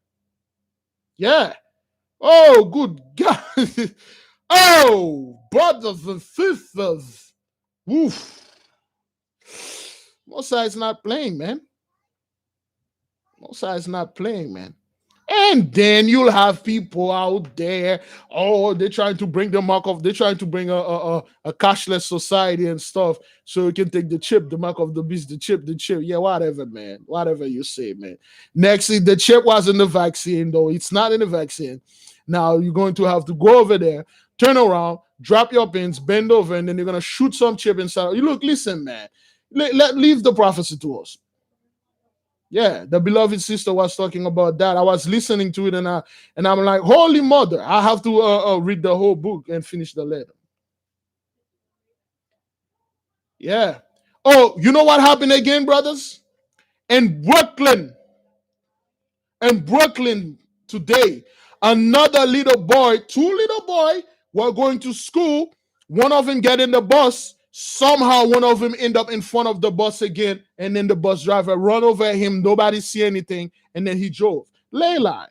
Yeah. Oh, good God. Oh, brothers and sisters. Oof. Most sides not playing, man. Most sides not playing, man. And then you'll have people out there, oh, they're trying to bring the mark of, they're trying to bring a cashless society and stuff so you can take the chip, the mark of the beast, the chip. Yeah, whatever, man. Whatever you say, man. Next, the chip was in the vaccine, though. It's not in the vaccine. Now you're going to have to go over there, turn around, drop your pins, bend over, and then you're going to shoot some chip inside. You look, listen, man. Leave the prophecy to us. Yeah, the beloved sister was talking about that. I was listening to it, and I'm like, Holy Mother, I have to read the whole book and finish the letter. Yeah. Oh, you know what happened again, brothers? In Brooklyn today, another little boy, two little boy were going to school. One of them get in the bus. Somehow, one of them end up in front of the bus again, and then the bus driver run over him. Nobody see anything, and then he drove. Layla.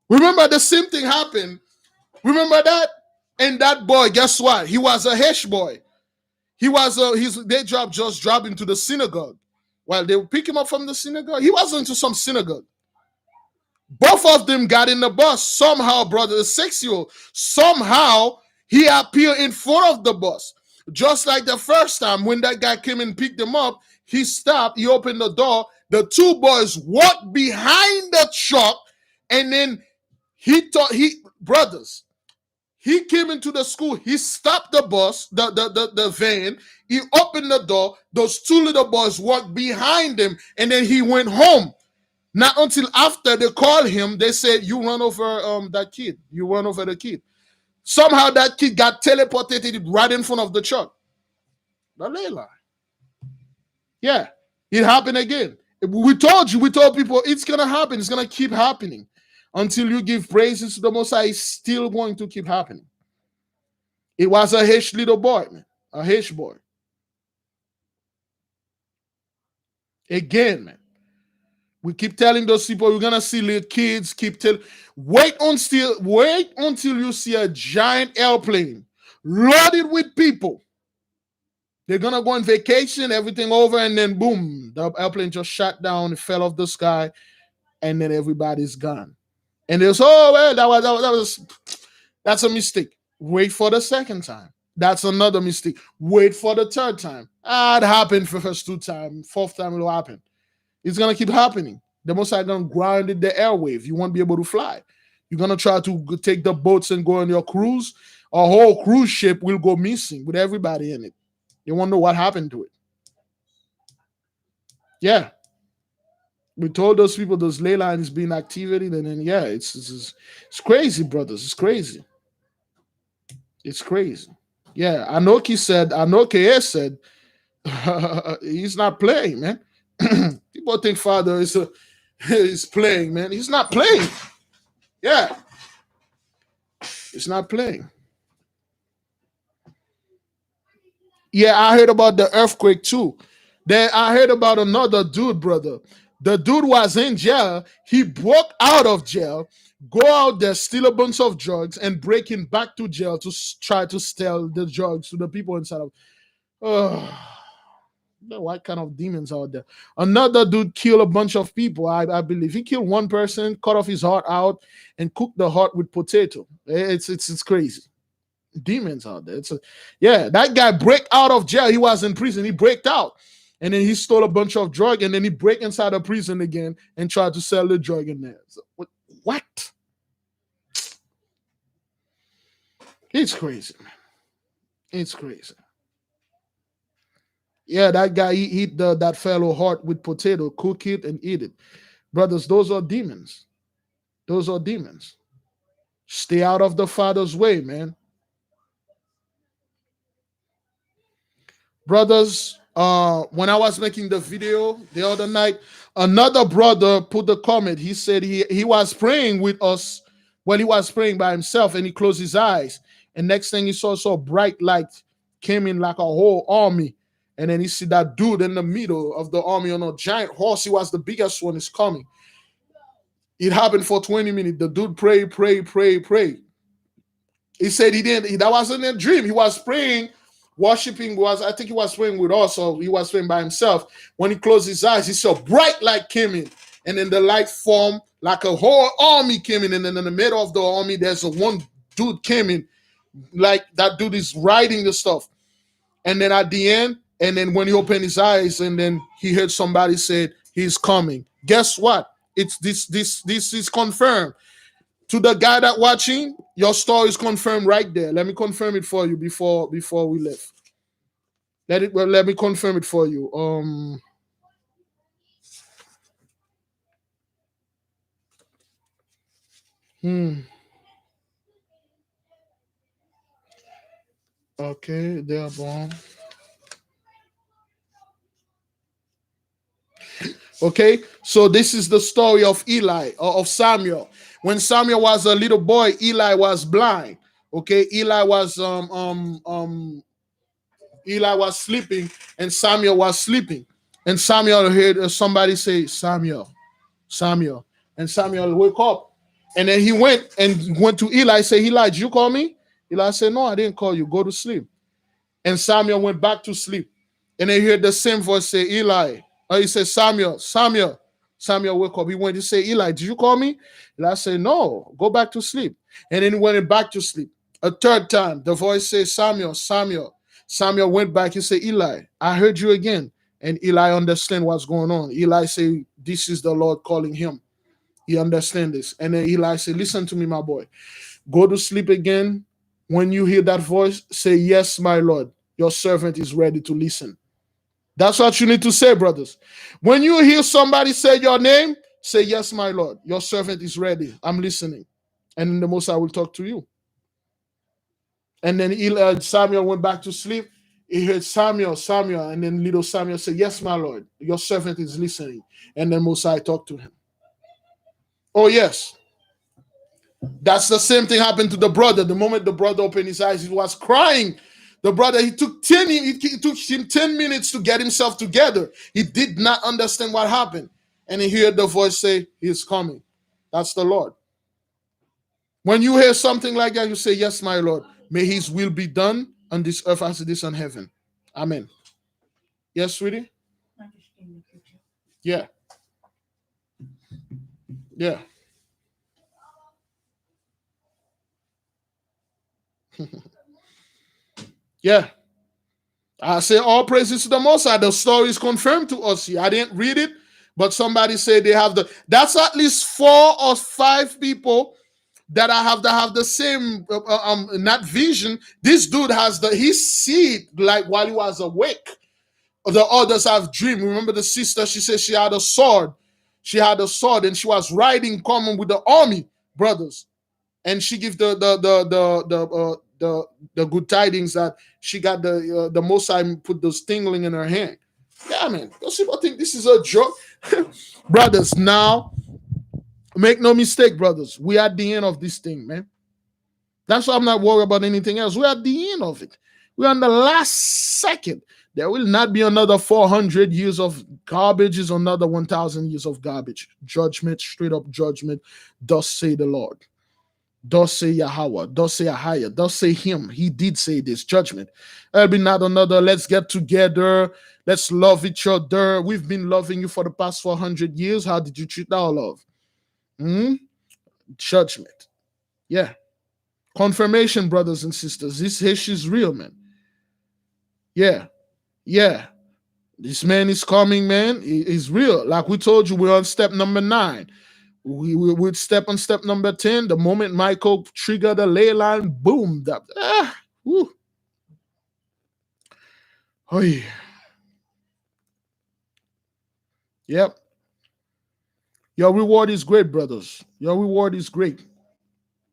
Remember the same thing happened. Remember that? And that boy, guess what? He was a Hesh boy. He was their job just dropped him to the synagogue. While they would pick him up from the synagogue, he was into some synagogue. Both of them got in the bus. Somehow, brother, the 6-year-old, somehow he appeared in front of the bus. Just like the first time when that guy came and picked him up, he stopped, he opened the door. The two boys walked behind the truck, and then brothers, he came into the school, he stopped the bus, the van, he opened the door, those two little boys walked behind him, and then he went home. Not until after they called him, they said, you run over that kid. You run over the kid. Somehow that kid got teleported right in front of the truck. The Layla. Yeah, it happened again. We told you, we told people it's going to happen. It's going to keep happening. Until you give praises to the Most High, it's still going to keep happening. It was a Hesh little boy, man. A Hesh boy. Again, man. We keep telling those people we're gonna see little kids. Keep telling. Wait until you see a giant airplane loaded with people. They're gonna go on vacation, everything over, and then boom, the airplane just shot down, it fell off the sky, and then everybody's gone. And there's oh well, that's a mistake. Wait for the second time. That's another mistake. Wait for the third time. It happened for the first two times. Fourth time it'll happen. It's gonna keep happening. The Most High gonna ground the airwave. You won't be able to fly. You're gonna try to take the boats and go on your cruise. A whole cruise ship will go missing with everybody in it. You wonder what happened to it. Yeah, we told those people those ley lines being activated, and then yeah, it's crazy, brothers. It's crazy. It's crazy. Yeah, Anoke said he's not playing, man. People think Father is playing, man. He's not playing. Yeah, he's not playing. Yeah, I heard about the earthquake too. Then I heard about another dude, brother. The dude was in jail. He broke out of jail, go out there, steal a bunch of drugs, and breaking back to jail to try to sell the drugs to the people inside of. Oh, what kind of demons out there? Another dude killed a bunch of people. I believe he killed one person, cut off his heart out, and cooked the heart with potato. It's crazy. Demons out there. Yeah, that guy break out of jail. He was in prison. He breaked out. And then he stole a bunch of drug, and then he break inside the prison again and tried to sell the drug in there. So, what? It's crazy, man. It's crazy. Yeah, that guy he eat that fellow heart with potato, cook it and eat it. Brothers, those are demons. Those are demons. Stay out of the Father's way, man. Brothers, when I was making the video the other night, another brother put the comment. He said he was praying with us. Well, he was praying by himself, and he closed his eyes, and next thing he saw bright light came in like a whole army, and then he see that dude in the middle of the army on a giant horse. He was the biggest one, is coming. It happened for 20 minutes. The dude pray. He said he didn't. That wasn't a dream. He was praying, worshiping. I think he was praying with us, or he was praying by himself. When he closed his eyes, he saw bright light came in, and then the light formed like a whole army came in, and then in the middle of the army, there's one dude came in, like that dude is riding the stuff, and then at the end, and then when he opened his eyes, and then he heard somebody said he's coming. Guess what? It's this is confirmed. To the guy that watching, your story is confirmed right there. Let me confirm it for you before we left. Let me confirm it for you. Okay, they are born. Okay, so this is the story of Eli, or of Samuel. When Samuel was a little boy, Eli was blind. Okay, Eli was sleeping, and Samuel was sleeping. And Samuel heard somebody say, Samuel, Samuel. And Samuel woke up. And then he went to Eli, say, Eli, did you call me? Eli said, no, I didn't call you. Go to sleep. And Samuel went back to sleep. And then he heard the same voice say, Eli. Or he said, Samuel, Samuel. Samuel woke up. He went to say, Eli, did you call me? Eli said, no, go back to sleep. And then he went back to sleep. A third time, the voice says, Samuel, Samuel. Samuel went back and said, Eli, I heard you again. And Eli understand what's going on. Eli said, this is the Lord calling him. He understand this. And then Eli said, listen to me, my boy. Go to sleep again. When you hear that voice, say, yes, my Lord. Your servant is ready to listen. That's what you need to say, brothers. When you hear somebody say your name, say, yes, my Lord. Your servant is ready. I'm listening. And in the most I will talk to you. And then Samuel went back to sleep. He heard Samuel, Samuel. And then little Samuel said, yes, my Lord. Your servant is listening. And then Mosiah talked to him. Oh, yes. That's the same thing happened to the brother. The moment the brother opened his eyes, he was crying. The brother, it took him 10 minutes to get himself together. He did not understand what happened. And he heard the voice say, he's coming. That's the Lord. When you hear something like that, you say, yes, my Lord. May his will be done on this earth as it is on heaven. Amen. Yes, sweetie? Yeah. Yeah. Yeah. I say all praises to the Most High. The story is confirmed to us here. I didn't read it, but somebody said they have that's at least 4 or 5 people that I have to have the same not vision. This dude has he see it like while he was awake. The others have dream. Remember the sister? She said she had a sword. She had a sword and she was riding common with the army brothers. And she give the good tidings that she got the Most High put those tingling in her hand. Yeah, man. Those people think this is a joke, brothers. Now, make no mistake, brothers. We are at the end of this thing, man. That's why I'm not worried about anything else. We're at the end of it. We're on the last second. There will not be another 400 years of garbage, is another 1,000 years of garbage. Judgment, straight up judgment. Thus say the Lord. Thus say YAHAWAH. Thus say YAHAWAH. Thus say him. He did say this judgment. There'll be not another. Let's get together. Let's love each other. We've been loving you for the past 400 years. How did you treat our love? Judgment. Yeah. Confirmation, brothers and sisters. This issue is real, man. Yeah. Yeah. This man is coming, man. He's real. Like we told you, we're on step number 9. We would step on step number 10. The moment Michael triggered the ley line, boom. Woo. Oh, yeah. Yep. Your reward is great, brothers. Your reward is great.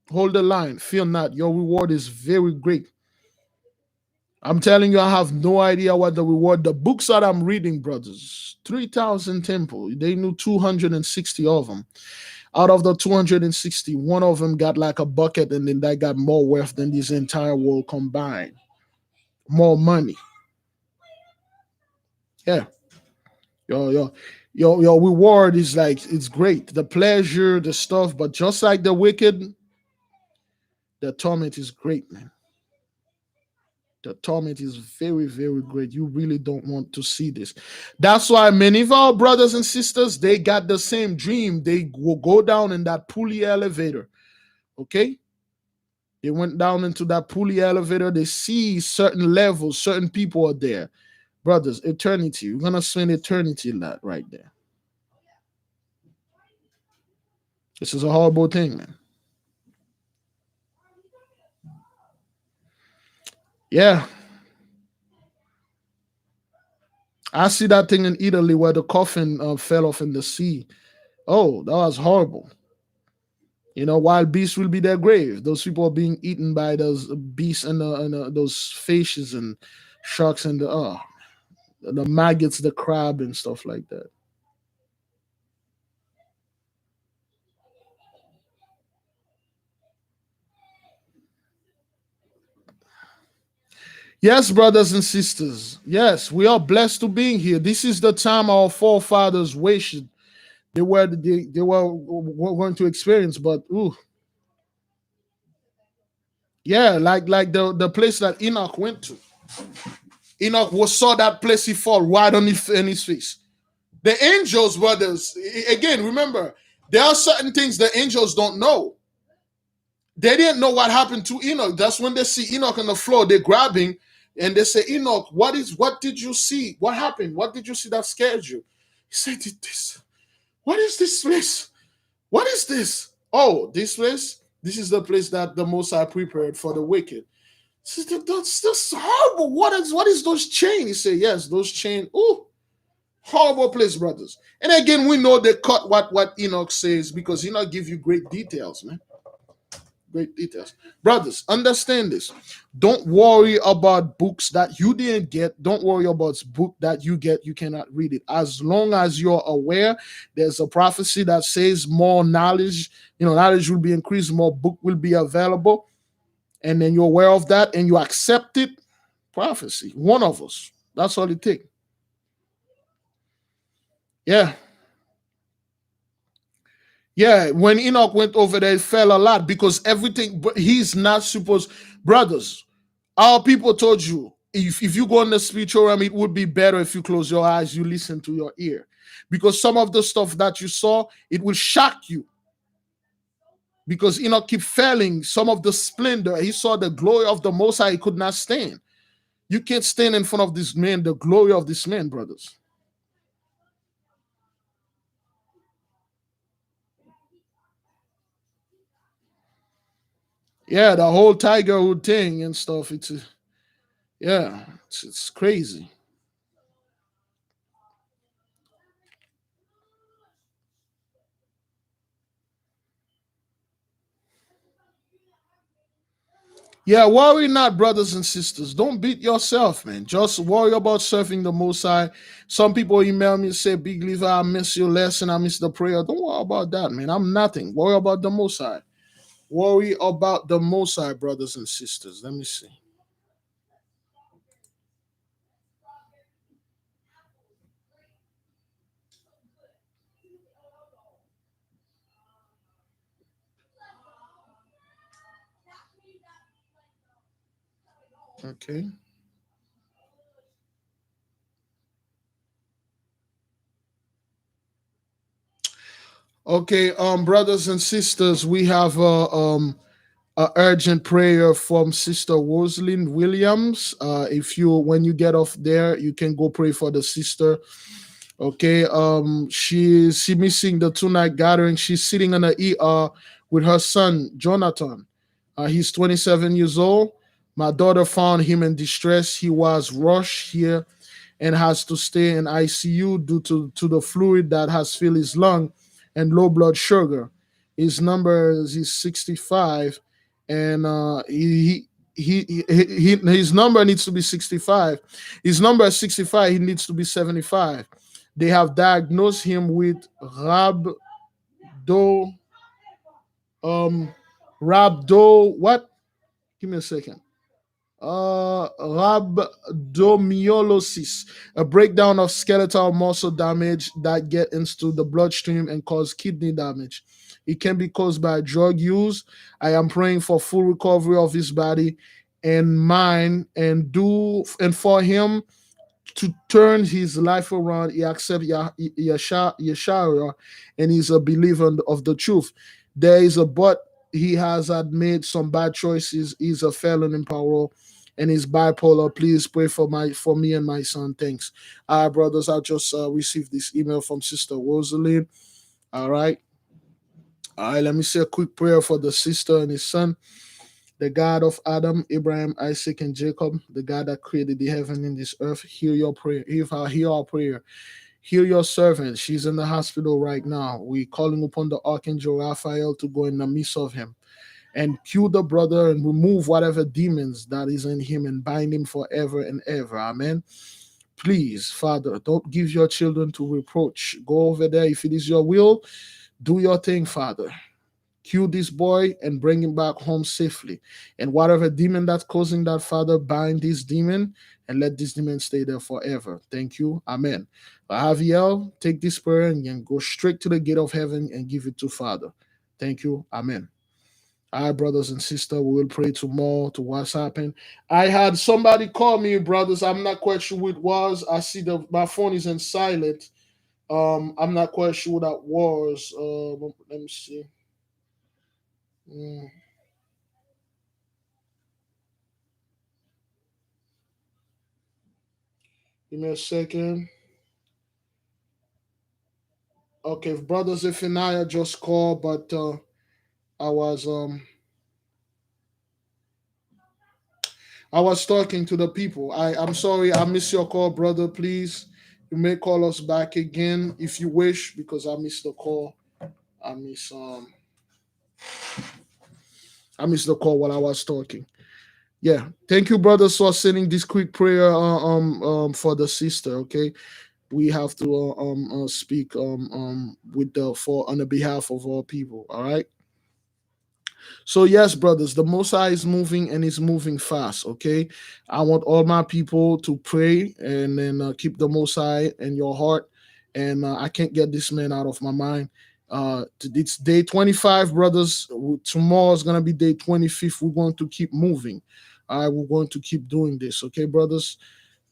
Hold the line. Fear not. Your reward is very great. I'm telling you, I have no idea what the reward. The books that I'm reading, brothers, 3,000 temple. They knew 260 of them. Out of the 260, one of them got like a bucket, and then that got more wealth than this entire world combined. More money. Yeah. Your reward is like, it's great. The pleasure, the stuff, but just like the wicked, the torment is great, man. The torment is very, very great. You really don't want to see this. That's why many of our brothers and sisters, they got the same dream. They will go down in that pulley elevator. Okay? They went down into that pulley elevator. They see certain levels, certain people are there. Brothers, eternity. We're going to spend eternity in that right there. This is a horrible thing, man. Yeah. I see that thing in Italy where the coffin fell off in the sea. Oh, that was horrible. Wild beasts will be their grave. Those people are being eaten by those beasts and those fishes and sharks and the maggots, the crab and stuff like that. Yes, brothers and sisters. Yes, we are blessed to being here. This is the time our forefathers wished they were going to experience. But yeah, like the place that Enoch went to. Enoch saw that place he fall right on his face. The angels, brothers, again, remember, there are certain things the angels don't know. They didn't know what happened to Enoch. That's when they see Enoch on the floor, they grab him and they say, Enoch, what did you see? What happened? What did you see that scared you? He said, what is this place? What is this? Oh, this place? This is the place that the Most High prepared for the wicked. He said, that's horrible. What is those chains? He said, yes, those chains. Ooh. Horrible place, brothers. And again, we know they cut what Enoch says because Enoch give you great details, man. Great details. Brothers, understand this. Don't worry about books that you didn't get. Don't worry about book that you get. You cannot read it. As long as you're aware, there's a prophecy that says more knowledge, knowledge will be increased, more book will be available. And then you're aware of that and you accept it. Prophecy. One of us. That's all it takes. Yeah. Yeah, when Enoch went over there, it fell a lot because everything, he's not supposed, brothers, our people told you, if you go in the spiritual realm, it would be better if you close your eyes, you listen to your ear. Because some of the stuff that you saw, it will shock you. Because Enoch keep failing some of the splendor. He saw the glory of the Most High, he could not stand. You can't stand in front of this man, the glory of this man, brothers. Yeah, the whole Tigerhood thing and stuff. Yeah, it's crazy. Yeah, worry not, brothers and sisters. Don't beat yourself, man. Just worry about serving the Most High. Some people email me and say, Big Levi, I miss your lesson. I miss the prayer. Don't worry about that, man. I'm nothing. Worry about the Most High. Worry about the Most High, brothers and sisters. Let me see. Okay. Okay, brothers and sisters, we have a urgent prayer from Sister Rosalind Williams. If you, when you get off there, you can go pray for the sister. Okay, she missing the two-night gathering. She's sitting in the ER with her son Jonathan. He's 27 years old. My daughter found him in distress. He was rushed here and has to stay in ICU due to the fluid that has filled his lung and low blood sugar. His number is 65, and his number needs to be 65. His number is 65. He needs to be 75. They have diagnosed him with um rhabdo what? Give me a second. Rhabdomyolysis, a breakdown of skeletal muscle damage that get into the bloodstream and cause kidney damage. It can be caused by drug use. I am praying for full recovery of his body and mind, and for him to turn his life around. He accepts Yeshua and he's a believer of the truth. There is a but. He has had made some bad choices. He's a felon in parole and he's bipolar. Please pray for me and my son. Thanks. All right, brothers. I just received this email from Sister Rosalind. All right. All right. Let me say a quick prayer for the sister and his son. The God of Adam, Abraham, Isaac, and Jacob, the God that created the heaven and this earth, hear your prayer. Hear our prayer. Hear your servant. She's in the hospital right now. We're calling upon the Archangel Raphael to go in the midst of him and kill the brother and remove whatever demons that is in him and bind him forever and ever. Amen. Please, Father, don't give your children to reproach. Go over there. If it is your will, do your thing, Father. Kill this boy and bring him back home safely. And whatever demon that's causing that, Father, bind this demon and let this demon stay there forever. Thank you. Amen. Javiel, take this prayer and go straight to the gate of heaven and give it to Father. Thank you. Amen. All right, brothers and sisters, we will pray tomorrow to what's happened. I had somebody call me, brothers. I'm not quite sure who it was. I see my phone is in silent. I'm not quite sure who that was. Let me see. Mm. Give me a second. Okay, brothers, if Anaya just called, but I was um I was talking to the people. I'm sorry, I missed your call, brother. Please, you may call us back again if you wish, because I missed the call. I miss um I missed the call while I was talking. Yeah, thank you, brothers, for sending this quick prayer for the sister. Okay, we have to speak with the for on the behalf of all people. All right. So yes, brothers, the Most High is moving and is moving fast. Okay, I want all my people to pray and then keep the Most High in your heart. And I can't get this man out of my mind. It's day 25, brothers. Tomorrow is gonna be day 25th. We're going to keep moving. All right, we're going to keep doing this. Okay, brothers.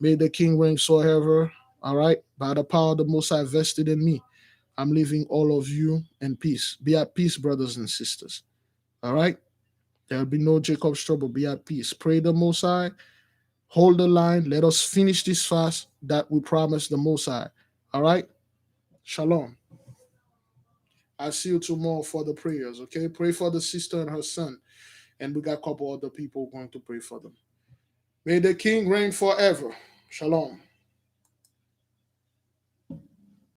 May the King reign forever. All right, by the power of the Most High vested in me, I'm leaving all of you in peace. Be at peace, brothers and sisters. All right. There'll be no Jacob's trouble. Be at peace. Pray the Most High. Hold the line. Let us finish this fast that we promised the Most High. All right. Shalom. I'll see you tomorrow for the prayers. Okay. Pray for the sister and her son. And we got a couple other people going to pray for them. May the King reign forever. Shalom.